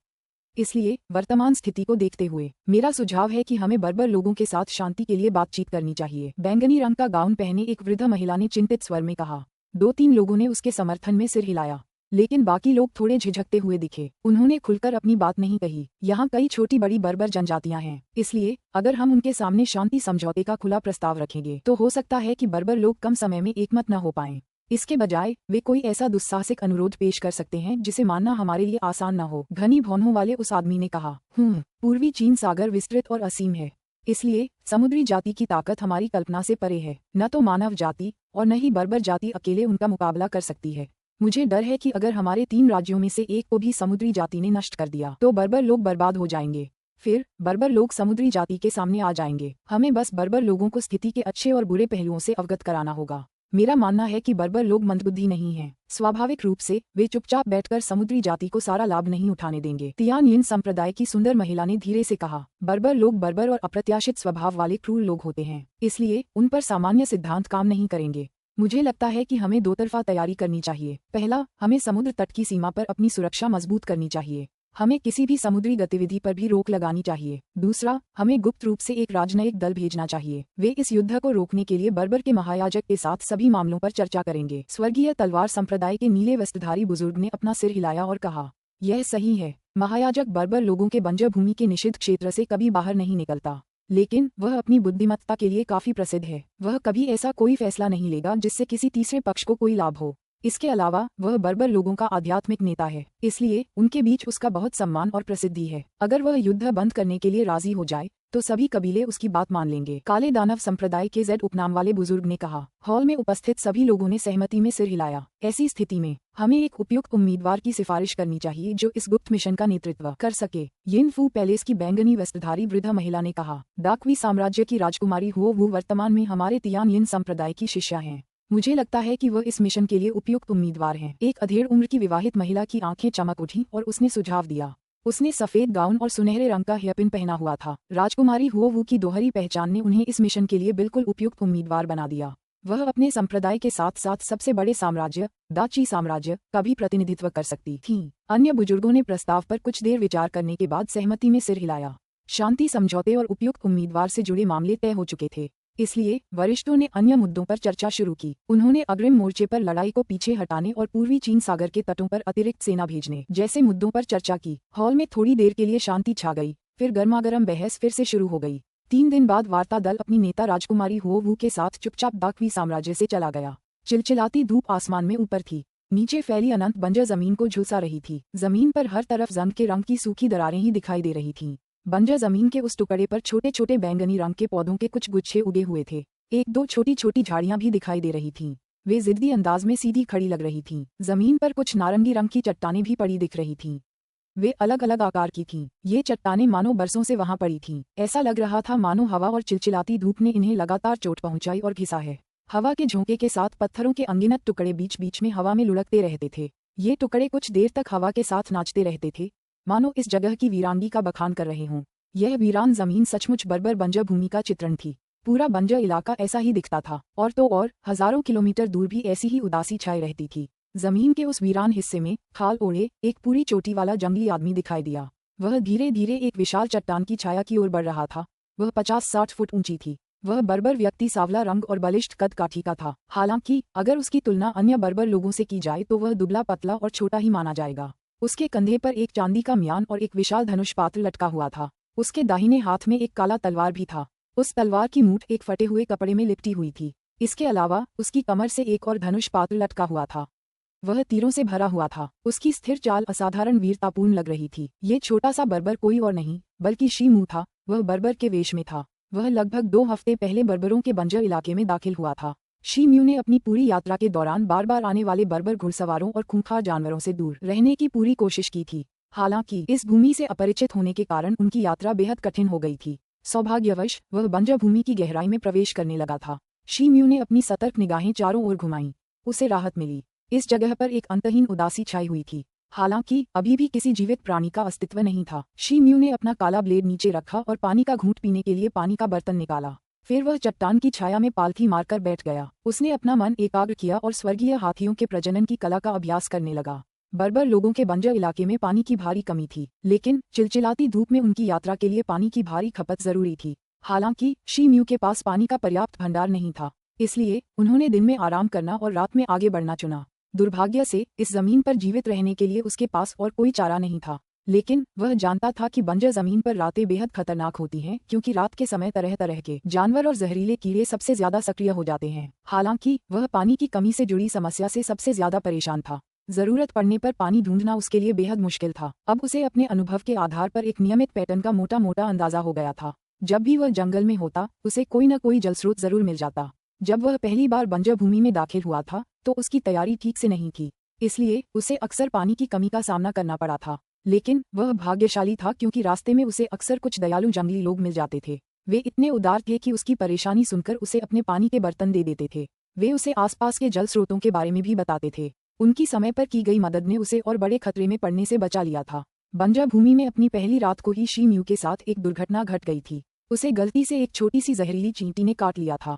इसलिए वर्तमान स्थिति को देखते हुए मेरा सुझाव है कि हमें बर्बर लोगों के साथ शांति के लिए बातचीत करनी चाहिए। बैंगनी रंग का गाउन पहने एक वृद्ध महिला ने चिंतित स्वर में कहा। 2-3 लोगों ने उसके समर्थन में सिर हिलाया, लेकिन बाकी लोग थोड़े झिझकते हुए दिखे। उन्होंने खुलकर अपनी बात नहीं कही। यहाँ कई छोटी बड़ी बर्बर जनजातियां हैं, इसलिए अगर हम उनके सामने शांति समझौते का खुला प्रस्ताव रखेंगे तो हो सकता है कि बर्बर लोग कम समय में एकमत न हो पाएं। इसके बजाय वे कोई ऐसा दुस्साहसिक अनुरोध पेश कर सकते हैं जिसे मानना हमारे लिए आसान न हो। घनी भौहों वाले उस आदमी ने कहा, पूर्वी चीन सागर विस्तृत और असीम है। इसलिए समुद्री जाति की ताकत हमारी कल्पना से परे है। न तो मानव जाति और न ही बर्बर जाति अकेले उनका मुकाबला कर सकती है। मुझे डर है कि अगर हमारे 3 राज्यों में से एक को भी समुद्री जाति ने नष्ट कर दिया तो बर्बर लोग बर्बाद हो जाएंगे। फिर बर्बर लोग समुद्री जाति के सामने आ जाएंगे। हमें बस बर्बर लोगों को स्थिति के अच्छे और बुरे पहलुओं से अवगत कराना होगा। मेरा मानना है कि बर्बर लोग मंदबुद्धि नहीं हैं। स्वाभाविक रूप से वे चुपचाप बैठकर समुद्री जाति को सारा लाभ नहीं उठाने देंगे। तियानयिन संप्रदाय की सुंदर महिला ने धीरे से कहा, बर्बर लोग बर्बर और अप्रत्याशित स्वभाव वाले क्रूर लोग होते हैं, इसलिए उन पर सामान्य सिद्धांत काम नहीं करेंगे। मुझे लगता है कि हमें 2 तरफा तैयारी करनी चाहिए। पहला, हमें समुद्र तट की सीमा पर अपनी सुरक्षा मजबूत करनी चाहिए। हमें किसी भी समुद्री गतिविधि पर भी रोक लगानी चाहिए। दूसरा, हमें गुप्त रूप से एक राजनयिक दल भेजना चाहिए। वे इस युद्ध को रोकने के लिए बर्बर के महायाजक के साथ सभी मामलों पर चर्चा करेंगे। स्वर्गीय तलवार संप्रदाय के नीले वस्त्रधारी बुजुर्ग ने अपना सिर हिलाया और कहा, यह सही है। महायाजक बर्बर लोगों के बंजर भूमि के निषिद्ध क्षेत्र से कभी बाहर नहीं निकलता, लेकिन वह अपनी बुद्धिमत्ता के लिए काफी प्रसिद्ध है। वह कभी ऐसा कोई फैसला नहीं लेगा जिससे किसी तीसरे पक्ष को कोई लाभ हो। इसके अलावा वह बर्बर लोगों का आध्यात्मिक नेता है, इसलिए उनके बीच उसका बहुत सम्मान और प्रसिद्धि है। अगर वह युद्ध बंद करने के लिए राजी हो जाए तो सभी कबीले उसकी बात मान लेंगे। काले दानव संप्रदाय के जेड उपनाम वाले बुजुर्ग ने कहा। हॉल में उपस्थित सभी लोगों ने सहमति में सिर हिलाया। ऐसी स्थिति में हमें एक उपयुक्त उम्मीदवार की सिफारिश करनी चाहिए जो इस गुप्त मिशन का नेतृत्व कर सके। यिन फू पैलेस की बैंगनी वस्त्रधारी वृद्ध महिला ने कहा, दाकवी साम्राज्य की राजकुमारी हुओ वू वर्तमान में हमारे तियानयिन संप्रदाय की शिष्या हैं। मुझे लगता है कि वह इस मिशन के लिए उपयुक्त उम्मीदवार हैं। एक अधेड़ उम्र की विवाहित महिला की आंखें चमक उठी और उसने सुझाव दिया। उसने सफेद गाउन और सुनहरे रंग का हेयरपिन पहना हुआ था। राजकुमारी हुओ वू की दोहरी पहचान ने उन्हें इस मिशन के लिए बिल्कुल उपयुक्त उम्मीदवार बना दिया। वह अपने संप्रदाय के साथ साथ सबसे बड़े साम्राज्य दाची साम्राज्य का भी प्रतिनिधित्व कर सकती थी। अन्य बुजुर्गों ने प्रस्ताव पर कुछ देर विचार करने के बाद सहमति में सिर हिलाया। शांति समझौते और उपयुक्त उम्मीदवार से जुड़े मामले तय हो चुके थे, इसलिए वरिष्ठों ने अन्य मुद्दों पर चर्चा शुरू की। उन्होंने अग्रिम मोर्चे पर लड़ाई को पीछे हटाने और पूर्वी चीन सागर के तटों पर अतिरिक्त सेना भेजने जैसे मुद्दों पर चर्चा की। हॉल में थोड़ी देर के लिए शांति छा गई, फिर गर्मागर्म बहस फिर से शुरू हो गई। 3 दिन बाद वार्ता दल अपनी नेता राजकुमारी हुओ वू के साथ चुपचाप दाकवी साम्राज्य से चला गया। चिलचिलाती धूप आसमान में ऊपर थी, नीचे फैली अनंत बंजर जमीन को झुलसा रही थी। जमीन पर हर तरफ जंग के रंग की सूखी दरारें ही दिखाई दे रही थीं। बंजर जमीन के उस टुकड़े पर छोटे छोटे बैंगनी रंग के पौधों के कुछ गुच्छे उगे हुए थे। 1-2 छोटी छोटी झाड़ियां भी दिखाई दे रही थीं। वे जिद्दी अंदाज में सीधी खड़ी लग रही थीं। जमीन पर कुछ नारंगी रंग की चट्टानें भी पड़ी दिख रही थीं। वे अलग अलग आकार की थीं। ये चट्टानें मानो बरसों से वहां पड़ी थीं। ऐसा लग रहा था मानो हवा और चिलचिलाती धूप ने इन्हें लगातार चोट पहुंचाई और घिसा है। हवा के झोंके के साथ पत्थरों के अनगिनत टुकड़े बीच बीच में हवा में लुढ़कते रहते थे। ये टुकड़े कुछ देर तक हवा के साथ नाचते रहते थे, मानो इस जगह की वीरांगी का बखान कर रहे हों। यह वीरान जमीन सचमुच बर्बर बंजर भूमि का चित्रण थी। पूरा बंजर इलाका ऐसा ही दिखता था, और तो और हजारों किलोमीटर दूर भी ऐसी ही उदासी छाई रहती थी। जमीन के उस वीरान हिस्से में खाल ओढ़े एक पूरी चोटी वाला जंगली आदमी दिखाई दिया। वह धीरे धीरे एक विशाल चट्टान की छाया की ओर बढ़ रहा था। वह 50-60 फुट ऊंची थी। वह बर्बर व्यक्ति सावला रंग और बलिष्ठ कद काठी का था। हालांकि अगर उसकी तुलना अन्य बर्बर लोगों से की जाए तो वह दुबला पतला और छोटा ही माना जाएगा। उसके कंधे पर एक चांदी का म्यान और एक विशाल धनुष पात्र लटका हुआ था। उसके दाहिने हाथ में एक काला तलवार भी था। उस तलवार की मूठ एक फटे हुए कपड़े में लिपटी हुई थी। इसके अलावा उसकी कमर से एक और धनुष पात्र लटका हुआ था। वह तीरों से भरा हुआ था। उसकी स्थिर चाल असाधारण वीरतापूर्ण लग रही थी। ये छोटा सा बर्बर कोई और नहीं बल्कि शी मू था। वह बर्बर के वेश में था। वह लगभग 2 हफ्ते पहले बर्बरों के बंजर इलाके में दाखिल हुआ था। शी म्यू ने अपनी पूरी यात्रा के दौरान बार बार आने वाले बर्बर घुड़सवारों और खूंखार जानवरों से दूर रहने की पूरी कोशिश की थी। हालांकि इस भूमि से अपरिचित होने के कारण उनकी यात्रा बेहद कठिन हो गई थी। सौभाग्यवश वह बंजर भूमि की गहराई में प्रवेश करने लगा था। शी म्यू ने अपनी सतर्क निगाहें चारों ओर घुमाईं। उसे राहत मिली। इस जगह पर एक अंतहीन उदासी छाई हुई थी। हालांकि अभी भी किसी जीवित प्राणी का अस्तित्व नहीं था। शी म्यू ने अपना काला ब्लेड नीचे रखा और पानी का घूंट पीने के लिए पानी का बर्तन निकाला। फिर वह चट्टान की छाया में पालथी मारकर बैठ गया। उसने अपना मन एकाग्र किया और स्वर्गीय हाथियों के प्रजनन की कला का अभ्यास करने लगा। बर्बर लोगों के बंजर इलाके में पानी की भारी कमी थी, लेकिन चिलचिलाती धूप में उनकी यात्रा के लिए पानी की भारी खपत जरूरी थी। हालांकि शी म्यू के पास पानी का पर्याप्त भंडार नहीं था, इसलिए उन्होंने दिन में आराम करना और रात में आगे बढ़ना चुना। दुर्भाग्य से इस जमीन पर जीवित रहने के लिए उसके पास और कोई चारा नहीं था, लेकिन वह जानता था कि बंजर जमीन पर रातें बेहद खतरनाक होती हैं, क्योंकि रात के समय तरह तरह के जानवर और जहरीले कीड़े सबसे ज्यादा सक्रिय हो जाते हैं। हालांकि वह पानी की कमी से जुड़ी समस्या से सबसे ज्यादा परेशान था। जरूरत पड़ने पर पानी ढूंढना उसके लिए बेहद मुश्किल था। अब उसे अपने अनुभव के आधार पर एक नियमित पैटर्न का मोटा मोटा अंदाजा हो गया था। जब भी वह जंगल में होता उसे कोई न कोई जलस्रोत जरूर मिल जाता। जब वह पहली बार बंजर भूमि में दाखिल हुआ था तो उसकी तैयारी ठीक से नहीं थी, इसलिए उसे अक्सर पानी की कमी का सामना करना पड़ा था। लेकिन वह भाग्यशाली था क्योंकि रास्ते में उसे अक्सर कुछ दयालु जंगली लोग मिल जाते थे। वे इतने उदार थे कि उसकी परेशानी सुनकर उसे अपने पानी के बर्तन दे देते थे। वे उसे आसपास के जल स्रोतों के बारे में भी बताते थे। उनकी समय पर की गई मदद ने उसे और बड़े खतरे में पड़ने से बचा लिया था। बंजर भूमि में अपनी पहली रात को ही शी म्यू के साथ एक दुर्घटना घट गई थी। उसे गलती से एक छोटी सी जहरीली चींटी ने काट लिया था,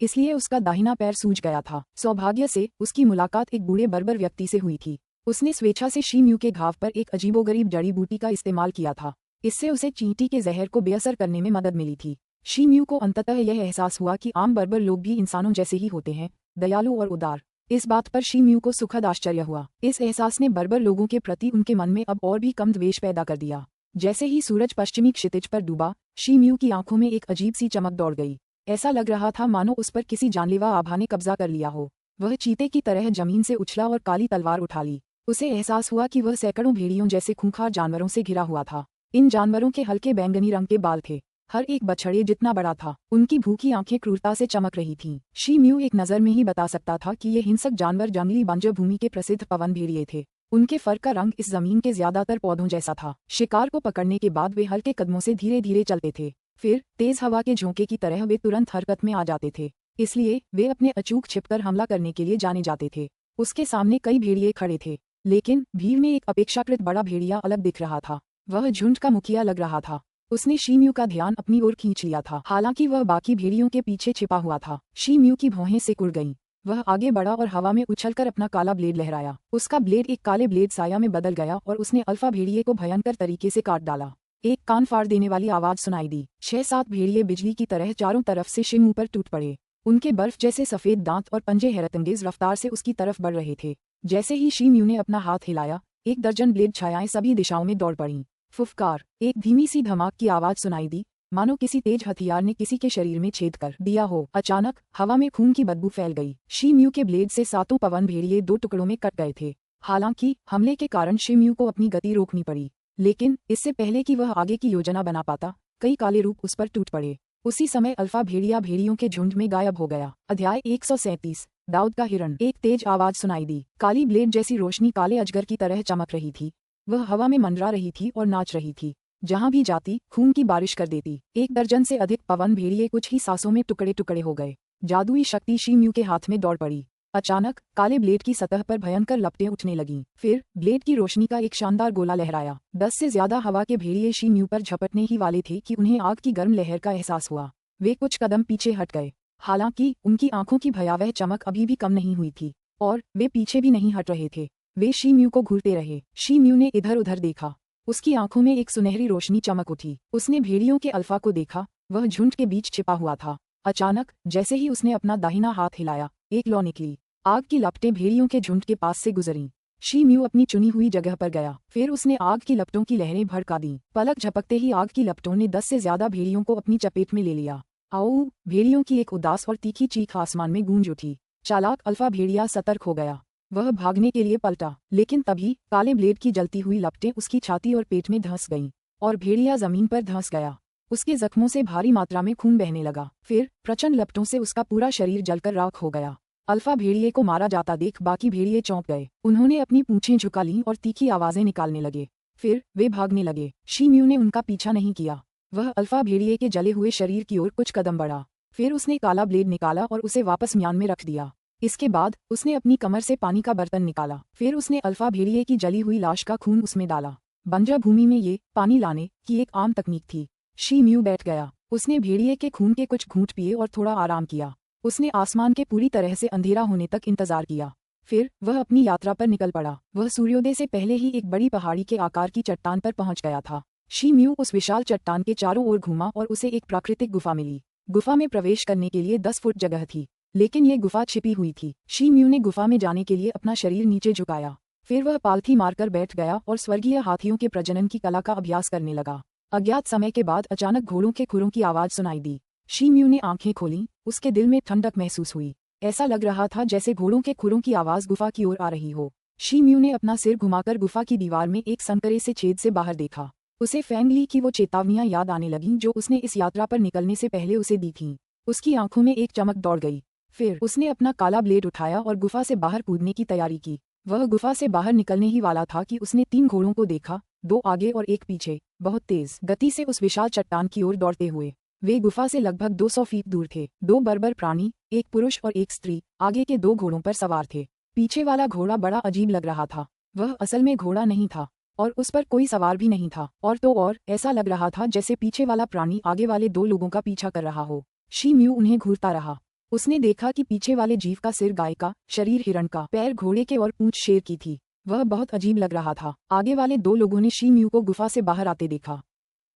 इसलिए उसका दाहिना पैर सूज गया था। सौभाग्य से उसकी मुलाकात एक बूढ़े बर्बर व्यक्ति से हुई थी। उसने स्वेच्छा से शी म्यू के घाव पर एक अजीबोगरीब जड़ी बूटी का इस्तेमाल किया था। इससे उसे चींटी के जहर को बेअसर करने में मदद मिली थी। शी म्यू को अंततः यह एहसास हुआ कि आम बर्बर लोग भी इंसानों जैसे ही होते हैं, दयालु और उदार। इस बात पर शी म्यू को सुखद आश्चर्य हुआ। इस एहसास ने बर्बर लोगों के प्रति उनके मन में अब और भी कम द्वेष पैदा कर दिया। जैसे ही सूरज पश्चिमी क्षितिज पर डूबा, शी म्यू की आंखों में एक अजीब सी चमक दौड़ गई। ऐसा लग रहा था मानो उस पर किसी जानलेवा आभा ने कब्जा कर लिया हो। वह चीते की तरह जमीन से उछला और काली तलवार उठा ली। उसे एहसास हुआ कि वह सैकड़ों भेड़ियों जैसे खूंखार जानवरों से घिरा हुआ था। इन जानवरों के हल्के बैंगनी रंग के बाल थे, हर एक बछड़े जितना बड़ा था। उनकी भूखी आंखें क्रूरता से चमक रही थीं। शी म्यू एक नज़र में ही बता सकता था कि ये हिंसक जानवर जंगली बंजर भूमि के प्रसिद्ध पवन भेड़िए थे। उनके फर का रंग इस जमीन के ज्यादातर पौधों जैसा था। शिकार को पकड़ने के बाद वे हल्के कदमों से धीरे धीरे चलते थे, फिर तेज हवा के झोंके की तरह वे तुरंत हरकत में आ जाते थे। इसलिए वे अपने अचूक छिपकर हमला करने के लिए जाने जाते थे। उसके सामने कई भेड़िए खड़े थे, लेकिन भीड़ में एक अपेक्षाकृत बड़ा भेड़िया अलग दिख रहा था। वह झुंड का मुखिया लग रहा था। उसने शी म्यू का ध्यान अपनी ओर खींच लिया था, हालांकि वह बाकी भेड़ियों के पीछे छिपा हुआ था। शी म्यू की भौहें सिकुड़ गईं। वह आगे बढ़ा और हवा में उछलकर अपना काला ब्लेड लहराया। उसका ब्लेड एक काले ब्लेड साया में बदल गया और उसने अल्फा भेड़िए को भयंकर तरीके से काट डाला। एक कान फाड़ देने वाली आवाज सुनाई दी। 6-7 भेड़िए बिजली की तरह चारों तरफ से शी म्यू पर टूट पड़े। उनके बर्फ जैसे सफेद दांत और पंजे हैरतअंगेज रफ्तार से उसकी तरफ बढ़ रहे थे। जैसे ही शी म्यू ने अपना हाथ हिलाया, 1 दर्जन ब्लेड छायाएं सभी दिशाओं में दौड़ पड़ीं। फुफकार, एक धीमी सी धमाक की आवाज सुनाई दी, मानो किसी तेज हथियार ने किसी के शरीर में छेद कर दिया हो। अचानक हवा में खून की बदबू फैल गई। शी म्यू के ब्लेड से 7 पवन भेड़िए 2 टुकड़ों में कट गए थे। हालांकि हमले के कारण शी म्यू को अपनी गति रोकनी पड़ी, लेकिन इससे पहले कि वह आगे की योजना बना पाता, कई काले रूप उस पर टूट पड़े। उसी समय अल्फा भेड़िया भेड़ियों के झुंड में गायब हो गया। अध्याय 137, दाऊद का हिरण। एक तेज आवाज सुनाई दी। काली ब्लेड जैसी रोशनी काले अजगर की तरह चमक रही थी। वह हवा में मंडरा रही थी और नाच रही थी। जहां भी जाती खून की बारिश कर देती। 1 दर्जन से अधिक पवन भेड़िए कुछ ही सांसों में टुकड़े टुकड़े हो गए। जादुई शक्ति शी म्यू के हाथ में दौड़ पड़ी। अचानक काले ब्लेड की सतह पर भयंकर लपटें उठने लगीं। फिर ब्लेड की रोशनी का एक शानदार गोला लहराया। 10 से ज्यादा हवा के भेड़िए शी म्यू पर झपटने ही वाले थे कि उन्हें आग की गर्म लहर का एहसास हुआ। वे कुछ कदम पीछे हट गए। हालांकि उनकी आंखों की भयावह चमक अभी भी कम नहीं हुई थी, और वे पीछे भी नहीं हट रहे थे। वे शी म्यू को घूरते रहे। शी म्यू ने इधर उधर देखा। उसकी आंखों में एक सुनहरी रोशनी चमक उठी। उसने भेड़ियों के अल्फा को देखा। वह झुंड के बीच छिपा हुआ था। अचानक जैसे ही उसने अपना दाहिना हाथ हिलाया, एक लौ निकली। आग की लपटें भेड़ियों के झुंड के पास से गुजरीं। शी म्यू अपनी चुनी हुई जगह पर गया। फिर उसने आग की लपटों की लहरें भड़का दीं। पलक झपकते ही आग की लपटों ने 10 से ज्यादा भेड़ियों को अपनी चपेट में ले लिया। आओ! भेड़ियों की एक उदास और तीखी चीख आसमान में गूंज उठी। चालाक अल्फा भेड़िया सतर्क हो गया। वह भागने के लिए पलटा, लेकिन तभी काले ब्लेड की जलती हुई लपटें उसकी छाती और पेट में धंस गईं, और भेड़िया जमीन पर धंस गया। उसके जख्मों से भारी मात्रा में खून बहने लगा। फिर प्रचंड लपटों से उसका पूरा शरीर जलकर राख हो गया। अल्फा भेड़िए को मारा जाता देख बाकी भेड़िए चौंक गए। उन्होंने अपनी पूंछें झुका लीं और तीखी आवाजें निकालने लगे। फिर वे भागने लगे। शी म्यू ने उनका पीछा नहीं किया। वह अल्फा भेड़िए के जले हुए शरीर की ओर कुछ कदम बढ़ा। फिर उसने काला ब्लेड निकाला और उसे वापस म्यान में रख दिया। इसके बाद उसने अपनी कमर से पानी का बर्तन निकाला। फिर उसने अल्फा भेड़िए की जली हुई लाश का खून उसमें डाला। बंजर भूमि में ये पानी लाने की एक आम तकनीक थी। शी म्यू बैठ गया। उसने भेड़िए के खून के कुछ घूंट पिए और थोड़ा आराम किया। उसने आसमान के पूरी तरह से अंधेरा होने तक इंतजार किया। फिर वह अपनी यात्रा पर निकल पड़ा। वह सूर्योदय से पहले ही एक बड़ी पहाड़ी के आकार की चट्टान पर पहुंच गया था। शी म्यू उस विशाल चट्टान के चारों ओर घूमा और उसे एक प्राकृतिक गुफा मिली। गुफा में प्रवेश करने के लिए 10 फुट जगह थी, लेकिन ये गुफा छिपी हुई थी। शी म्यू ने गुफा में जाने के लिए अपना शरीर नीचे झुकाया। फिर वह पालथी मारकर बैठ गया और स्वर्गीय हाथियों के प्रजनन की कला का अभ्यास करने लगा। अज्ञात समय के बाद अचानक घोड़ों के खुरों की आवाज सुनाई दी। शी म्यू ने आंखें खोलीं। उसके दिल में ठंडक महसूस हुई। ऐसा लग रहा था जैसे घोड़ों के खुरों की आवाज गुफा की ओर आ रही हो। शी म्यू ने अपना सिर घुमाकर गुफा की दीवार में एक संकरे से छेद से बाहर देखा। उसे फेंग ली की वो चेतावनियां याद आने लगीं जो उसने इस यात्रा पर निकलने से पहले उसे दी थीं। उसकी आंखों में एक चमक दौड़ गई। फिर उसने अपना काला ब्लेड उठाया और गुफा से बाहर कूदने की तैयारी की। वह गुफा से बाहर निकलने ही वाला था कि उसने 3 घोड़ों को देखा, 2 आगे और 1 पीछे, बहुत तेज गति से उस विशाल चट्टान की ओर दौड़ते हुए। वे गुफा से लगभग 200 फीट दूर थे। 2 बर्बर प्राणी, एक पुरुष और एक स्त्री, आगे के 2 घोड़ों पर सवार थे। पीछे वाला घोड़ा बड़ा अजीब लग रहा था। वह असल में घोड़ा नहीं था और उस पर कोई सवार भी नहीं था, और तो और ऐसा लग रहा था जैसे पीछे वाला प्राणी आगे वाले 2 लोगों का पीछा कर रहा हो। शी म्यू उन्हें घूरता रहा। उसने देखा कि पीछे वाले जीव का सिर गाय का, शरीर हिरण का, पैर घोड़े के और पूंछ शेर की थी। वह बहुत अजीब लग रहा था। आगे वाले 2 लोगों ने शी म्यू को गुफा से बाहर आते देखा।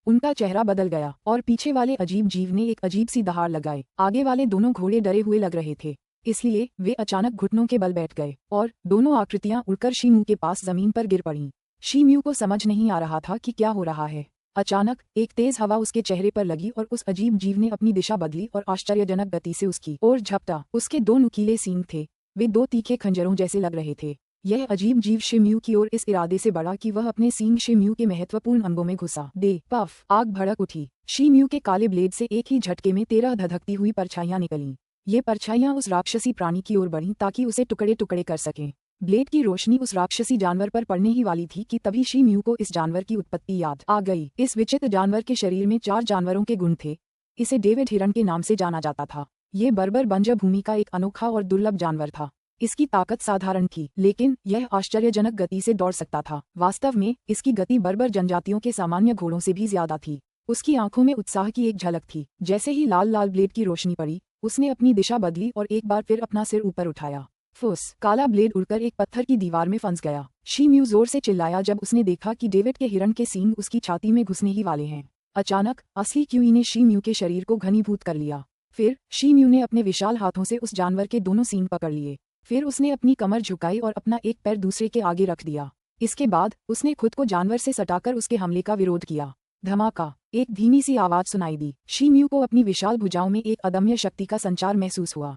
उनका चेहरा बदल गया और पीछे वाले अजीब जीव ने एक अजीब सी दहाड़ लगाई। आगे वाले दोनों घोड़े डरे हुए लग रहे थे, इसलिए वे अचानक घुटनों के बल बैठ गए और दोनों आकृतियां उड़कर शी म्यू के पास जमीन पर गिर पड़ीं। शी म्यू को समझ नहीं आ रहा था कि क्या हो रहा है। अचानक एक तेज हवा उसके चेहरे पर लगी और उस अजीब जीव ने अपनी दिशा बदली और आश्चर्यजनक गति से उसकी ओर झपटा। उसके 2 नुकीले सींग थे, वे 2 तीखे खंजरों जैसे लग रहे थे। यह अजीब जीव शी म्यू की ओर इस इरादे से बढ़ा कि वह अपने सींग शी म्यू के महत्वपूर्ण अंगों में घुसा दे। पफ, आग भड़क उठी। शी म्यू के काले ब्लेड से एक ही झटके में 13 धधकती हुई परछाइयां निकलीं। ये परछाइयां उस राक्षसी प्राणी की ओर बढ़ीं ताकि उसे टुकड़े टुकड़े कर सकें। ब्लेड की रोशनी उस राक्षसी जानवर पर पड़ने ही वाली थी कि तभी शी म्यू को इस जानवर की उत्पत्ति याद आ गई। इस विचित्र जानवर के शरीर में 4 जानवरों के गुण थे। इसे डेविड हिरन के नाम से जाना जाता था। ये बर्बर बंजर भूमि का एक अनोखा और दुर्लभ जानवर था। इसकी ताकत साधारण थी, लेकिन यह आश्चर्यजनक गति से दौड़ सकता था। वास्तव में इसकी गति बर्बर जनजातियों के सामान्य घोड़ों से भी ज्यादा थी। उसकी आंखों में उत्साह की एक झलक थी। जैसे ही लाल लाल ब्लेड की रोशनी पड़ी, उसने अपनी दिशा बदली और एक बार फिर अपना सिर ऊपर उठाया। फुस, काला ब्लेड उड़कर एक पत्थर की दीवार में फंस गया। शी म्यू जोर से चिल्लाया जब उसने देखा कि डेविड के हिरन के सींग उसकी छाती में घुसने ही वाले हैं। अचानक असली क्यूई ने शी म्यू के शरीर को घनीभूत कर लिया। फिर शी म्यू ने अपने विशाल हाथों से उस जानवर के दोनों सींग पकड़ लिए। फिर उसने अपनी कमर झुकाई और अपना एक पैर दूसरे के आगे रख दिया। इसके बाद उसने खुद को जानवर से सटाकर उसके हमले का विरोध किया। धमाका, एक धीमी सी आवाज सुनाई दी। शी म्यू को अपनी विशाल भुजाओं में एक अदम्य शक्ति का संचार महसूस हुआ।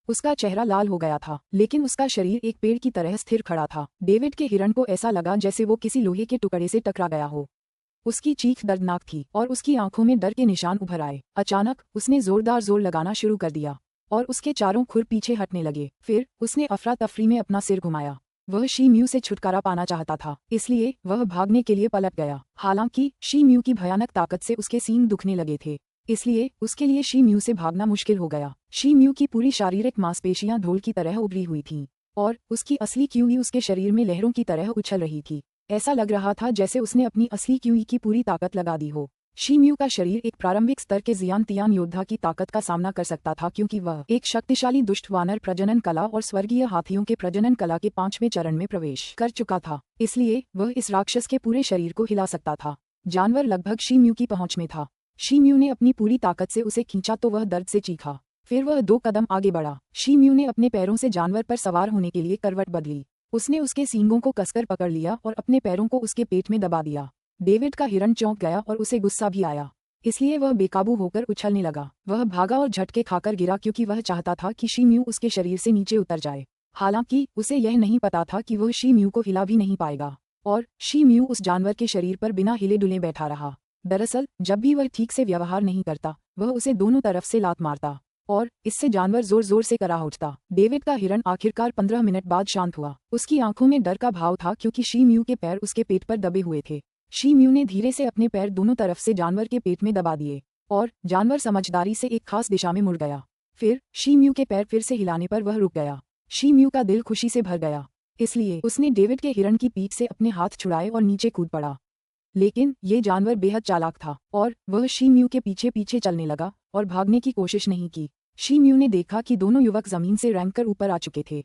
उसका चेहरा लाल हो गया था, लेकिन उसका शरीर एक पेड़ की तरह स्थिर खड़ा था। डेविड के हिरन को ऐसा लगा जैसे वो किसी लोहे के टुकड़े से टकरा गया हो। उसकी चीख दर्दनाक थी और उसकी आंखों में डर के निशान उभर आए। अचानक उसने जोरदार जोर लगाना शुरू कर दिया और उसके चारों खुर पीछे हटने लगे। फिर उसने अफरा तफरी में अपना सिर घुमाया। वह शी म्यू से छुटकारा पाना चाहता था, इसलिए वह भागने के लिए पलट गया। हालांकि शी म्यू की भयानक ताकत से उसके सींग दुखने लगे थे, इसलिए उसके लिए शी म्यू से भागना मुश्किल हो गया। शी म्यू की पूरी शारीरिक मांसपेशियां ढोल की तरह उभरी हुई थीं और उसकी असली क्यूई उसके शरीर में लहरों की तरह उछल रही थी। ऐसा लग रहा था जैसे उसने अपनी असली क्यूई की पूरी ताकत लगा दी हो। शी म्यू का शरीर एक प्रारंभिक स्तर के जियान तियान योद्धा की ताकत का सामना कर सकता था, क्योंकि वह एक शक्तिशाली दुष्ट वानर प्रजनन कला और स्वर्गीय हाथियों के प्रजनन कला के 5वें चरण में प्रवेश कर चुका था। इसलिए वह इस राक्षस के पूरे शरीर को हिला सकता था। जानवर लगभग शी म्यू की पहुंच में था। शी म्यू ने अपनी पूरी ताकत से उसे खींचा तो वह दर्द से चीखा। फिर वह 2 कदम आगे बढ़ा। शी म्यू ने अपने पैरों से जानवर पर सवार होने के लिए करवट बदली। उसने उसके सींगों को कसकर पकड़ लिया और अपने पैरों को उसके पेट में दबा दिया। डेविड का हिरन चौंक गया और उसे गुस्सा भी आया, इसलिए वह बेकाबू होकर उछलने लगा। वह भागा और झटके खाकर गिरा क्योंकि वह चाहता था कि शी म्यू उसके शरीर से नीचे उतर जाए। हालांकि उसे यह नहीं पता था कि वह शी म्यू को हिला भी नहीं पाएगा और शी म्यू उस जानवर के शरीर पर बिना हिले डुले बैठा रहा। दरअसल जब भी वह ठीक से व्यवहार नहीं करता, वह उसे दोनों तरफ से लात मारता और इससे जानवर जोर जोर से करा उठता। डेविड का हिरन आखिरकार 15 मिनट बाद शांत हुआ। उसकी आंखों में डर का भाव था क्योंकि शी म्यू के पैर उसके पेट पर दबे हुए थे। शी म्यू ने धीरे से अपने पैर दोनों तरफ से जानवर के पेट में दबा दिए और जानवर समझदारी से एक खास दिशा में मुड़ गया। फिर शी म्यू के पैर फिर से हिलाने पर वह रुक गया। शी म्यू का दिल खुशी से भर गया, इसलिए उसने डेविड के हिरन की पीठ से अपने हाथ छुड़ाए और नीचे कूद पड़ा। लेकिन ये जानवर बेहद चालाक था और वह शी म्यू के पीछे पीछे चलने लगा और भागने की कोशिश नहीं की। शी म्यू ने देखा कि दोनों युवक जमीन से रेंगकर ऊपर आ चुके थे।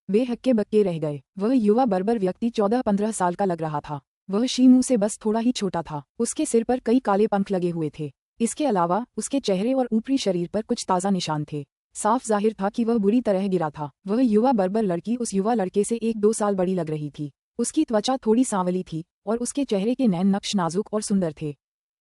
वे हक्के बक्के रह गए। वह युवा बर्बर व्यक्ति 14-15 साल का लग रहा था। वह शी म्यू से बस थोड़ा ही छोटा था। उसके सिर पर कई काले पंख लगे हुए थे। इसके अलावा उसके चेहरे और ऊपरी शरीर पर कुछ ताज़ा निशान थे। साफ जाहिर था कि वह बुरी तरह गिरा था। वह युवा बर्बर लड़की उस युवा लड़के से 1-2 साल बड़ी लग रही थी। उसकी त्वचा थोड़ी सांवली थी और उसके चेहरे के नैन नक्श नाजुक और सुंदर थे।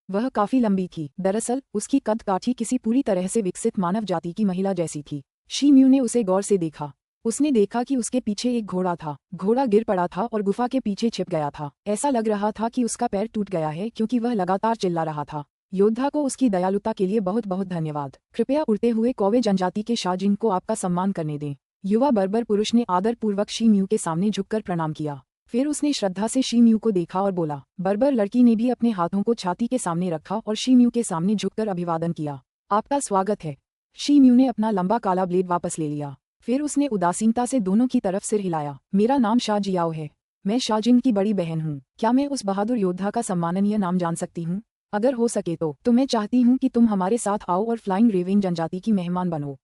वह काफी लंबी थी। दरअसल उसकी कद काठी किसी पूरी तरह से विकसित मानव जाति की महिला जैसी थी। शी म्यू ने उसे गौर से देखा। उसने देखा कि उसके पीछे एक घोड़ा था। घोड़ा गिर पड़ा था और गुफा के पीछे छिप गया था। ऐसा लग रहा था कि उसका पैर टूट गया है क्योंकि वह लगातार चिल्ला रहा था। योद्धा को उसकी दयालुता के लिए बहुत बहुत धन्यवाद। कृपया उड़ते हुए कौवे जनजाति के शाहजिन को आपका सम्मान करने दें। युवा बर्बर पुरुष ने आदरपूर्वक शी म्यू के सामने झुककर प्रणाम किया। फिर उसने श्रद्धा से शी म्यू को देखा और बोला। बर्बर लड़की ने भी अपने हाथों को छाती के सामने रखा और शी म्यू के सामने झुककर अभिवादन किया। आपका स्वागत है। शी म्यू ने अपना लंबा काला ब्लेड वापस ले लिया। फिर उसने उदासीनता से दोनों की तरफ सिर हिलाया। मेरा नाम शा जियाओ है। मैं शाहजिन की बड़ी बहन हूँ। क्या मैं उस बहादुर योद्धा का सम्माननीय नाम जान सकती हूँ? अगर हो सके तो मैं चाहती हूँ कि तुम हमारे साथ आओ और फ्लाइंग रेवेन जनजाति की मेहमान बनो।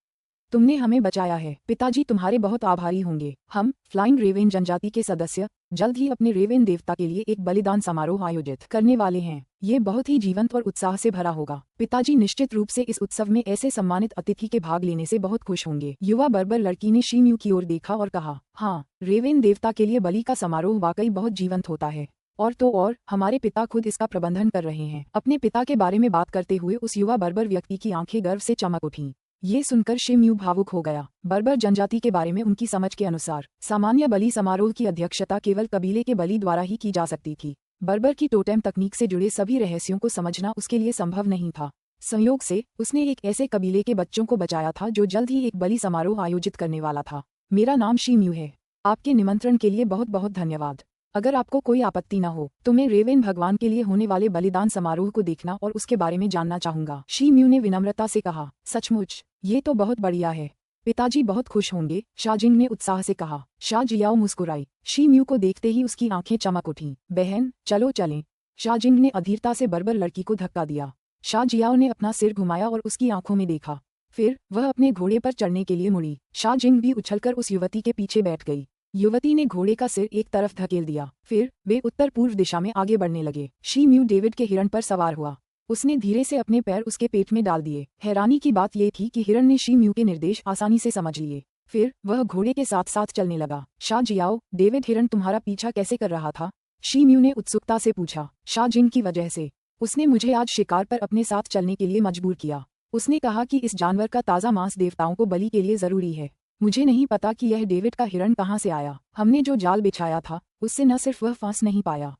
तुमने हमें बचाया है। पिताजी तुम्हारे बहुत आभारी होंगे। हम फ्लाइंग रेवेन जनजाति के सदस्य जल्द ही अपने रेवेन देवता के लिए एक बलिदान समारोह आयोजित करने वाले हैं। ये बहुत ही जीवंत और उत्साह से भरा होगा। पिताजी निश्चित रूप से इस उत्सव में ऐसे सम्मानित अतिथि के भाग लेने से बहुत खुश होंगे। युवा बर्बर लड़की ने शी म्यू की ओर देखा और कहा, हाँ, रेवेन देवता के लिए बलि का समारोह वाकई बहुत जीवंत होता है। और तो और हमारे पिता खुद इसका प्रबंधन कर रहे हैं। अपने पिता के बारे में बात करते हुए उस युवा बर्बर व्यक्ति की आंखें गर्व से चमक उठीं। ये सुनकर शी म्यू भावुक हो गया। बर्बर जनजाति के बारे में उनकी समझ के अनुसार सामान्य बलि समारोह की अध्यक्षता केवल कबीले के बलि द्वारा ही की जा सकती थी। बर्बर की टोटेम तकनीक से जुड़े सभी रहस्यों को समझना उसके लिए संभव नहीं था। संयोग से उसने एक ऐसे कबीले के बच्चों को बचाया था जो जल्द ही एक बलि समारोह आयोजित करने वाला था। मेरा नाम शी म्यू है। आपके निमंत्रण के लिए बहुत बहुत धन्यवाद। अगर आपको कोई आपत्ति न हो तो मैं रेवेन भगवान के लिए होने वाले बलिदान समारोह को देखना और उसके बारे में जानना चाहूंगा। शी म्यू ने विनम्रता से कहा। सचमुच, ये तो बहुत बढ़िया है। पिताजी बहुत खुश होंगे, शाहजिंग ने उत्साह से कहा। शाह जियाओ मुस्कुराई। शी म्यू को देखते ही उसकी आंखें चमक उठीं। बहन, चलो चलें। शाहजिंग ने अधीरता से बर्बर लड़की को धक्का दिया। शाह जियाओ ने अपना सिर घुमाया और उसकी आंखों में देखा। फिर वह अपने घोड़े पर चढ़ने के लिए मुड़ी। शाहजिंग भी उछलकर उस युवती के पीछे बैठ गई। युवती ने घोड़े का सिर एक तरफ धकेल दिया। फिर वे उत्तर पूर्व दिशा में आगे बढ़ने लगे। शी म्यू डेविड के हिरण पर सवार हुआ। उसने धीरे से अपने पैर उसके पेट में डाल दिए। हैरानी की बात यह थी कि हिरण ने शी म्यू के निर्देश आसानी से समझ लिए। फिर वह घोड़े के साथ साथ चलने लगा। शाह जियाओ, डेविड हिरण तुम्हारा पीछा कैसे कर रहा था? शी म्यू ने उत्सुकता से पूछा। शाहजिंग की वजह से। उसने मुझे आज शिकार पर अपने साथ चलने के लिए मजबूर किया। उसने कहा कि इस जानवर का ताज़ा मांस देवताओं को बलि के लिए जरूरी है। मुझे नहीं पता कि यह डेविड का हिरण कहाँ से आया। हमने जो जाल बिछाया था उससे न सिर्फ वह फांस नहीं पाया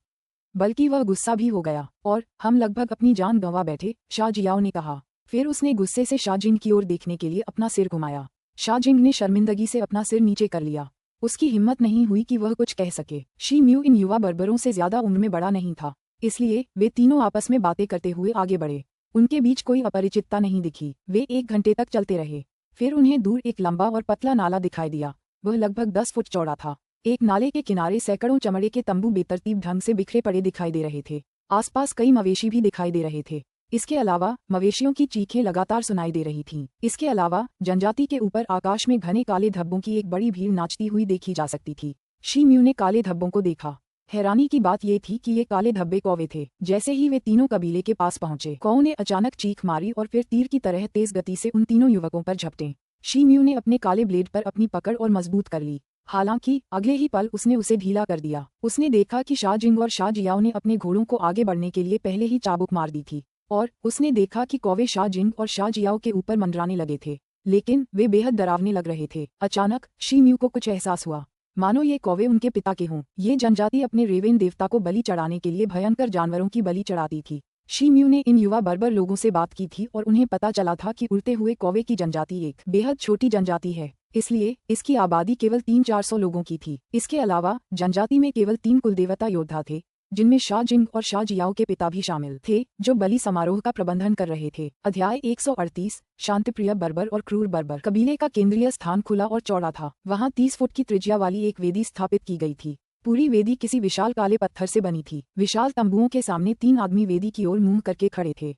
बल्कि वह गुस्सा भी हो गया और हम लगभग अपनी जान गंवा बैठे, शाह जियाओ ने कहा। फिर उसने गुस्से से शाहजिंग की ओर देखने के लिए अपना सिर घुमाया। शाहजिंग ने शर्मिंदगी से अपना सिर नीचे कर लिया। उसकी हिम्मत नहीं हुई कि वह कुछ कह सके। शी म्यू इन युवा बर्बरों से ज्यादा उम्र में बड़ा नहीं था, इसलिए वे तीनों आपस में बातें करते हुए आगे बढ़े। उनके बीच कोई अपरिचितता नहीं दिखी। वे 1 घंटे तक चलते रहे। फिर उन्हें दूर एक लंबा और पतला नाला दिखाई दिया। वह लगभग 10 फुट चौड़ा था। एक नाले के किनारे सैकड़ों चमड़े के तंबू बेतरतीब ढंग से बिखरे पड़े दिखाई दे रहे थे। आसपास कई मवेशी भी दिखाई दे रहे थे। इसके अलावा मवेशियों की चीखें लगातार सुनाई दे रही थीं। इसके अलावा जनजाति के ऊपर आकाश में घने काले धब्बों की एक बड़ी भीड़ नाचती हुई देखी जा सकती थी। शी म्यू ने काले धब्बों को देखा। हैरानी की बात ये थी कि ये काले धब्बे कौवे थे। जैसे ही वे तीनों कबीले के पास पहुंचे, कौवे ने अचानक चीख मारी और फिर तीर की तरह तेज गति से उन तीनों युवकों पर झपटे। शी म्यू ने अपने काले ब्लेड पर अपनी पकड़ और मजबूत कर ली। हालांकि अगले ही पल उसने उसे ढीला कर दिया। उसने देखा कि शाहजिंग और शाह जियाओ ने अपने घोड़ों को आगे बढ़ने के लिए पहले ही चाबुक मार दी थी और उसने देखा कि कौवे शाहजिंग और शाह जियाओ के ऊपर मंडराने लगे थे, लेकिन वे बेहद डरावने लग रहे थे। अचानक शी म्यू को कुछ एहसास हुआ, मानो ये कौवे उनके पिता के हों। ये जनजाति अपने रेवेन देवता को बलि चढ़ाने के लिए भयंकर जानवरों की बलि चढ़ाती थी। शी म्यू ने इन युवा बर्बर लोगों से बात की थी और उन्हें पता चला था कि उड़ते हुए कौवे की जनजाति एक बेहद छोटी जनजाति है, इसलिए इसकी आबादी केवल 300-400 लोगों की थी। इसके अलावा जनजाति में केवल 3 कुलदेवता योद्धा थे, जिनमें शाहजिंग और शाह जियाओ के पिता भी शामिल थे, जो बलि समारोह का प्रबंधन कर रहे थे। अध्याय 138। शांतिप्रिय बर्बर और क्रूर बर्बर। कबीले का केंद्रीय स्थान खुला और चौड़ा था। वहाँ 30 फुट की त्रिज्या वाली एक वेदी स्थापित की गई थी। पूरी वेदी किसी विशाल काले पत्थर से बनी थी। विशाल तंबुओं के सामने 3 आदमी वेदी की ओर मुंह करके खड़े थे।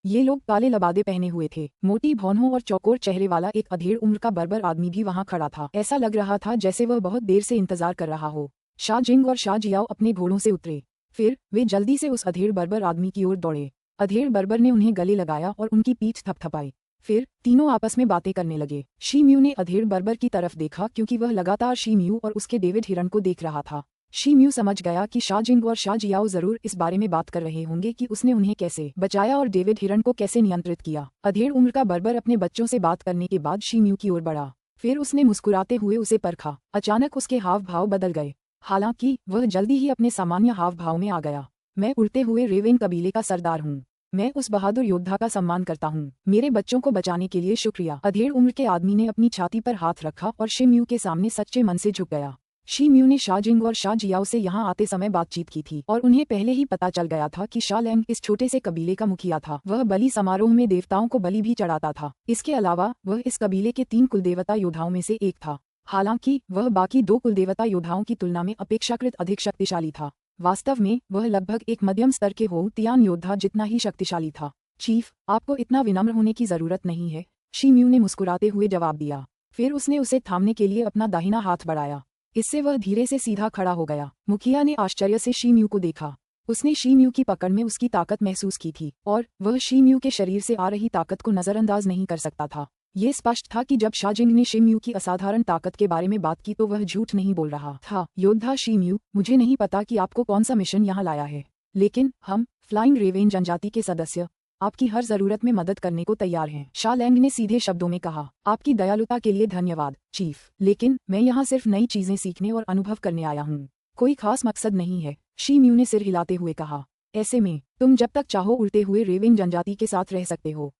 ये लोग काले लबादे पहने हुए थे। मोटी भौंहों और चौकोर चेहरे वाला एक अधेड़ उम्र का बर्बर आदमी भी वहाँ खड़ा था। ऐसा लग रहा था जैसे वह बहुत देर से इंतजार कर रहा हो। शाहजिंग और शाह जियाओ अपने घोड़ों से उतरे। फिर वे जल्दी से उस अधेड़ बर्बर आदमी की ओर दौड़े। अधेड़ बर्बर ने उन्हें गले लगाया और उनकी पीठ थपथपाई। फिर तीनों आपस में बातें करने लगे। शी म्यू ने अधेड़ बर्बर की तरफ देखा क्योंकि वह लगातार शी म्यू और उसके डेविड हिरण को देख रहा था। शी म्यू समझ गया कि शाहजिंग और शाह जियाओ जरूर इस बारे में बात कर रहे होंगे कि उसने उन्हें कैसे बचाया और डेविड हिरण को कैसे नियंत्रित किया। अधेड़ उम्र का बर्बर अपने बच्चों से बात करने के बाद शी म्यू की ओर बढ़ा। फिर उसने मुस्कुराते हुए उसे परखा। अचानक उसके हाव भाव बदल गए, हालांकि वह जल्दी ही अपने सामान्य हाव भाव में आ गया। मैं उड़ते हुए रेवेन कबीले का सरदार हूँ। मैं उस बहादुर योद्धा का सम्मान करता हूँ। मेरे बच्चों को बचाने के लिए शुक्रिया। अधेड़ उम्र के आदमी ने अपनी छाती पर हाथ रखा और शिम्यू के सामने सच्चे मन से झुक गया। शिम्यू ने शाजिंग और शा जियाओ से यहाँ आते समय बातचीत की थी और उन्हें पहले ही पता चल गया था कि शा लैंग इस छोटे से कबीले का मुखिया था। वह बलि समारोह में देवताओं को बलि भी चढ़ाता था। इसके अलावा वह इस कबीले के 3 कुलदेवता योद्धाओं में से एक था। हालांकि वह बाकी 2 कुलदेवता योद्धाओं की तुलना में अपेक्षाकृत अधिक शक्तिशाली था। वास्तव में वह लगभग एक मध्यम स्तर के होतियान योद्धा जितना ही शक्तिशाली था। चीफ, आपको इतना विनम्र होने की जरूरत नहीं है, शिम्यू ने मुस्कुराते हुए जवाब दिया। फिर उसने उसे थामने के लिए अपना दाहिना हाथ बढ़ाया। इससे वह धीरे से सीधा खड़ा हो गया। मुखिया ने आश्चर्य से शिम्यू को देखा। उसने शिम्यू की पकड़ में उसकी ताकत महसूस की थी और वह शिम्यू के शरीर से आ रही ताकत को नजरअंदाज नहीं कर सकता था। ये स्पष्ट था कि जब शाजिंग ने शिम्यू की असाधारण ताकत के बारे में बात की तो वह झूठ नहीं बोल रहा था। योद्धा शिम्यू, मुझे नहीं पता कि आपको कौन सा मिशन यहाँ लाया है, लेकिन हम फ्लाइंग रेवेन जनजाति के सदस्य आपकी हर जरूरत में मदद करने को तैयार हैं। शा लैंग ने सीधे शब्दों में कहा। आपकी दयालुता के लिए धन्यवाद चीफ, लेकिन मैं यहाँ सिर्फ नई चीजें सीखने और अनुभव करने आया हूँ। कोई खास मकसद नहीं है, शिम्यू ने सिर हिलाते हुए कहा। ऐसे में तुम जब तक चाहो उड़ते हुए रेवेन जनजाति के साथ रह सकते हो।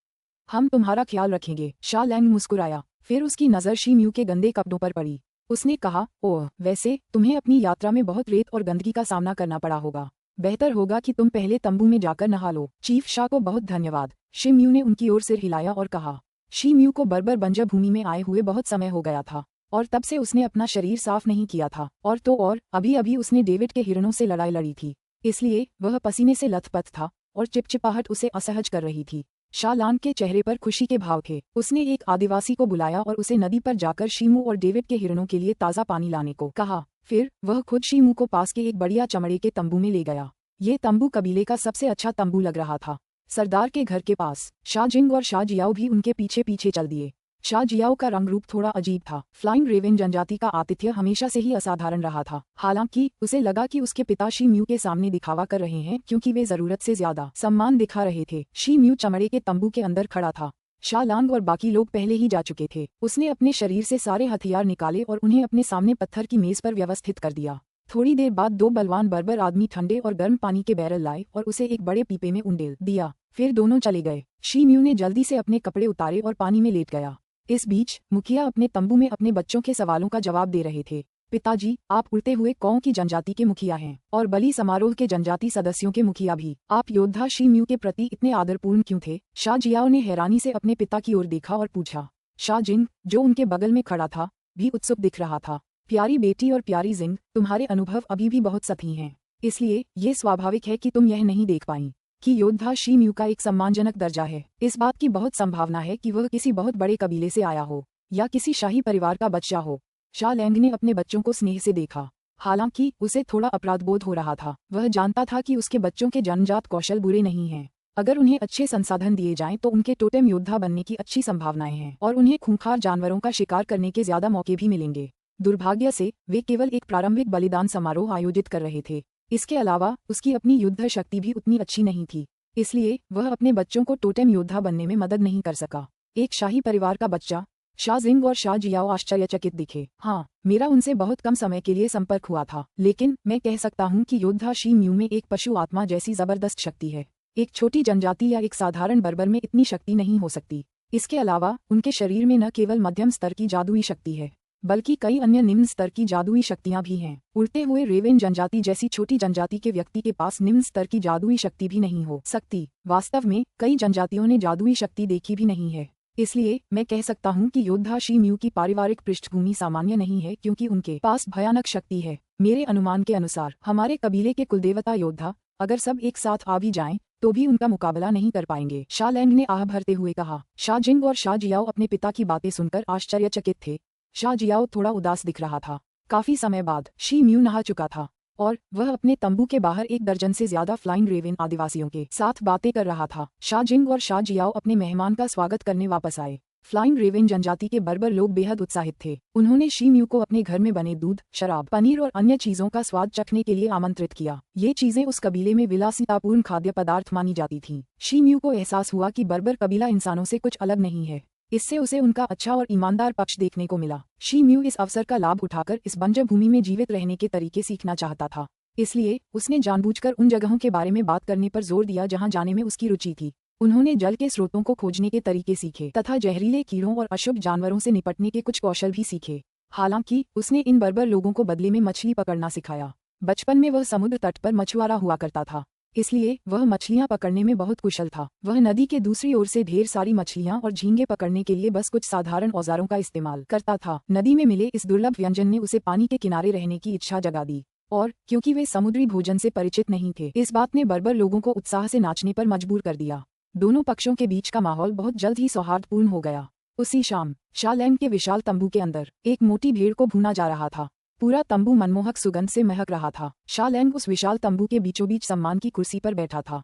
हम तुम्हारा ख्याल रखेंगे। शा लैंग मुस्कुराया। फिर उसकी नज़र शिम्यू के गंदे कपड़ों पर पड़ी। उसने कहा, ओह, वैसे तुम्हें अपनी यात्रा में बहुत रेत और गंदगी का सामना करना पड़ा होगा। बेहतर होगा कि तुम पहले तंबू में जाकर नहा लो। चीफ, शा को बहुत धन्यवाद। शिम्यू ने उनकी ओर सिर हिलाया और कहा। शिम्यू को बर्बर बंजर भूमि में आए हुए बहुत समय हो गया था और तब से उसने अपना शरीर साफ नहीं किया था और अभी अभी उसने डेविड के हिरणों से लड़ाई लड़ी थी, इसलिए वह पसीने से लथपथ था और चिपचिपाहट उसे असहज कर रही थी। शा लैंग के चेहरे पर खुशी के भाव थे। उसने एक आदिवासी को बुलाया और उसे नदी पर जाकर शिमू और डेविड के हिरणों के लिए ताज़ा पानी लाने को कहा। फिर वह खुद शिमू को पास के एक बढ़िया चमड़े के तंबू में ले गया। ये तंबू कबीले का सबसे अच्छा तंबू लग रहा था। सरदार के घर के पास शा जिंग और शा जियाओ भी उनके पीछे पीछे चल दिए। शा जियाओ का रंग रूप थोड़ा अजीब था। फ्लाइंग रेवेन जनजाति का आतिथ्य हमेशा से ही असाधारण रहा था। हालांकि उसे लगा कि उसके पिता शी म्यू के सामने दिखावा कर रहे हैं क्योंकि वे जरूरत से ज्यादा सम्मान दिखा रहे थे। शी म्यू चमड़े के तंबू के अंदर खड़ा था। शा लैंग और बाकी लोग पहले ही जा चुके थे। उसने अपने शरीर से सारे हथियार निकाले और उन्हें अपने सामने पत्थर की मेज पर व्यवस्थित कर दिया। थोड़ी देर बाद 2 बलवान बर्बर आदमी ठंडे और गर्म पानी के बैरल लाए और उसे एक बड़े पीपे में उंडेल दिया। फिर दोनों चले गए। शी म्यू ने जल्दी से अपने कपड़े उतारे और पानी में लेट गया। इस बीच मुखिया अपने तंबू में अपने बच्चों के सवालों का जवाब दे रहे थे। पिताजी, आप उड़ते हुए कौन की जनजाति के मुखिया हैं और बलि समारोह के जनजाति सदस्यों के मुखिया भी। आप योद्धा शी म्यू के प्रति इतने आदरपूर्ण क्यों थे? शा जियाओ ने हैरानी से अपने पिता की ओर देखा और पूछा। शा जिंग, जो उनके बगल में खड़ा था, भी उत्सुक दिख रहा था। प्यारी बेटी और प्यारी जिंग, तुम्हारे अनुभव अभी भी बहुत सतही हैं, इसलिए ये स्वाभाविक है कि तुम यह नहीं देख पाई कि योद्धा शी म्यू का एक सम्मानजनक दर्जा है। इस बात की बहुत संभावना है कि वह किसी बहुत बड़े कबीले से आया हो या किसी शाही परिवार का बच्चा हो। शा लैंग ने अपने बच्चों को स्नेह से देखा। हालांकि उसे थोड़ा अपराधबोध हो रहा था। वह जानता था कि उसके बच्चों के जन्मजात कौशल बुरे नहीं हैं। अगर उन्हें अच्छे संसाधन दिए जाएं तो उनके टोटेम योद्धा बनने की अच्छी संभावनाएं हैं और उन्हें खूंखार जानवरों का शिकार करने के ज्यादा मौके भी मिलेंगे। दुर्भाग्य से वे केवल एक प्रारंभिक बलिदान समारोह आयोजित कर रहे थे। इसके अलावा उसकी अपनी युद्ध शक्ति भी उतनी अच्छी नहीं थी, इसलिए वह अपने बच्चों को टोटेम योद्धा बनने में मदद नहीं कर सका। एक शाही परिवार का बच्चा? शा जिंग और शा जियाओ आश्चर्यचकित दिखे। हाँ, मेरा उनसे बहुत कम समय के लिए संपर्क हुआ था, लेकिन मैं कह सकता हूँ कि योद्धा शी म्यू में एक पशु आत्मा जैसी जबरदस्त शक्ति है। एक छोटी जनजाति या एक साधारण बर्बर में इतनी शक्ति नहीं हो सकती। इसके अलावा उनके शरीर में न केवल मध्यम स्तर की जादुई शक्ति है, बल्कि कई अन्य निम्न स्तर की जादुई शक्तियां भी हैं। उड़ते हुए रेवेन जनजाति जैसी छोटी जनजाति के व्यक्ति के पास निम्न स्तर की जादुई शक्ति भी नहीं हो सकती। वास्तव में कई जनजातियों ने जादुई शक्ति देखी भी नहीं है। इसलिए मैं कह सकता हूँ कि योद्धा शी म्यू की पारिवारिक पृष्ठभूमि सामान्य नहीं है क्योंकि उनके पास भयानक शक्ति है। मेरे अनुमान के अनुसार हमारे कबीले के कुलदेवता योद्धा अगर सब एक साथ आ भी जाएं तो भी उनका मुकाबला नहीं कर पाएंगे। शा लैंग ने आह भरते हुए कहा। शा जिंग और शा जियाओ अपने पिता की बातें सुनकर आश्चर्यचकित थे। शा जियाओ थोड़ा उदास दिख रहा था। काफी समय बाद शी म्यू नहा चुका था और वह अपने तंबू के बाहर 1 दर्जन से ज्यादा फ्लाइंग रेवेन आदिवासियों के साथ बातें कर रहा था। शा जिंग और शा जियाओ अपने मेहमान का स्वागत करने वापस आए। फ्लाइंग रेवेन जनजाति के बर्बर लोग बेहद उत्साहित थे। उन्होंने शी म्यू को अपने घर में बने दूध, शराब, पनीर और अन्य चीजों का स्वाद चखने के लिए आमंत्रित किया। ये चीजें उस कबीले में विलासितापूर्ण खाद्य पदार्थ मानी जाती थीं। शी म्यू को एहसास हुआ कि बर्बर कबीला इंसानों से कुछ अलग नहीं है। इससे उसे उनका अच्छा और ईमानदार पक्ष देखने को मिला। शी म्यू इस अवसर का लाभ उठाकर इस बंजर भूमि में जीवित रहने के तरीके सीखना चाहता था। इसलिए उसने जानबूझकर उन जगहों के बारे में बात करने पर जोर दिया जहां जाने में उसकी रुचि थी। उन्होंने जल के स्रोतों को खोजने के तरीके सीखे तथा जहरीले कीड़ों और अशुभ जानवरों से निपटने के कुछ कौशल भी सीखे। हालांकि उसने इन बर्बर लोगों को बदले में मछली पकड़ना सिखाया। बचपन में वह समुद्र तट पर मछुआरा हुआ करता था, इसलिए वह मछलियां पकड़ने में बहुत कुशल था। वह नदी के दूसरी ओर से ढेर सारी मछलियां और झींगे पकड़ने के लिए बस कुछ साधारण औजारों का इस्तेमाल करता था। नदी में मिले इस दुर्लभ व्यंजन ने उसे पानी के किनारे रहने की इच्छा जगा दी, और क्योंकि वे समुद्री भोजन से परिचित नहीं थे, इस बात ने बर्बर लोगों को उत्साह से नाचने पर मजबूर कर दिया। दोनों पक्षों के बीच का माहौल बहुत जल्द ही सौहार्दपूर्ण हो गया। उसी शाम शा लैंग के विशाल तंबू के अंदर एक मोटी भेड़ को भूना जा रहा था। पूरा तंबू मनमोहक सुगंध से महक रहा था। शा लैंग उस विशाल तंबू के बीचों बीच सम्मान की कुर्सी पर बैठा था।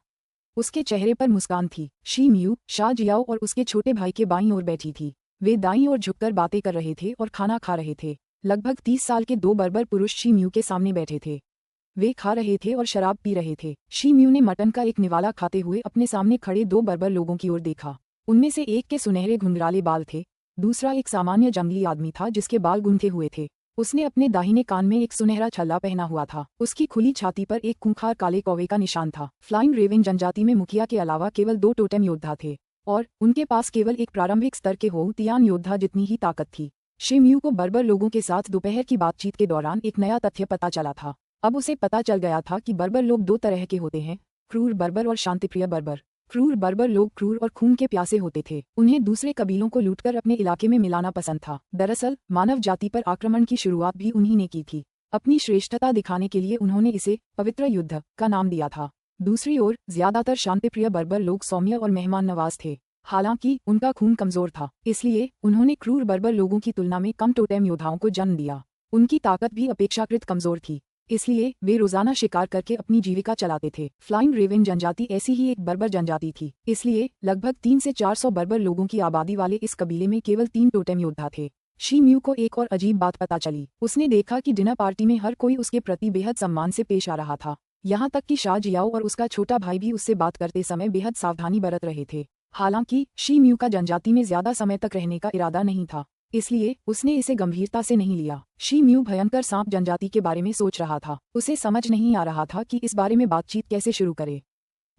उसके चेहरे पर मुस्कान थी। शी म्यू, शा जियाओ और उसके छोटे भाई के बाईं ओर बैठी थी। वे दाईं ओर झुककर बातें कर रहे थे और खाना खा रहे थे। लगभग 30 साल के 2 बर्बर पुरुष शी म्यू के सामने बैठे थे। वे खा रहे थे और शराब पी रहे थे। शी म्यू ने मटन का एक निवाला खाते हुए अपने सामने खड़े 2 बर्बर लोगों की ओर देखा। उनमें से एक के सुनहरे घुंघराले बाल थे, दूसरा एक सामान्य जंगली आदमी था जिसके बाल गूंथे हुए थे। उसने अपने दाहिने कान में एक सुनहरा छल्ला पहना हुआ था। उसकी खुली छाती पर एक खूंखार काले कौवे का निशान था। फ्लाइंग रेवन जनजाति में मुखिया के अलावा केवल 2 टोटेम योद्धा थे, और उनके पास केवल एक प्रारंभिक स्तर के होउतियान योद्धा जितनी ही ताकत थी। शी म्यू को बर्बर लोगों के साथ दोपहर की बातचीत के दौरान एक नया तथ्य पता चला था। अब उसे पता चल गया था कि बर्बर लोग 2 तरह के होते हैं, क्रूर बर्बर और शांतिप्रिय बर्बर। क्रूर बर्बर लोग क्रूर और खून के प्यासे होते थे। उन्हें दूसरे कबीलों को लूटकर अपने इलाके में मिलाना पसंद था। दरअसल मानव जाति पर आक्रमण की शुरुआत भी उन्हीं ने की थी। अपनी श्रेष्ठता दिखाने के लिए उन्होंने इसे पवित्र युद्ध का नाम दिया था। दूसरी ओर ज्यादातर शांतिप्रिय बर्बर लोग सौम्य और मेहमान नवाज थे। हालांकि उनका खून कमजोर था, इसलिए उन्होंने क्रूर बर्बर लोगों की तुलना में कम टोटेम योद्धाओं को जन्म दिया। उनकी ताकत भी अपेक्षाकृत कमजोर थी, इसलिए वे रोजाना शिकार करके अपनी जीविका चलाते थे। फ्लाइंग रेवन जनजाति ऐसी ही एक बर्बर जनजाति थी, इसलिए लगभग 300 से 400 बर्बर लोगों की आबादी वाले इस कबीले में केवल 3 टोटेम योद्धा थे। शी म्यू को एक और अजीब बात पता चली। उसने देखा कि डिनर पार्टी में हर कोई उसके प्रति बेहद सम्मान से पेश आ रहा था। यहाँ तक कि शा जियाओ और उसका छोटा भाई भी उससे बात करते समय बेहद सावधानी बरत रहे थे। हालांकि शी म्यू का जनजाति में ज्यादा समय तक रहने का इरादा नहीं था, इसलिए उसने इसे गंभीरता से नहीं लिया। शी म्यू भयंकर सांप जनजाति के बारे में सोच रहा था। उसे समझ नहीं आ रहा था कि इस बारे में बातचीत कैसे शुरू करे,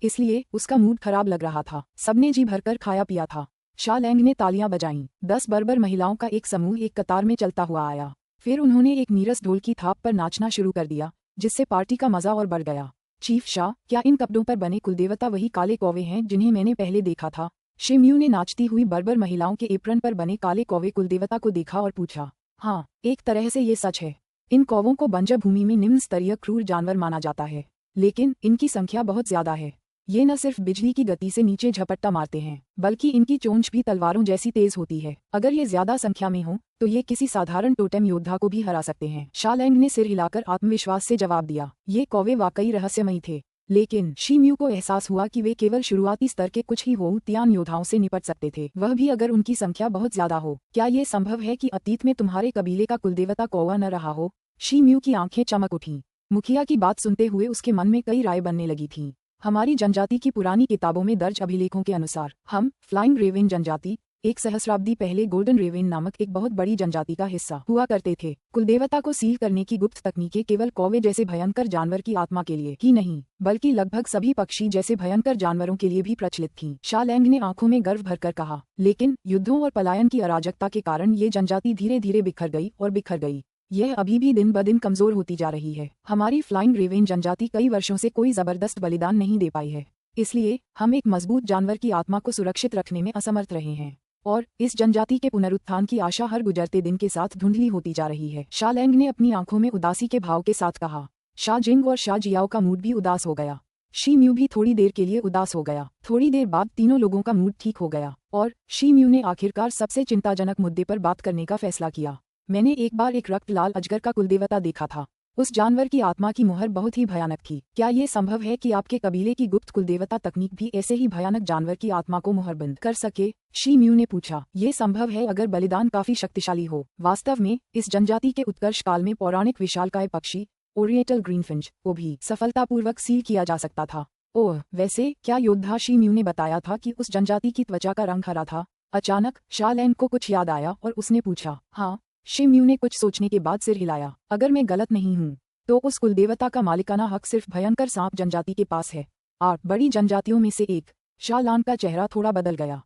इसलिए उसका मूड खराब लग रहा था। सबने जी भरकर खाया पिया था। शा लैंग ने तालियां बजाईं। 10 बर्बर महिलाओं का एक समूह एक कतार में चलता हुआ आया। फिर उन्होंने एक नीरस ढोल की थाप पर नाचना शुरू कर दिया, जिससे पार्टी का मजा और बढ़ गया। चीफ शाह, क्या इन कपड़ों पर बने कुलदेवता वही काले कौवे हैं जिन्हें मैंने पहले देखा था? शी म्यू ने नाचती हुई बर्बर महिलाओं के एप्रन पर बने काले कौवे कुलदेवता को देखा और पूछा। हाँ, एक तरह से ये सच है। इन कौवों को बंजर भूमि में निम्न स्तरीय क्रूर जानवर माना जाता है, लेकिन इनकी संख्या बहुत ज्यादा है। ये न सिर्फ बिजली की गति से नीचे झपट्टा मारते हैं, बल्कि इनकी चोंच भी तलवारों जैसी तेज होती है। अगर ये ज्यादा संख्या में हो तो ये किसी साधारण टोटेम योद्धा को भी हरा सकते हैं। शा लैंग ने सिर हिलाकर आत्मविश्वास से जवाब दिया। ये कौवे वाकई रहस्यमयी थे, लेकिन शी म्यू को एहसास हुआ कि वे केवल शुरुआती स्तर के कुछ ही होउतियान योद्धाओं से निपट सकते थे, वह भी अगर उनकी संख्या बहुत ज्यादा हो। क्या ये संभव है कि अतीत में तुम्हारे कबीले का कुलदेवता कौवा न रहा हो? शी म्यू की आंखें चमक उठीं। मुखिया की बात सुनते हुए उसके मन में कई राय बनने लगी थीं। हमारी जनजाति की पुरानी किताबों में दर्ज अभिलेखों के अनुसार हम फ्लाइंग रेवन जनजाति एक सहस्राब्दी पहले गोल्डन रेवन नामक एक बहुत बड़ी जनजाति का हिस्सा हुआ करते थे। कुलदेवता को सील करने की गुप्त तकनीकें केवल कौवे जैसे भयंकर जानवर की आत्मा के लिए ही नहीं, बल्कि लगभग सभी पक्षी जैसे भयंकर जानवरों के लिए भी प्रचलित थीं। शा लैंग ने आंखों में गर्व भरकर कहा। लेकिन युद्धों और पलायन की अराजकता के कारण ये जनजाति धीरे धीरे बिखर गई और बिखर गई। यह अभी भी दिन ब दिन कमजोर होती जा रही है। हमारी फ्लाइंग रेवन जनजाति कई वर्षों से कोई जबरदस्त बलिदान नहीं दे पाई है, इसलिए हम एक मजबूत जानवर की आत्मा को सुरक्षित रखने में असमर्थ रहे हैं, और इस जनजाति के पुनरुत्थान की आशा हर गुजरते दिन के साथ धुंधली होती जा रही है। शा लैंग ने अपनी आंखों में उदासी के भाव के साथ कहा। शा जिंग और शा जियाओ का मूड भी उदास हो गया। शी म्यू भी थोड़ी देर के लिए उदास हो गया। थोड़ी देर बाद तीनों लोगों का मूड ठीक हो गया, और शी म्यू ने आखिरकार सबसे चिंताजनक मुद्दे पर बात करने का फैसला किया। मैंने एक बार एक रक्त लाल अजगर का कुलदेवता देखा था। उस जानवर की आत्मा की मुहर बहुत ही भयानक थी। क्या ये संभव है कि आपके कबीले की गुप्त कुलदेवता तकनीक भी ऐसे ही भयानक जानवर की आत्मा को मुहरबंद कर सके? शी म्यू ने पूछा। ये संभव है अगर बलिदान काफी शक्तिशाली हो। वास्तव में इस जनजाति के उत्कर्ष काल में पौराणिक विशालकाय पक्षी ओरिएंटल ग्रीनफिंच को भी सफलतापूर्वक सील किया जा सकता था। ओह, वैसे क्या योद्धा? शी म्यू ने बताया था कि उस जनजाति की त्वचा का रंग हरा था। अचानक शालैंग को कुछ याद आया और उसने पूछा। हाँ, शिम्यू ने कुछ सोचने के बाद सिर हिलाया। अगर मैं गलत नहीं हूँ तो उस कुलदेवता का मालिकाना हक सिर्फ भयंकर सांप जनजाति के पास है, 8 बड़ी जनजातियों में से एक। शालान का चेहरा थोड़ा बदल गया।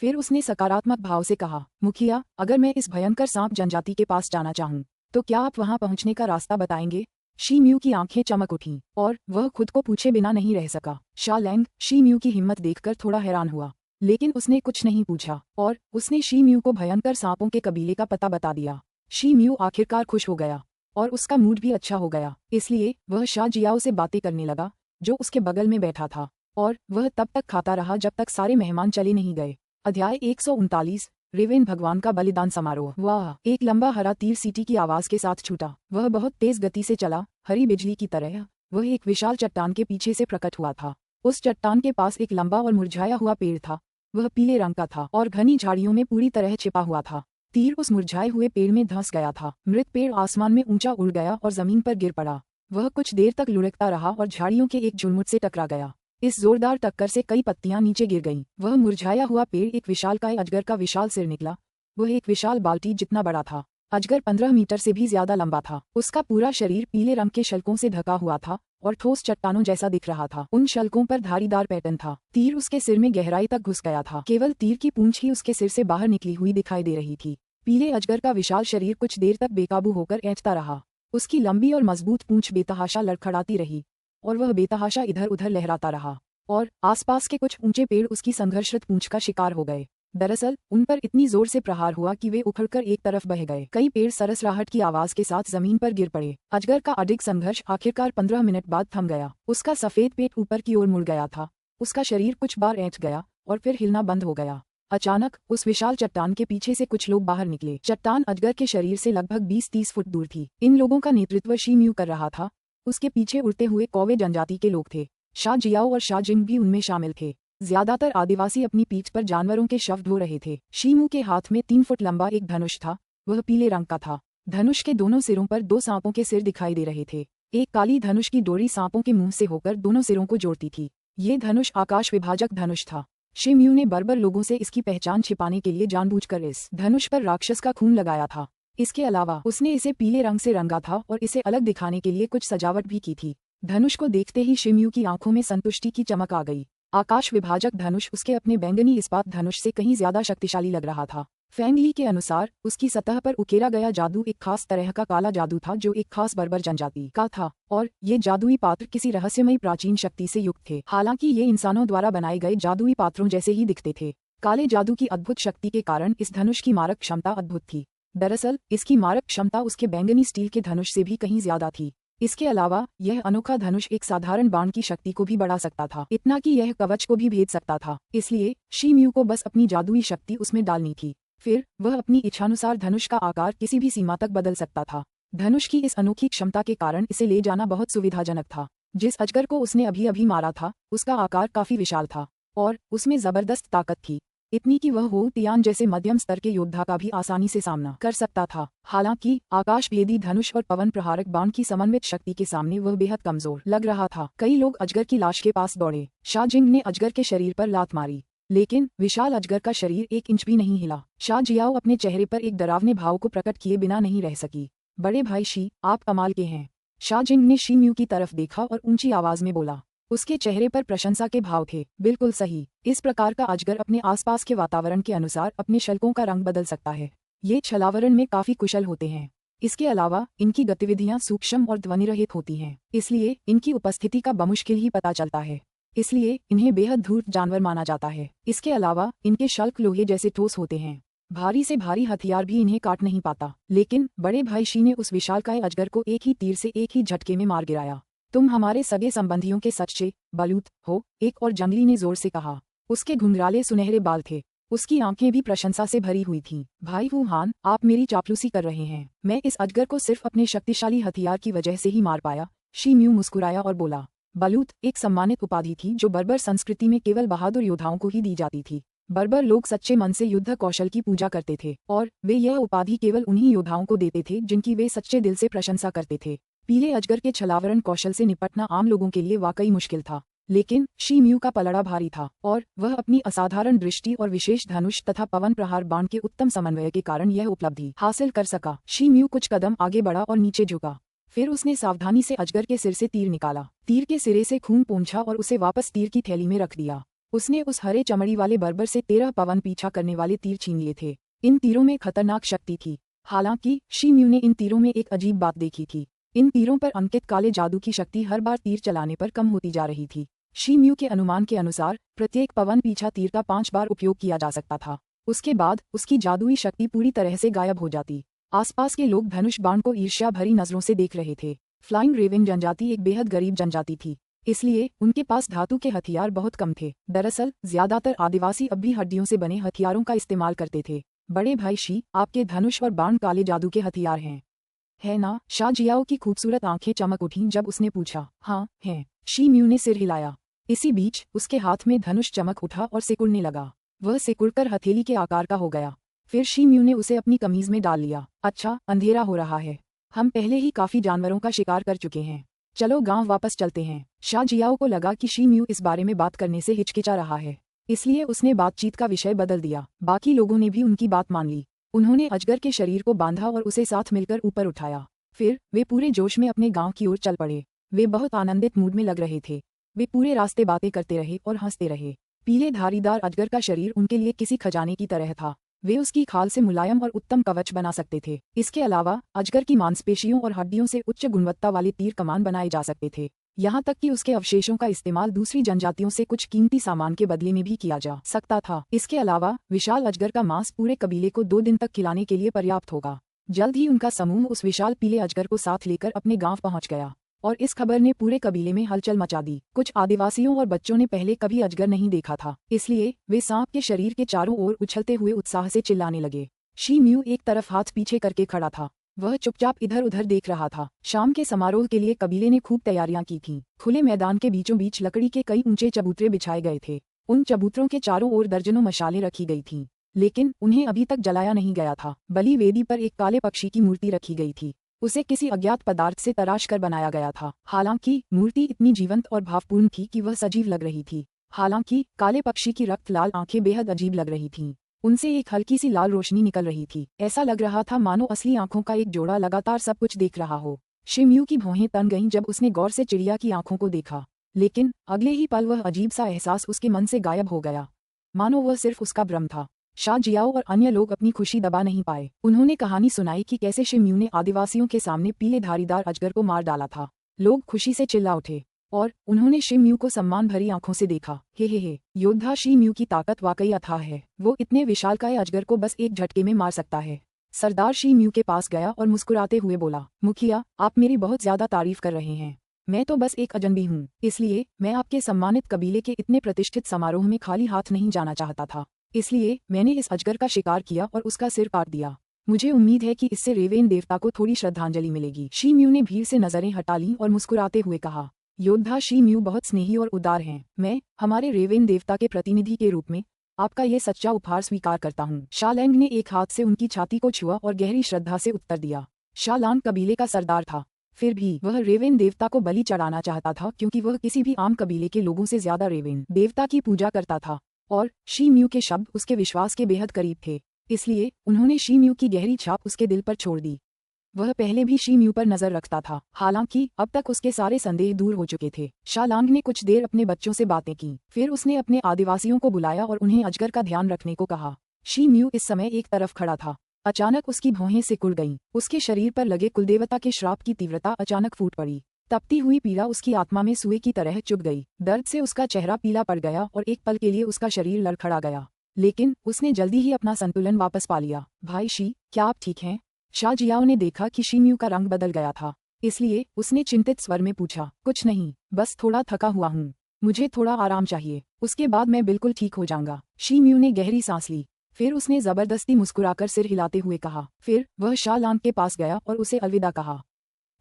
फिर उसने सकारात्मक भाव से कहा, मुखिया, अगर मैं इस भयंकर सांप जनजाति के पास जाना चाहूँ तो क्या आप वहां पहुंचने का रास्ता बताएंगे? शिम्यू की आंखें चमक उठीं और वह खुद को पूछे बिना नहीं रह सका। शालैंग शिम्यू की हिम्मत देखकर थोड़ा हैरान हुआ, लेकिन उसने कुछ नहीं पूछा और उसने शिम्यू को भयंकर सांपों के कबीले का पता बता दिया। शिम्यू आखिरकार खुश हो गया और उसका मूड भी अच्छा हो गया, इसलिए वह शा जियाओ से बातें करने लगा जो उसके बगल में बैठा था, और वह तब तक खाता रहा जब तक सारे मेहमान चले नहीं गए। अध्याय 139 रेवेन भगवान का बलिदान समारोह। वाह! एक लंबा हरा तीर सीटी की आवाज के साथ छूटा। वह बहुत तेज गति से चला, हरी बिजली की तरह। वह एक विशाल चट्टान के पीछे से प्रकट हुआ था। उस चट्टान के पास एक लंबा और मुरझाया हुआ पेड़ था। वह पीले रंग का था और घनी झाड़ियों में पूरी तरह छिपा हुआ था। तीर उस मुरझाए हुए पेड़ में धंस गया था। मृत पेड़ आसमान में ऊंचा उड़ गया और जमीन पर गिर पड़ा। वह कुछ देर तक लुढ़कता रहा और झाड़ियों के एक झुरमुट से टकरा गया। इस जोरदार टक्कर से कई पत्तियां नीचे गिर गईं। वह मुरझाया हुआ पेड़ एक विशालकाय अजगर का विशाल सिर निकला। वह एक विशाल बाल्टी जितना बड़ा था। अजगर 15 मीटर से भी ज्यादा लंबा था। उसका पूरा शरीर पीले रंग के शल्कों से ढका हुआ था और ठोस चट्टानों जैसा दिख रहा था। उन शल्कों पर धारीदार पैटर्न था। तीर उसके सिर में गहराई तक घुस गया था। केवल तीर की पूंछ ही उसके सिर से बाहर निकली हुई दिखाई दे रही थी। पीले अजगर का विशाल शरीर कुछ देर तक बेकाबू होकर ऐंठता रहा। उसकी लंबी और मजबूत पूंछ बेतहाशा लड़खड़ाती रही और वह बेतहाशा इधर उधर लहराता रहा, और आसपास के कुछ ऊंचे पेड़ उसकी संघर्षरत पूंछ का शिकार हो गए। दरअसल उन पर इतनी जोर से प्रहार हुआ कि वे उखड़कर एक तरफ बह गए। कई पेड़ सरसराहट की आवाज के साथ जमीन पर गिर पड़े। अजगर का अडिग संघर्ष आखिरकार 15 मिनट बाद थम गया। उसका सफेद पेट ऊपर की ओर मुड़ गया था। उसका शरीर कुछ बार ऐंठ गया और फिर हिलना बंद हो गया। अचानक उस विशाल चट्टान के पीछे से कुछ लोग बाहर निकले। चट्टान अजगर के शरीर से लगभग 20-30 फुट दूर थी। इन लोगों का नेतृत्व शिम्यू कर रहा था। उसके पीछे उड़ते हुए कौवे जनजाति के लोग थे। शा जियाओ और शा जिंग भी उनमें शामिल थे। ज्यादातर आदिवासी अपनी पीठ पर जानवरों के शव ढो रहे थे। शिम्यू के हाथ में 3 फुट लंबा एक धनुष था। वह पीले रंग का था। धनुष के दोनों सिरों पर 2 सांपों के सिर दिखाई दे रहे थे। एक काली धनुष की डोरी सांपों के मुंह से होकर दोनों सिरों को जोड़ती थी। ये धनुष आकाश विभाजक धनुष था। शिम्यू ने बर्बर लोगों से इसकी पहचान छिपाने के लिए जानबूझकर इस धनुष पर राक्षस का खून लगाया था। इसके अलावा उसने इसे पीले रंग से रंगा था और इसे अलग दिखाने के लिए कुछ सजावट भी की थी। धनुष को देखते ही शिम्यू की आंखों में संतुष्टि की चमक आ गई। आकाश विभाजक धनुष उसके अपने बैंगनी इस्पात धनुष से कहीं ज्यादा शक्तिशाली लग रहा था। फैंग ली के अनुसार उसकी सतह पर उकेरा गया जादू एक खास तरह का काला जादू था जो एक खास बर्बर जनजाति का था, और ये जादुई पात्र किसी रहस्यमयी प्राचीन शक्ति से युक्त थे। हालांकि ये इंसानों द्वारा बनाए गए जादुई पात्रों जैसे ही दिखते थे। काले जादू की अद्भुत शक्ति के कारण इस धनुष की मारक क्षमता अद्भुत थी। दरअसल इसकी मारक क्षमता उसके बैंगनी स्टील के धनुष से भी कहीं ज्यादा थी। इसके अलावा यह अनोखा धनुष एक साधारण बाण की शक्ति को भी बढ़ा सकता था, इतना कि यह कवच को भी भेद सकता था। इसलिए शिम्यू को बस अपनी जादुई शक्ति उसमें डालनी थी। फिर वह अपनी इच्छानुसार धनुष का आकार किसी भी सीमा तक बदल सकता था। धनुष की इस अनोखी क्षमता के कारण इसे ले जाना बहुत सुविधाजनक था। जिस अजगर को उसने अभी अभी मारा था उसका आकार काफी विशाल था और उसमें जबरदस्त ताकत थी, इतनी कि वह हो तियान जैसे मध्यम स्तर के योद्धा का भी आसानी से सामना कर सकता था। हालांकि आकाश भेदी धनुष और पवन प्रहारक बाण की समन्वित शक्ति के सामने वह बेहद कमजोर लग रहा था। कई लोग अजगर की लाश के पास दौड़े। शा जिंग ने अजगर के शरीर पर लात मारी, लेकिन विशाल अजगर का शरीर 1 इंच भी नहीं हिला। शा जियाओ अपने चेहरे पर एक डरावने भाव को प्रकट किए बिना नहीं रह सकी। बड़े भाई शी, आप कमाल के हैं। शा जिंग ने शिम्यू की तरफ देखा और ऊंची आवाज में बोला। उसके चेहरे पर प्रशंसा के भाव थे। बिल्कुल सही, इस प्रकार का अजगर अपने आसपास के वातावरण के अनुसार अपने शल्कों का रंग बदल सकता है। ये छलावरण में काफी कुशल होते हैं। इसके अलावा इनकी गतिविधियां सूक्ष्म और ध्वनिरहित होती हैं, इसलिए इनकी उपस्थिति का बमुश्किल ही पता चलता है। इसलिए इन्हें बेहद धूर्त जानवर माना जाता है। इसके अलावा इनके शल्क लोहे जैसे ठोस होते हैं। भारी से भारी हथियार भी इन्हें काट नहीं पाता। लेकिन बड़े भाई शी ने उस विशालकाय अजगर को एक ही तीर से एक ही झटके में मार गिराया। तुम हमारे सगे संबंधियों के सच्चे बलूत हो, एक और जंगली ने जोर से कहा। उसके घुंघराले सुनहरे बाल थे। उसकी आंखें भी प्रशंसा से भरी हुई थीं। भाई वुहान, आप मेरी चापलूसी कर रहे हैं। मैं इस अजगर को सिर्फ अपने शक्तिशाली हथियार की वजह से ही मार पाया। शिम्यू मुस्कुराया और बोला। बलूत एक सम्मानित उपाधि थी जो बर्बर संस्कृति में केवल बहादुर योद्धाओं को ही दी जाती थी। बर्बर लोग सच्चे मन से युद्ध कौशल की पूजा करते थे और वे यह उपाधि केवल उन्हीं योद्धाओं को देते थे जिनकी वे सच्चे दिल से प्रशंसा करते थे। पीले अजगर के छलावरण कौशल से निपटना आम लोगों के लिए वाकई मुश्किल था। लेकिन शी म्यू का पलड़ा भारी था और वह अपनी असाधारण दृष्टि और विशेष धनुष तथा पवन प्रहार बाण के उत्तम समन्वय के कारण यह उपलब्धि हासिल कर सका। शी म्यू कुछ कदम आगे बढ़ा और नीचे झुका। फिर उसने सावधानी से अजगर के सिर से तीर निकाला। तीर के सिरे से खून पोंछा और उसे वापस तीर की थैली में रख दिया। उसने उस हरे चमड़ी वाले बर्बर से 13 पवन पीछा करने वाले तीर छीन लिए थे। इन तीरों में खतरनाक शक्ति थी। हालांकि शी म्यू ने इन तीरों में एक अजीब बात देखी थी। इन तीरों पर अंकित काले जादू की शक्ति हर बार तीर चलाने पर कम होती जा रही थी। शी म्यू के अनुमान के अनुसार प्रत्येक पवन पीछा तीर का 5 बार उपयोग किया जा सकता था। उसके बाद उसकी जादुई शक्ति पूरी तरह से गायब हो जाती। आसपास के लोग धनुष बाण को ईर्ष्या भरी नजरों से देख रहे थे। फ्लाइंग रेवन जनजाति एक बेहद गरीब जनजाति थी, इसलिए उनके पास धातु के हथियार बहुत कम थे। दरअसल ज्यादातर आदिवासी अब भी हड्डियों से बने हथियारों का इस्तेमाल करते थे। बड़े भाई शी, आपके धनुष और बाण काले जादू के हथियार हैं, है ना? शा जियाओ की खूबसूरत आंखें चमक उठीं जब उसने पूछा। हाँ, हैं। शी म्यू ने सिर हिलाया। इसी बीच उसके हाथ में धनुष चमक उठा और सिकुड़ने लगा। वह सिकुड़कर हथेली के आकार का हो गया। फिर शी म्यू ने उसे अपनी कमीज में डाल लिया। अच्छा, अंधेरा हो रहा है। हम पहले ही काफी जानवरों का शिकार कर चुके हैं। चलो गांव वापस चलते हैं। शा जियाओ को लगा कि शी म्यू इस बारे में बात करने से हिचकिचा रहा है, इसलिए उसने बातचीत का विषय बदल दिया। बाकी लोगों ने भी उनकी बात मान ली। उन्होंने अजगर के शरीर को बांधा और उसे साथ मिलकर ऊपर उठाया। फिर वे पूरे जोश में अपने गांव की ओर चल पड़े। वे बहुत आनंदित मूड में लग रहे थे। वे पूरे रास्ते बातें करते रहे और हंसते रहे। पीले धारीदार अजगर का शरीर उनके लिए किसी खजाने की तरह था। वे उसकी खाल से मुलायम और उत्तम कवच बना सकते थे। इसके अलावा अजगर की मांसपेशियों और हड्डियों से उच्च गुणवत्ता वाले तीर कमान बनाए जा सकते थे। यहाँ तक कि उसके अवशेषों का इस्तेमाल दूसरी जनजातियों से कुछ कीमती सामान के बदले में भी किया जा सकता था। इसके अलावा विशाल अजगर का मांस पूरे कबीले को 2 दिन तक खिलाने के लिए पर्याप्त होगा। जल्द ही उनका समूह उस विशाल पीले अजगर को साथ लेकर अपने गांव पहुंच गया और इस खबर ने पूरे कबीले में हलचल मचा दी। कुछ आदिवासियों और बच्चों ने पहले कभी अजगर नहीं देखा था, इसलिए वे सांप के शरीर के चारों ओर उछलते हुए उत्साह से चिल्लाने लगे। शी म्यू एक तरफ हाथ पीछे करके खड़ा था। वह चुपचाप इधर उधर देख रहा था। शाम के समारोह के लिए कबीले ने खूब तैयारियां की थीं। खुले मैदान के बीचों बीच लकड़ी के कई ऊंचे चबूतरे बिछाए गए थे। उन चबूतरों के चारों ओर दर्जनों मशालें रखी गई थीं, लेकिन उन्हें अभी तक जलाया नहीं गया था। बलि वेदी पर एक काले पक्षी की मूर्ति रखी गई थी। उसे किसी अज्ञात पदार्थ से तराश कर बनाया गया था। हालांकि मूर्ति इतनी जीवंत और भावपूर्ण थी कि वह सजीव लग रही थी। हालांकि काले पक्षी की रक्त लाल आंखें बेहद अजीब लग रही थीं। उनसे एक हल्की सी लाल रोशनी निकल रही थी। ऐसा लग रहा था मानो असली आंखों का एक जोड़ा लगातार सब कुछ देख रहा हो। शी म्यू की भौहें तन गईं जब उसने गौर से चिड़िया की आंखों को देखा, लेकिन अगले ही पल वह अजीब सा एहसास उसके मन से गायब हो गया, मानो वह सिर्फ उसका भ्रम था। शा जियाओ और अन्य लोग अपनी खुशी दबा नहीं पाए। उन्होंने कहानी सुनाई कि कैसे शी म्यू ने आदिवासियों के सामने पीले धारीदार अजगर को मार डाला था। लोग खुशी से चिल्ला उठे और उन्होंने शी म्यू को सम्मान भरी आंखों से देखा। हे, योद्धा शी म्यू की ताकत वाकई अथाह है। वो इतने विशालकाय अजगर को बस एक झटके में मार सकता है। सरदार शी म्यू के पास गया और मुस्कुराते हुए बोला, मुखिया, आप मेरी बहुत ज्यादा तारीफ कर रहे हैं। मैं तो बस एक अजनबी हूँ, इसलिए मैं आपके सम्मानित कबीले के इतने प्रतिष्ठित समारोह में खाली हाथ नहीं जाना चाहता था। इसलिए मैंने इस अजगर का शिकार किया और उसका सिर काट दिया। मुझे उम्मीद है कि इससे रेवेन देवता को थोड़ी श्रद्धांजलि मिलेगी। शी म्यू ने भीड़ से नजरें हटा लीं और मुस्कुराते हुए कहा, योद्धा शी म्यू बहुत स्नेही और उदार हैं। मैं हमारे रेवेन देवता के प्रतिनिधि के रूप में आपका ये सच्चा उपहार स्वीकार करता हूँ। शालैंग ने एक हाथ से उनकी छाती को छुआ और गहरी श्रद्धा से उत्तर दिया। शालांग कबीले का सरदार था, फिर भी वह रेवेन देवता को बलि चढ़ाना चाहता था क्योंकि वह किसी भी आम कबीले के लोगों से ज्यादा रेवेन देवता की पूजा करता था और शी म्यू के शब्द उसके विश्वास के बेहद करीब थे। इसलिए उन्होंने शी म्यू की गहरी छाप उसके दिल पर छोड़ दी। वह पहले भी शी म्यू पर नजर रखता था, हालांकि अब तक उसके सारे संदेह दूर हो चुके थे। शालांग ने कुछ देर अपने बच्चों से बातें की, फिर उसने अपने आदिवासियों को बुलाया और उन्हें अजगर का ध्यान रखने को कहा। शी म्यू इस समय एक तरफ खड़ा था। अचानक उसकी भौहें सिकुड़ गईं। उसके शरीर पर लगे कुलदेवता के श्राप की तीव्रता अचानक फूट पड़ी। तपती हुई पीड़ा उसकी आत्मा में सुए की तरह चुभ गई। दर्द से उसका चेहरा पीला पड़ गया और एक पल के लिए उसका शरीर लड़खड़ा गया, लेकिन उसने जल्दी ही अपना संतुलन वापस पा लिया। भाई शी, क्या आप ठीक हैं? शा जियाओ ने देखा कि शी म्यू का रंग बदल गया था, इसलिए उसने चिंतित स्वर में पूछा, कुछ नहीं, बस थोड़ा थका हुआ हूँ, मुझे थोड़ा आराम चाहिए, उसके बाद मैं बिल्कुल ठीक हो जाऊंगा। शी म्यू ने गहरी सांस ली, फिर उसने जबरदस्ती मुस्कुराकर सिर हिलाते हुए कहा। फिर वह शालांग के पास गया और उसे अलविदा कहा।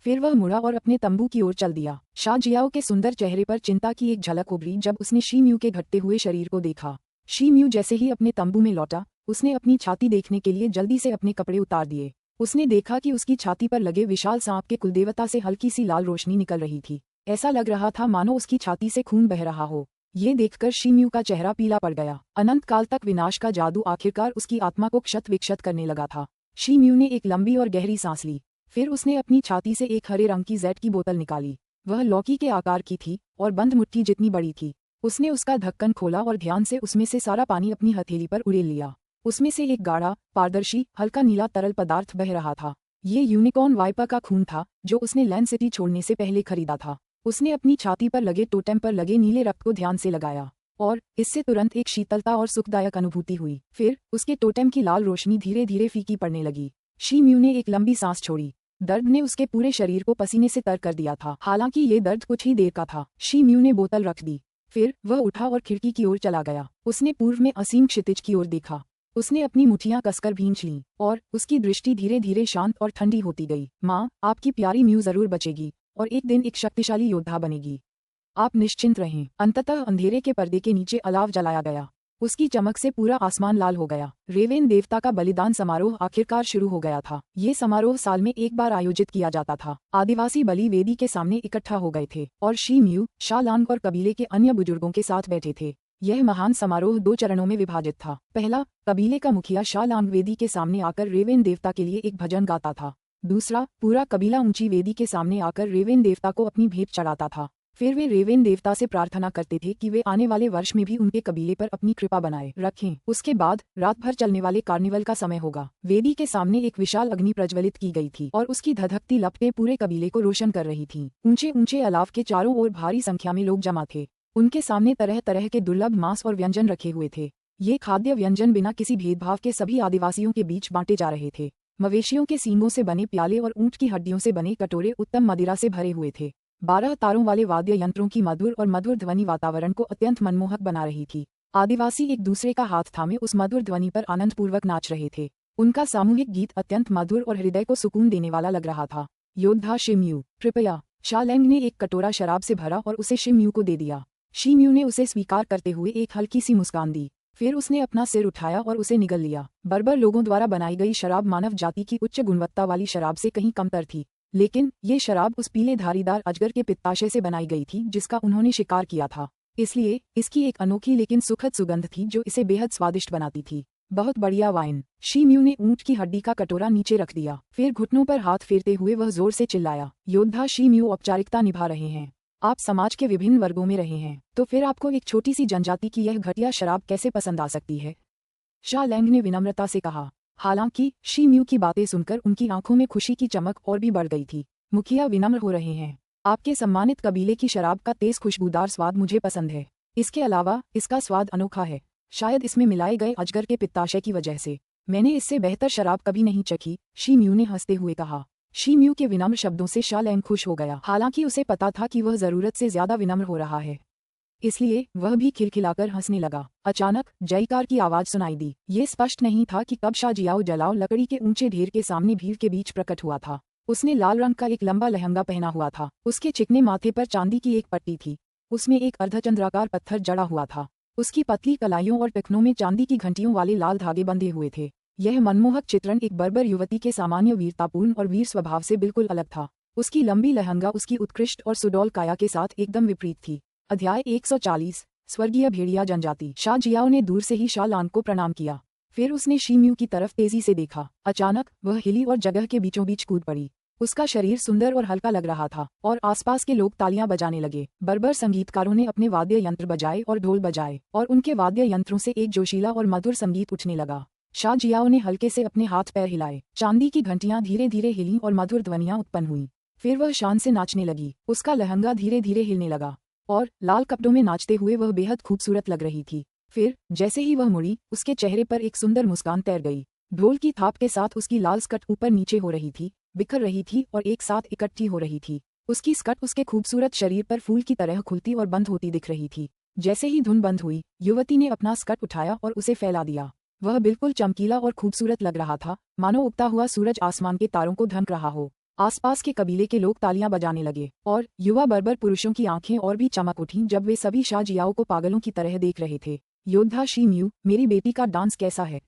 फिर वह मुड़ा और अपने तंबू की ओर चल दिया। शा जियाओ के सुंदर चेहरे पर चिंता की एक झलक उभरी जब उसने शी म्यू के घटते हुए शरीर को देखा। शी म्यू जैसे ही अपने तंबू में लौटा, उसने अपनी छाती देखने के लिए जल्दी से अपने कपड़े उतार दिए। उसने देखा कि उसकी छाती पर लगे विशाल सांप के कुलदेवता से हल्की सी लाल रोशनी निकल रही थी। ऐसा लग रहा था मानो उसकी छाती से खून बह रहा हो। ये देखकर शीम्यू का चेहरा पीला पड़ गया। अनंत काल तक विनाश का जादू आखिरकार उसकी आत्मा को क्षत विक्षत करने लगा था। शीम्यू ने एक लंबी और गहरी सांस ली। फिर उसने अपनी छाती से एक हरे रंग की जेड की बोतल निकाली। वह लौकी के आकार की थी और बंद मुट्ठी जितनी बड़ी थी। उसने उसका ढक्कन खोला और ध्यान से उसमें से सारा पानी अपनी हथेली पर उड़ेल लिया। उसमें से एक गाढ़ा, पारदर्शी, हल्का नीला तरल पदार्थ बह रहा था। ये यूनिकॉर्न वाइपर का खून था जो उसने लैंड सिटी छोड़ने से पहले खरीदा था। उसने अपनी छाती पर लगे टोटेम पर लगे नीले रक्त को ध्यान से लगाया और इससे तुरंत एक शीतलता और सुखदायक अनुभूति हुई। फिर उसके टोटेम की लाल रोशनी धीरे धीरे फीकी पड़ने लगी। शीम्यू ने एक लंबी सांस छोड़ी। दर्द ने उसके पूरे शरीर को पसीने से तर कर दिया था। हालांकि ये दर्द कुछ ही देर का था। शीम्यू ने बोतल रख दी। फिर वह उठा और खिड़की की ओर चला गया। उसने पूर्व में असीम क्षितिज की ओर देखा। उसने अपनी मुठियां कसकर भींच लीं और उसकी दृष्टि धीरे धीरे शांत और ठंडी होती गई। माँ, आपकी प्यारी म्यू जरूर बचेगी और एक दिन एक शक्तिशाली योद्धा बनेगी। आप निश्चिंत रहें। अंततः अंधेरे के पर्दे के नीचे अलाव जलाया गया। उसकी चमक से पूरा आसमान लाल हो गया। रेवेन देवता का बलिदान समारोह आखिरकार शुरू हो गया था। ये समारोह साल में एक बार आयोजित किया जाता था। आदिवासी बलि वेदी के सामने इकट्ठा हो गए थे और शीम्यू, शा लांग और कबीले के अन्य बुजुर्गों के साथ बैठे थे। यह महान समारोह 2 चरणों में विभाजित था। पहला, कबीले का मुखिया शा लांग वेदी के सामने आकर रेवेन देवता के लिए एक भजन गाता था। दूसरा, पूरा कबीला ऊंची वेदी के सामने आकर रेवेन देवता को अपनी भेंट चढ़ाता था। फिर वे रेवेन देवता से प्रार्थना करते थे कि वे आने वाले वर्ष में भी उनके कबीले पर अपनी कृपा बनाए रखें। उसके बाद रात भर चलने वाले कार्निवल का समय होगा। वेदी के सामने एक विशाल अग्नि प्रज्वलित की गई थी और उसकी धधकती लपटें पूरे कबीले को रोशन कर रही थीं। ऊंचे ऊंचे अलाव के चारों ओर भारी संख्या में लोग जमा थे। उनके सामने तरह तरह के दुर्लभ मांस और व्यंजन रखे हुए थे। ये खाद्य व्यंजन बिना किसी भेदभाव के सभी आदिवासियों के बीच बांटे जा रहे थे। मवेशियों के सींगों से बने प्याले और ऊंट की हड्डियों से बने कटोरे उत्तम मदिरा से भरे हुए थे। 12 तारों वाले वाद्य यंत्रों की मधुर और मधुर ध्वनि वातावरण को अत्यंत मनमोहक बना रही थी। आदिवासी एक दूसरे का हाथ थामे उस मधुर ध्वनि पर आनंदपूर्वक नाच रहे थे। उनका सामूहिक गीत अत्यंत मधुर और हृदय को सुकून देने वाला लग रहा था। योद्धा शिम्यू, कृपया। शा लैंग ने एक कटोरा शराब से भरा और उसे शिम्यू को दे दिया। शिम्यू ने उसे स्वीकार करते हुए एक हल्की सी मुस्कान दी। फिर उसने अपना सिर उठाया और उसे निगल लिया। बर्बर लोगों द्वारा बनाई गई शराब मानव जाति की उच्च गुणवत्ता वाली शराब से कहीं कमतर थी, लेकिन ये शराब उस पीले धारीदार अजगर के पित्ताशय से बनाई गई थी जिसका उन्होंने शिकार किया था। इसलिए इसकी एक अनोखी लेकिन सुखद सुगंध थी जो इसे बेहद स्वादिष्ट बनाती थी। बहुत बढ़िया वाइन। शिम्यू ने ऊंट की हड्डी का कटोरा नीचे रख दिया। फिर घुटनों पर हाथ फेरते हुए वह जोर से चिल्लाया, योद्धा शिम्यू, औपचारिकता निभा रहे हैं। आप समाज के विभिन्न वर्गों में रहे हैं, तो फिर आपको एक छोटी सी जनजाति की यह घटिया शराब कैसे पसंद आ सकती है? शा लैंग ने विनम्रता से कहा। हालांकि शिम्यू की बातें सुनकर उनकी आंखों में खुशी की चमक और भी बढ़ गई थी। मुखिया विनम्र हो रहे हैं। आपके सम्मानित कबीले की शराब का तेज खुशबूदार स्वाद मुझे पसंद है। इसके अलावा इसका स्वाद अनोखा है। शायद इसमें मिलाए गए अजगर के पित्ताशय की वजह से। मैंने इससे बेहतर शराब कभी नहीं चखी, शिम्यू ने हंसते हुए कहा। शिम्यू के विनम्र शब्दों से शा लैंग खुश हो गया। हालांकि उसे पता था कि वह जरूरत से ज्यादा विनम्र हो रहा है, इसलिए वह भी खिलखिलाकर हंसने लगा। अचानक जयकार की आवाज सुनाई दी। ये स्पष्ट नहीं था कि कब शा जियाओ जलाओ लकड़ी के ऊंचे ढेर के सामने भीड़ के बीच प्रकट हुआ था। उसने लाल रंग का एक लंबा लहंगा पहना हुआ था। उसके चिकने माथे पर चांदी की एक पट्टी थी। उसमें एक अर्धचंद्राकार पत्थर जड़ा हुआ था। उसकी पतली कलाइयों और टखनों में चांदी की घंटियों वाले लाल धागे बंधे हुए थे। यह मनमोहक चित्रण एक बर्बर युवती के सामान्य वीरतापूर्ण और वीर स्वभाव से बिल्कुल अलग था। उसकी लंबी लहंगा उसकी उत्कृष्ट और सुडौल काया के साथ एकदम विपरीत थी। अध्याय 140, स्वर्गीय भेड़िया जनजाति। शा जियाओ ने दूर से ही शा लांग को प्रणाम किया। फिर उसने शिम्यू की तरफ तेजी से देखा। अचानक वह हिली और जगह के बीचों बीच कूद पड़ी। उसका शरीर सुंदर और हल्का लग रहा था और आसपास के लोग तालियां बजाने लगे। बर्बर संगीतकारों ने अपने वाद्य यंत्र बजाए और ढोल बजाए और उनके वाद्य यंत्रों से एक जोशीला और मधुर संगीत उठने लगा। शा जियाओ ने हल्के से अपने हाथ पैर हिलाए। चांदी की घंटियां धीरे धीरे हिलीं और मधुर ध्वनियां उत्पन्न हुईं। फिर वह शान से नाचने लगी। उसका लहंगा धीरे धीरे हिलने लगा और लाल कपड़ों में नाचते हुए वह बेहद खूबसूरत लग रही थी। फिर जैसे ही वह मुड़ी, उसके चेहरे पर एक सुंदर मुस्कान तैर गई। ढोल की थाप के साथ उसकी लाल स्कर्ट ऊपर नीचे हो रही थी, बिखर रही थी और एक साथ इकट्ठी हो रही थी। उसकी स्कर्ट उसके खूबसूरत शरीर पर फूल की तरह खुलती और बंद होती दिख रही थी। जैसे ही धुन बंद हुई, युवती ने अपना स्कर्ट उठाया और उसे फैला दिया। वह बिल्कुल चमकीला और खूबसूरत लग रहा था, मानो उगता हुआ सूरज आसमान के तारों को ढंक रहा हो। आसपास के कबीले के लोग तालियां बजाने लगे और युवा बर्बर पुरुषों की आंखें और भी चमक उठीं जब वे सभी शा जियाओ को पागलों की तरह देख रहे थे। योद्धा शिम्यू, मेरी बेटी का डांस कैसा है?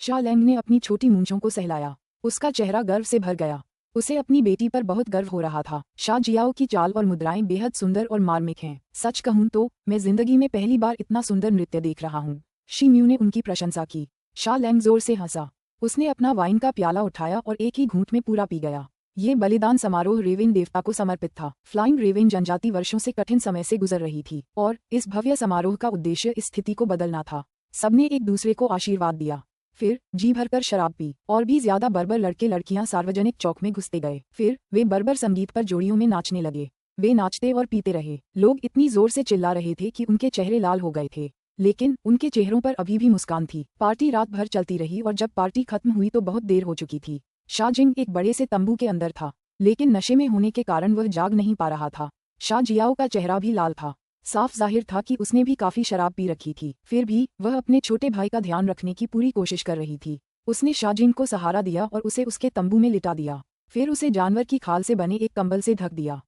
शा लैंग ने अपनी छोटी मूंछों को सहलाया। उसका चेहरा गर्व से भर गया। उसे अपनी बेटी पर बहुत गर्व हो रहा था। शा जियाओ की चाल और मुद्राएं बेहद सुंदर और मार्मिक हैं। सच कहूं तो मैं जिंदगी में पहली बार इतना सुंदर नृत्य देख रहा हूँ। शी म्यू ने उनकी प्रशंसा की। शा लैंग जोर से हंसा। उसने अपना वाइन का प्याला उठाया और एक ही घूंट में पूरा पी गया। ये बलिदान समारोह रेवेन देवता को समर्पित था। फ्लाइंग रेवेन जनजाति वर्षों से कठिन समय से गुजर रही थी और इस भव्य समारोह का उद्देश्य इस स्थिति को बदलना था। सबने एक दूसरे को आशीर्वाद दिया, फिर जी भरकर शराब पी और भी ज्यादा बर्बर लड़के लड़कियां सार्वजनिक चौक में घुसते गए। फिर वे बर्बर संगीत पर जोड़ियों में नाचने लगे। वे नाचते और पीते रहे। लोग इतनी जोर से चिल्ला रहे थे कि उनके चेहरे लाल हो गए थे, लेकिन उनके चेहरों पर अभी भी मुस्कान थी। पार्टी रात भर चलती रही और जब पार्टी खत्म हुई तो बहुत देर हो चुकी थी। शा जिंग एक बड़े से तंबू के अंदर था, लेकिन नशे में होने के कारण वह जाग नहीं पा रहा था। शा जियाओ का चेहरा भी लाल था। साफ जाहिर था कि उसने भी काफी शराब पी रखी थी। फिर भी वह अपने छोटे भाई का ध्यान रखने की पूरी कोशिश कर रही थी। उसने शा जिंग को सहारा दिया और उसे उसके तंबू में लिटा दिया। फिर उसे जानवर की खाल से बने एक कंबल से ढक दिया।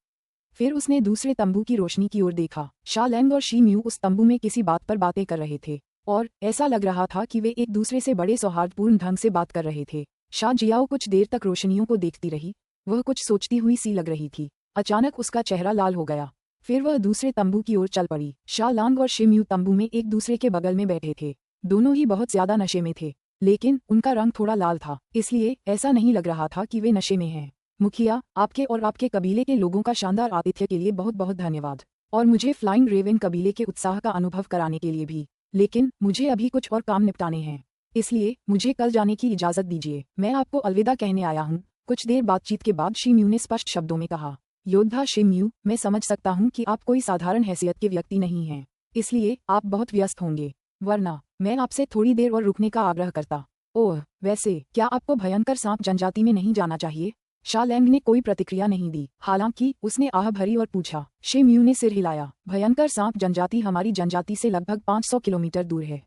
फिर उसने दूसरे तंबू की रोशनी की ओर देखा। शा लैंग और शी म्यू उस तंबू में किसी बात पर बातें कर रहे थे और ऐसा लग रहा था कि वे एक दूसरे से बड़े सौहार्दपूर्ण ढंग से बात कर रहे थे। शा जियाओ कुछ देर तक रोशनियों को देखती रही। वह कुछ सोचती हुई सी लग रही थी। अचानक उसका चेहरा लाल हो गया। फिर वह दूसरे तंबू की ओर चल पड़ी। शा लैंग और शी म्यू तंबू में एक दूसरे के बगल में बैठे थे। दोनों ही बहुत ज्यादा नशे में थे, लेकिन उनका रंग थोड़ा लाल था, इसलिए ऐसा नहीं लग रहा था कि वे नशे में हैं। मुखिया, आपके और आपके कबीले के लोगों का शानदार आतिथ्य के लिए बहुत बहुत धन्यवाद, और मुझे फ्लाइंग रेवेन कबीले के उत्साह का अनुभव कराने के लिए भी। लेकिन मुझे अभी कुछ और काम निपटाने हैं, इसलिए मुझे कल जाने की इजाजत दीजिए। मैं आपको अलविदा कहने आया हूँ। कुछ देर बातचीत के बाद शी म्यू ने स्पष्ट शब्दों में कहा। योद्धा शी म्यू, मैं समझ सकता हूँ कि आप कोई साधारण हैसियत के व्यक्ति नहीं हैं, इसलिए आप बहुत व्यस्त होंगे, वरना मैं आपसे थोड़ी देर और रुकने का आग्रह करता। ओह, वैसे क्या आपको भयंकर सांप जनजाति में नहीं जाना चाहिए? शा लैंग ने कोई प्रतिक्रिया नहीं दी, हालांकि उसने आह भरी और पूछा। शी म्यू ने सिर हिलाया। भयंकर सांप जनजाति हमारी जनजाति से लगभग 500 किलोमीटर दूर है।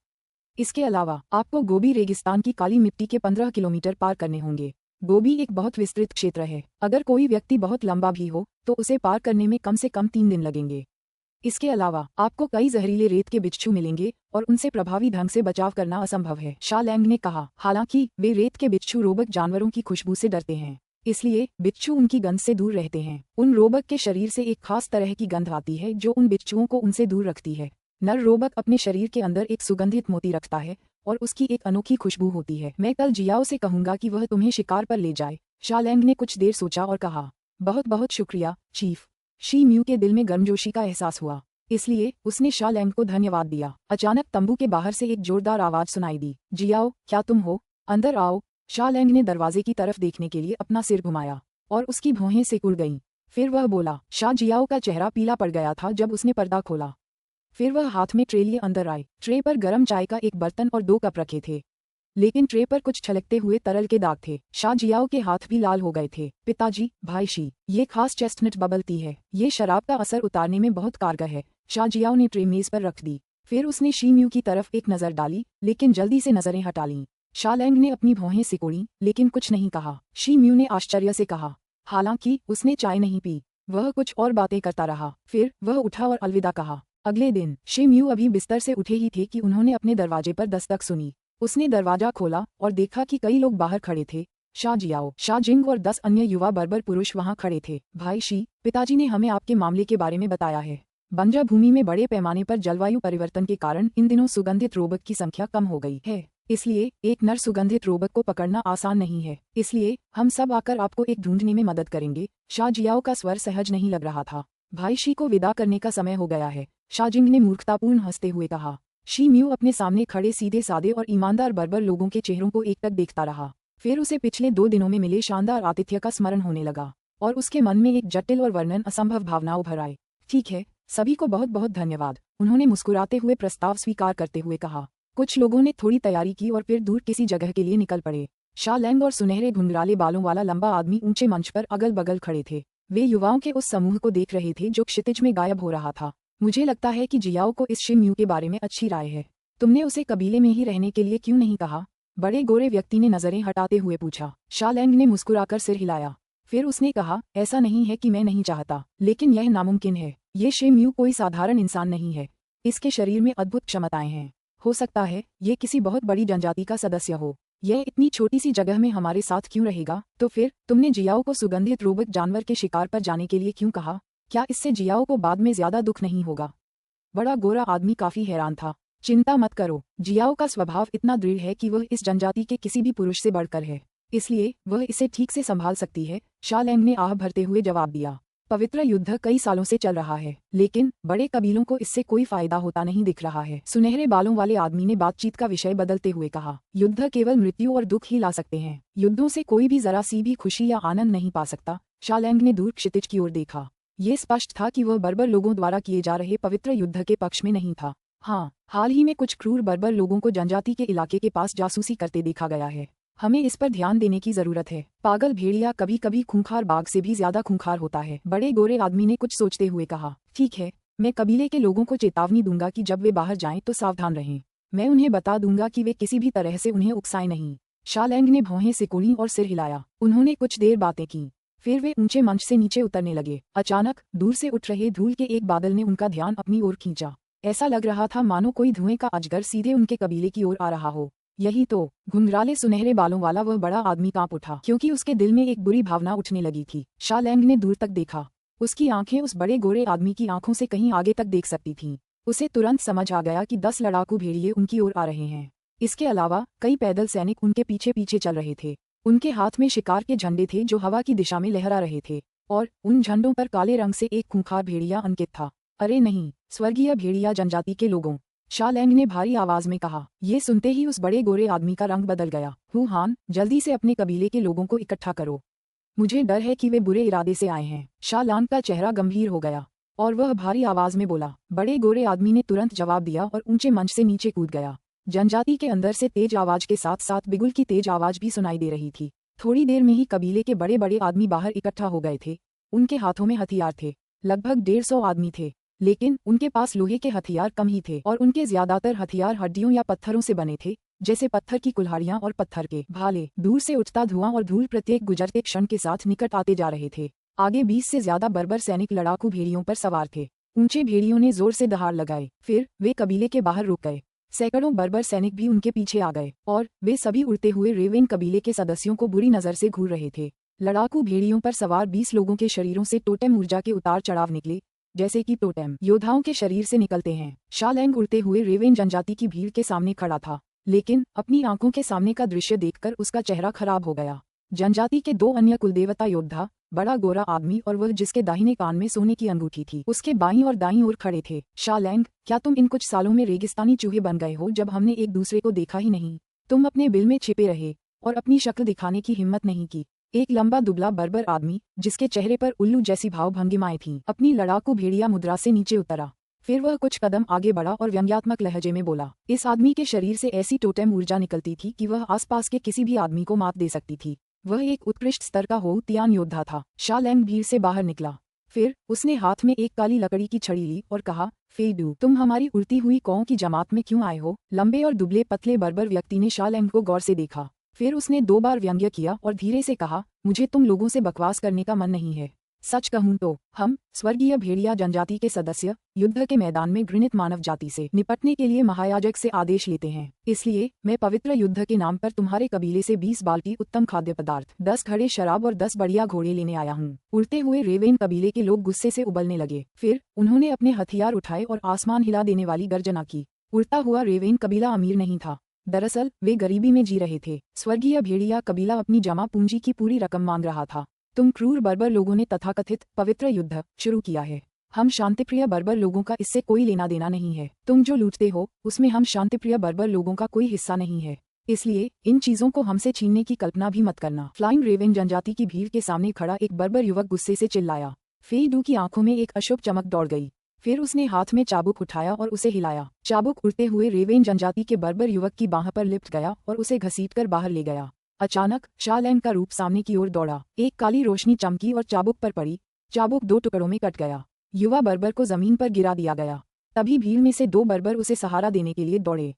इसके अलावा आपको गोबी रेगिस्तान की काली मिट्टी के 15 किलोमीटर पार करने होंगे। गोबी एक बहुत विस्तृत क्षेत्र है। अगर कोई व्यक्ति बहुत लंबा भी हो तो उसे पार करने में कम से कम 3 दिन लगेंगे। इसके अलावा आपको कई जहरीले रेत के बिच्छू मिलेंगे और उनसे प्रभावी ढंग से बचाव करना असंभव है। शा लैंग ने कहा, हालांकि वे रेत के बिच्छू रोबक जानवरों की खुशबू से डरते हैं, इसलिए बिच्छू उनकी गंध से दूर रहते हैं। उन रोबक के शरीर से एक खास तरह की गंध आती है जो उन बिच्छुओं को उनसे दूर रखती है। नर रोबक अपने शरीर के अंदर एक सुगंधित मोती रखता है और उसकी एक अनोखी खुशबू होती है। मैं कल जियाओ से कहूंगा कि वह तुम्हें शिकार पर ले जाए। शा लैंग ने कुछ देर सोचा और कहा, बहुत बहुत शुक्रिया चीफ। शी म्यू के दिल में गर्मजोशी का एहसास हुआ, इसलिए उसने शा लैंग को धन्यवाद दिया। अचानक तंबू के बाहर से एक जोरदार आवाज सुनाई दी, जियाओ, क्या तुम हो? अंदर आओ। शा लैंग ने दरवाजे की तरफ देखने के लिए अपना सिर घुमाया और उसकी भौहें सिकुड़ गईं। फिर वह बोला। शा जियाओ का चेहरा पीला पड़ गया था जब उसने पर्दा खोला। फिर वह हाथ में ट्रे लिए अंदर आए। ट्रे पर गर्म चाय का एक बर्तन और 2 कप रखे थे, लेकिन ट्रे पर कुछ छलकते हुए तरल के दाग थे। शा जियाओ के हाथ भी लाल हो गए थे। पिताजी, भाई शी, ये खास चेस्टनट बबल टी है। ये शराब का असर उतारने में बहुत कारगर है। शा जियाओ ने ट्रे मेज पर रख दी। फिर उसने शी म्यू की तरफ एक नजर डाली, लेकिन जल्दी से नजरें हटा लीं। शा लैंग ने अपनी भौहें सिकोड़ी, लेकिन कुछ नहीं कहा। शी म्यू ने आश्चर्य से कहा। हालांकि उसने चाय नहीं पी। वह कुछ और बातें करता रहा। फिर वह उठा और अलविदा कहा। अगले दिन शी म्यू अभी बिस्तर से उठे ही थे कि उन्होंने अपने दरवाजे पर दस्तक सुनी। उसने दरवाजा खोला और देखा कि कई लोग बाहर खड़े थे। शा जियाओ, शा जिंग और 10 अन्य युवा बर्बर पुरुष वहां खड़े थे। भाई शी, पिताजी ने हमें आपके मामले के बारे में बताया है। बंजर भूमि में बड़े पैमाने पर जलवायु परिवर्तन के कारण इन दिनों सुगंधित रोबक की संख्या कम हो गई है, इसलिए एक नर सुगंधित रोबक को पकड़ना आसान नहीं है। इसलिए हम सब आकर आपको एक ढूंढने में मदद करेंगे। शा जियाओ का स्वर सहज नहीं लग रहा था। भाई शी को विदा करने का समय हो गया है, शा जिंग ने मूर्खतापूर्ण हंसते हुए कहा। शी म्यू अपने सामने खड़े सीधे सादे और ईमानदार बर्बर लोगों के चेहरों को एकटक देखता रहा। फिर उसे पिछले 2 दिनों में मिले शानदार आतिथ्य का स्मरण होने लगा और उसके मन में एक जटिल और वर्णन असंभव भावना उभर आई। ठीक है, सभी को बहुत बहुत धन्यवाद, उन्होंने मुस्कुराते हुए प्रस्ताव स्वीकार करते हुए कहा। कुछ लोगों ने थोड़ी तैयारी की और फिर दूर किसी जगह के लिए निकल पड़े। शा लैंग और सुनहरे घुंघराले बालों वाला लंबा आदमी ऊंचे मंच पर अगल बगल खड़े थे। वे युवाओं के उस समूह को देख रहे थे जो क्षितिज में गायब हो रहा था। मुझे लगता है कि जियाओ को इस शी म्यू के बारे में अच्छी राय है। तुमने उसे कबीले में ही रहने के लिए क्यों नहीं कहा? बड़े गोरे व्यक्ति ने नजरें हटाते हुए पूछा। शा लैंग ने मुस्कुराकर सिर हिलाया। फिर उसने कहा, ऐसा नहीं है कि मैं नहीं चाहता, लेकिन यह नामुमकिन है। ये शी म्यू कोई साधारण इंसान नहीं है। इसके शरीर में अद्भुत क्षमताएं हैं। हो सकता है ये किसी बहुत बड़ी जनजाति का सदस्य हो। यह इतनी छोटी सी जगह में हमारे साथ क्यों रहेगा? तो फिर तुमने जियाओ को सुगंधित रोबक जानवर के शिकार पर जाने के लिए क्यों कहा? क्या इससे जियाओ को बाद में ज्यादा दुख नहीं होगा? बड़ा गोरा आदमी काफी हैरान था। चिंता मत करो, जियाओ का स्वभाव इतना दृढ़ है कि वह इस जनजाति के किसी भी पुरुष से बढ़कर है, इसलिए वह इसे ठीक से संभाल सकती है, शालैंग ने आह भरते हुए जवाब दिया। पवित्र युद्ध कई सालों से चल रहा है, लेकिन बड़े कबीलों को इससे कोई फायदा होता नहीं दिख रहा है। सुनहरे बालों वाले आदमी ने बातचीत का विषय बदलते हुए कहा, युद्ध केवल मृत्यु और दुख ही ला सकते हैं, युद्धों से कोई भी जरा सी भी खुशी या आनंद नहीं पा सकता। शालैंग ने दूर क्षितिज की ओर देखा। ये स्पष्ट था कि वह बर्बर लोगों द्वारा किए जा रहे पवित्र युद्ध के पक्ष में नहीं था। हाँ, हाल ही में कुछ क्रूर बर्बर लोगों को जनजाति के इलाके के पास जासूसी करते देखा गया है। हमें इस पर ध्यान देने की जरूरत है। पागल भेड़िया कभी कभी खूंखार बाघ से भी ज्यादा खूंखार होता है। बड़े गोरे आदमी ने कुछ सोचते हुए कहा, ठीक है, मैं कबीले के लोगों को चेतावनी दूंगा कि जब वे बाहर जाएं तो सावधान रहें। मैं उन्हें बता दूंगा कि वे किसी भी तरह से उन्हें उकसाएं नहीं। शालैंग ने भौहें सिकोड़ी और सिर हिलाया। उन्होंने कुछ देर बातें की, फिर वे ऊंचे मंच से नीचे उतरने लगे। अचानक दूर से उठ रहे धूल के एक बादल ने उनका ध्यान अपनी ओर खींचा। ऐसा लग रहा था मानो कोई धुएं का अजगर सीधे उनके कबीले की ओर आ रहा हो। यही तो। घुंघराले सुनहरे बालों वाला वह बड़ा आदमी कांप उठा, क्योंकि उसके दिल में एक बुरी भावना उठने लगी थी। शालैंग ने दूर तक देखा। उसकी आंखें उस बड़े गोरे आदमी की आंखों से कहीं आगे तक देख सकती थीं। उसे तुरंत समझ आ गया कि 10 लड़ाकू भेड़िए उनकी ओर आ रहे हैं। इसके अलावा कई पैदल सैनिक उनके पीछे पीछे चल रहे थे। उनके हाथ में शिकार के झंडे थे जो हवा की दिशा में लहरा रहे थे, और उन झंडों पर काले रंग से एक खूंखार भेड़िया अंकित था। अरे नहीं, स्वर्गीय भेड़िया जनजाति के लोगों, शालैंग ने भारी आवाज में कहा। ये सुनते ही उस बड़े गोरे आदमी का रंग बदल गया। हान, जल्दी से अपने कबीले के लोगों को इकट्ठा करो। मुझे डर है कि वे बुरे इरादे से आए हैं। शालैंग का चेहरा गंभीर हो गया और वह भारी आवाज में बोला। बड़े गोरे आदमी ने तुरंत जवाब दिया और ऊंचे मंच से नीचे कूद गया। जनजाति के अंदर से तेज आवाज के साथ साथ बिगुल की तेज आवाज भी सुनाई दे रही थी। थोड़ी देर में ही कबीले के बड़े बड़े आदमी बाहर इकट्ठा हो गए थे। उनके हाथों में हथियार थे। लगभग 150 आदमी थे, लेकिन उनके पास लोहे के हथियार कम ही थे और उनके ज्यादातर हथियार हड्डियों या पत्थरों से बने थे, जैसे पत्थर की कुल्हाड़ियां और पत्थर के भाले। दूर से उठता धुआं और धूल प्रत्येक गुजरते क्षण के साथ निकट आते जा रहे थे। आगे 20 से ज्यादा बर्बर सैनिक लड़ाकू भेड़ियों पर सवार थे। ऊंचे भेड़ियों ने जोर से दहाड़ लगाए, फिर वे कबीले के बाहर रुक गए। सैकड़ों बर्बर सैनिक भी उनके पीछे आ गए और वे सभी उड़ते हुए रेवेन कबीले के सदस्यों को बुरी नजर से घूर रहे थे। लड़ाकू भेड़ियों पर सवार 20 लोगों के शरीरों से टोटेम ऊर्जा के उतार चढ़ाव निकले, जैसे कि टोटेम योद्धाओं के शरीर से निकलते हैं। शालैंग उड़ते हुए रेवेन जनजाति की भीड़ के सामने खड़ा था, लेकिन अपनी आंखों के सामने का दृश्य देखकर उसका चेहरा खराब हो गया। जनजाति के 2 अन्य कुलदेवता योद्धा, बड़ा गोरा आदमी और वह जिसके दाहिने कान में सोने की अंगूठी थी, उसके बाईं और दाईं ओर खड़े थे। शालैंग, क्या तुम इन कुछ सालों में रेगिस्तानी चूहे बन गए हो जब हमने एक दूसरे को देखा ही नहीं? तुम अपने बिल में छिपे रहे और अपनी शक्ल दिखाने की हिम्मत नहीं की। एक लंबा दुबला बर्बर आदमी, जिसके चेहरे पर उल्लू जैसी भाव भंगिमाएं थीं, अपनी लड़ाकू भेड़िया मुद्रा से नीचे उतरा। फिर वह कुछ कदम आगे बढ़ा और व्यंग्यात्मक लहजे में बोला। इस आदमी के शरीर से ऐसी टोटेम ऊर्जा निकलती थी कि वह आसपास के किसी भी आदमी को मात दे सकती थी। वह एक उत्कृष्ट स्तर का होतियान योद्धा था। शालैंग भीड़ से बाहर निकला। फिर उसने हाथ में एक काली लकड़ी की छड़ी ली और कहा, फेडू, तुम हमारी उड़ती हुई कौओं की जमात में क्यों आए हो? लंबे और दुबले पतले बर्बर व्यक्ति ने शालैंग को गौर से देखा। फिर उसने 2 बार व्यंग्य किया और धीरे से कहा, मुझे तुम लोगों से बकवास करने का मन नहीं है। सच कहूं तो हम, स्वर्गीय भेड़िया जनजाति के सदस्य, युद्ध के मैदान में घृणित मानव जाति से निपटने के लिए महायाजक से आदेश लेते हैं। इसलिए मैं पवित्र युद्ध के नाम पर तुम्हारे कबीले से 20 बाल्टी उत्तम खाद्य पदार्थ, 10 घड़े शराब और 10 बढ़िया घोड़े लेने आया हूँ। उड़ते हुए रेवेन कबीले के लोग गुस्से से उबलने लगे। फिर उन्होंने अपने हथियार उठाए और आसमान हिला देने वाली गर्जना की। उड़ता हुआ रेवेन कबीला अमीर नहीं था, दरअसल वे गरीबी में जी रहे थे। स्वर्गीय भेड़िया कबीला अपनी जमा पूंजी की पूरी रकम मांग रहा था। तुम क्रूर बर्बर लोगों ने तथाकथित पवित्र युद्ध शुरू किया है। हम शांतिप्रिय बर्बर लोगों का इससे कोई लेना देना नहीं है। तुम जो लूटते हो उसमें हम शांतिप्रिय बर्बर लोगों का कोई हिस्सा नहीं है, इसलिए इन चीजों को हमसे छीनने की कल्पना भी मत करना। फ्लाइंग रेवेन जनजाति की भीड़ के सामने खड़ा एक बर्बर युवक गुस्से से चिल्लाया। फेडू की आंखों में एक अशुभ चमक दौड़ गई। फिर उसने हाथ में चाबुक उठाया और उसे हिलाया। चाबुक उड़ते हुए रेवेन जनजाति के बर्बर युवक की बाह पर लिपट गया और उसे घसीटकर बाहर ले गया। अचानक शालैंग का रूप सामने की ओर दौड़ा। एक काली रोशनी चमकी और चाबुक पर पड़ी। चाबुक 2 टुकड़ों में कट गया। युवा बर्बर को जमीन पर गिरा दिया गया। तभी भीड़ में से 2 बर्बर उसे सहारा देने के लिए दौड़े।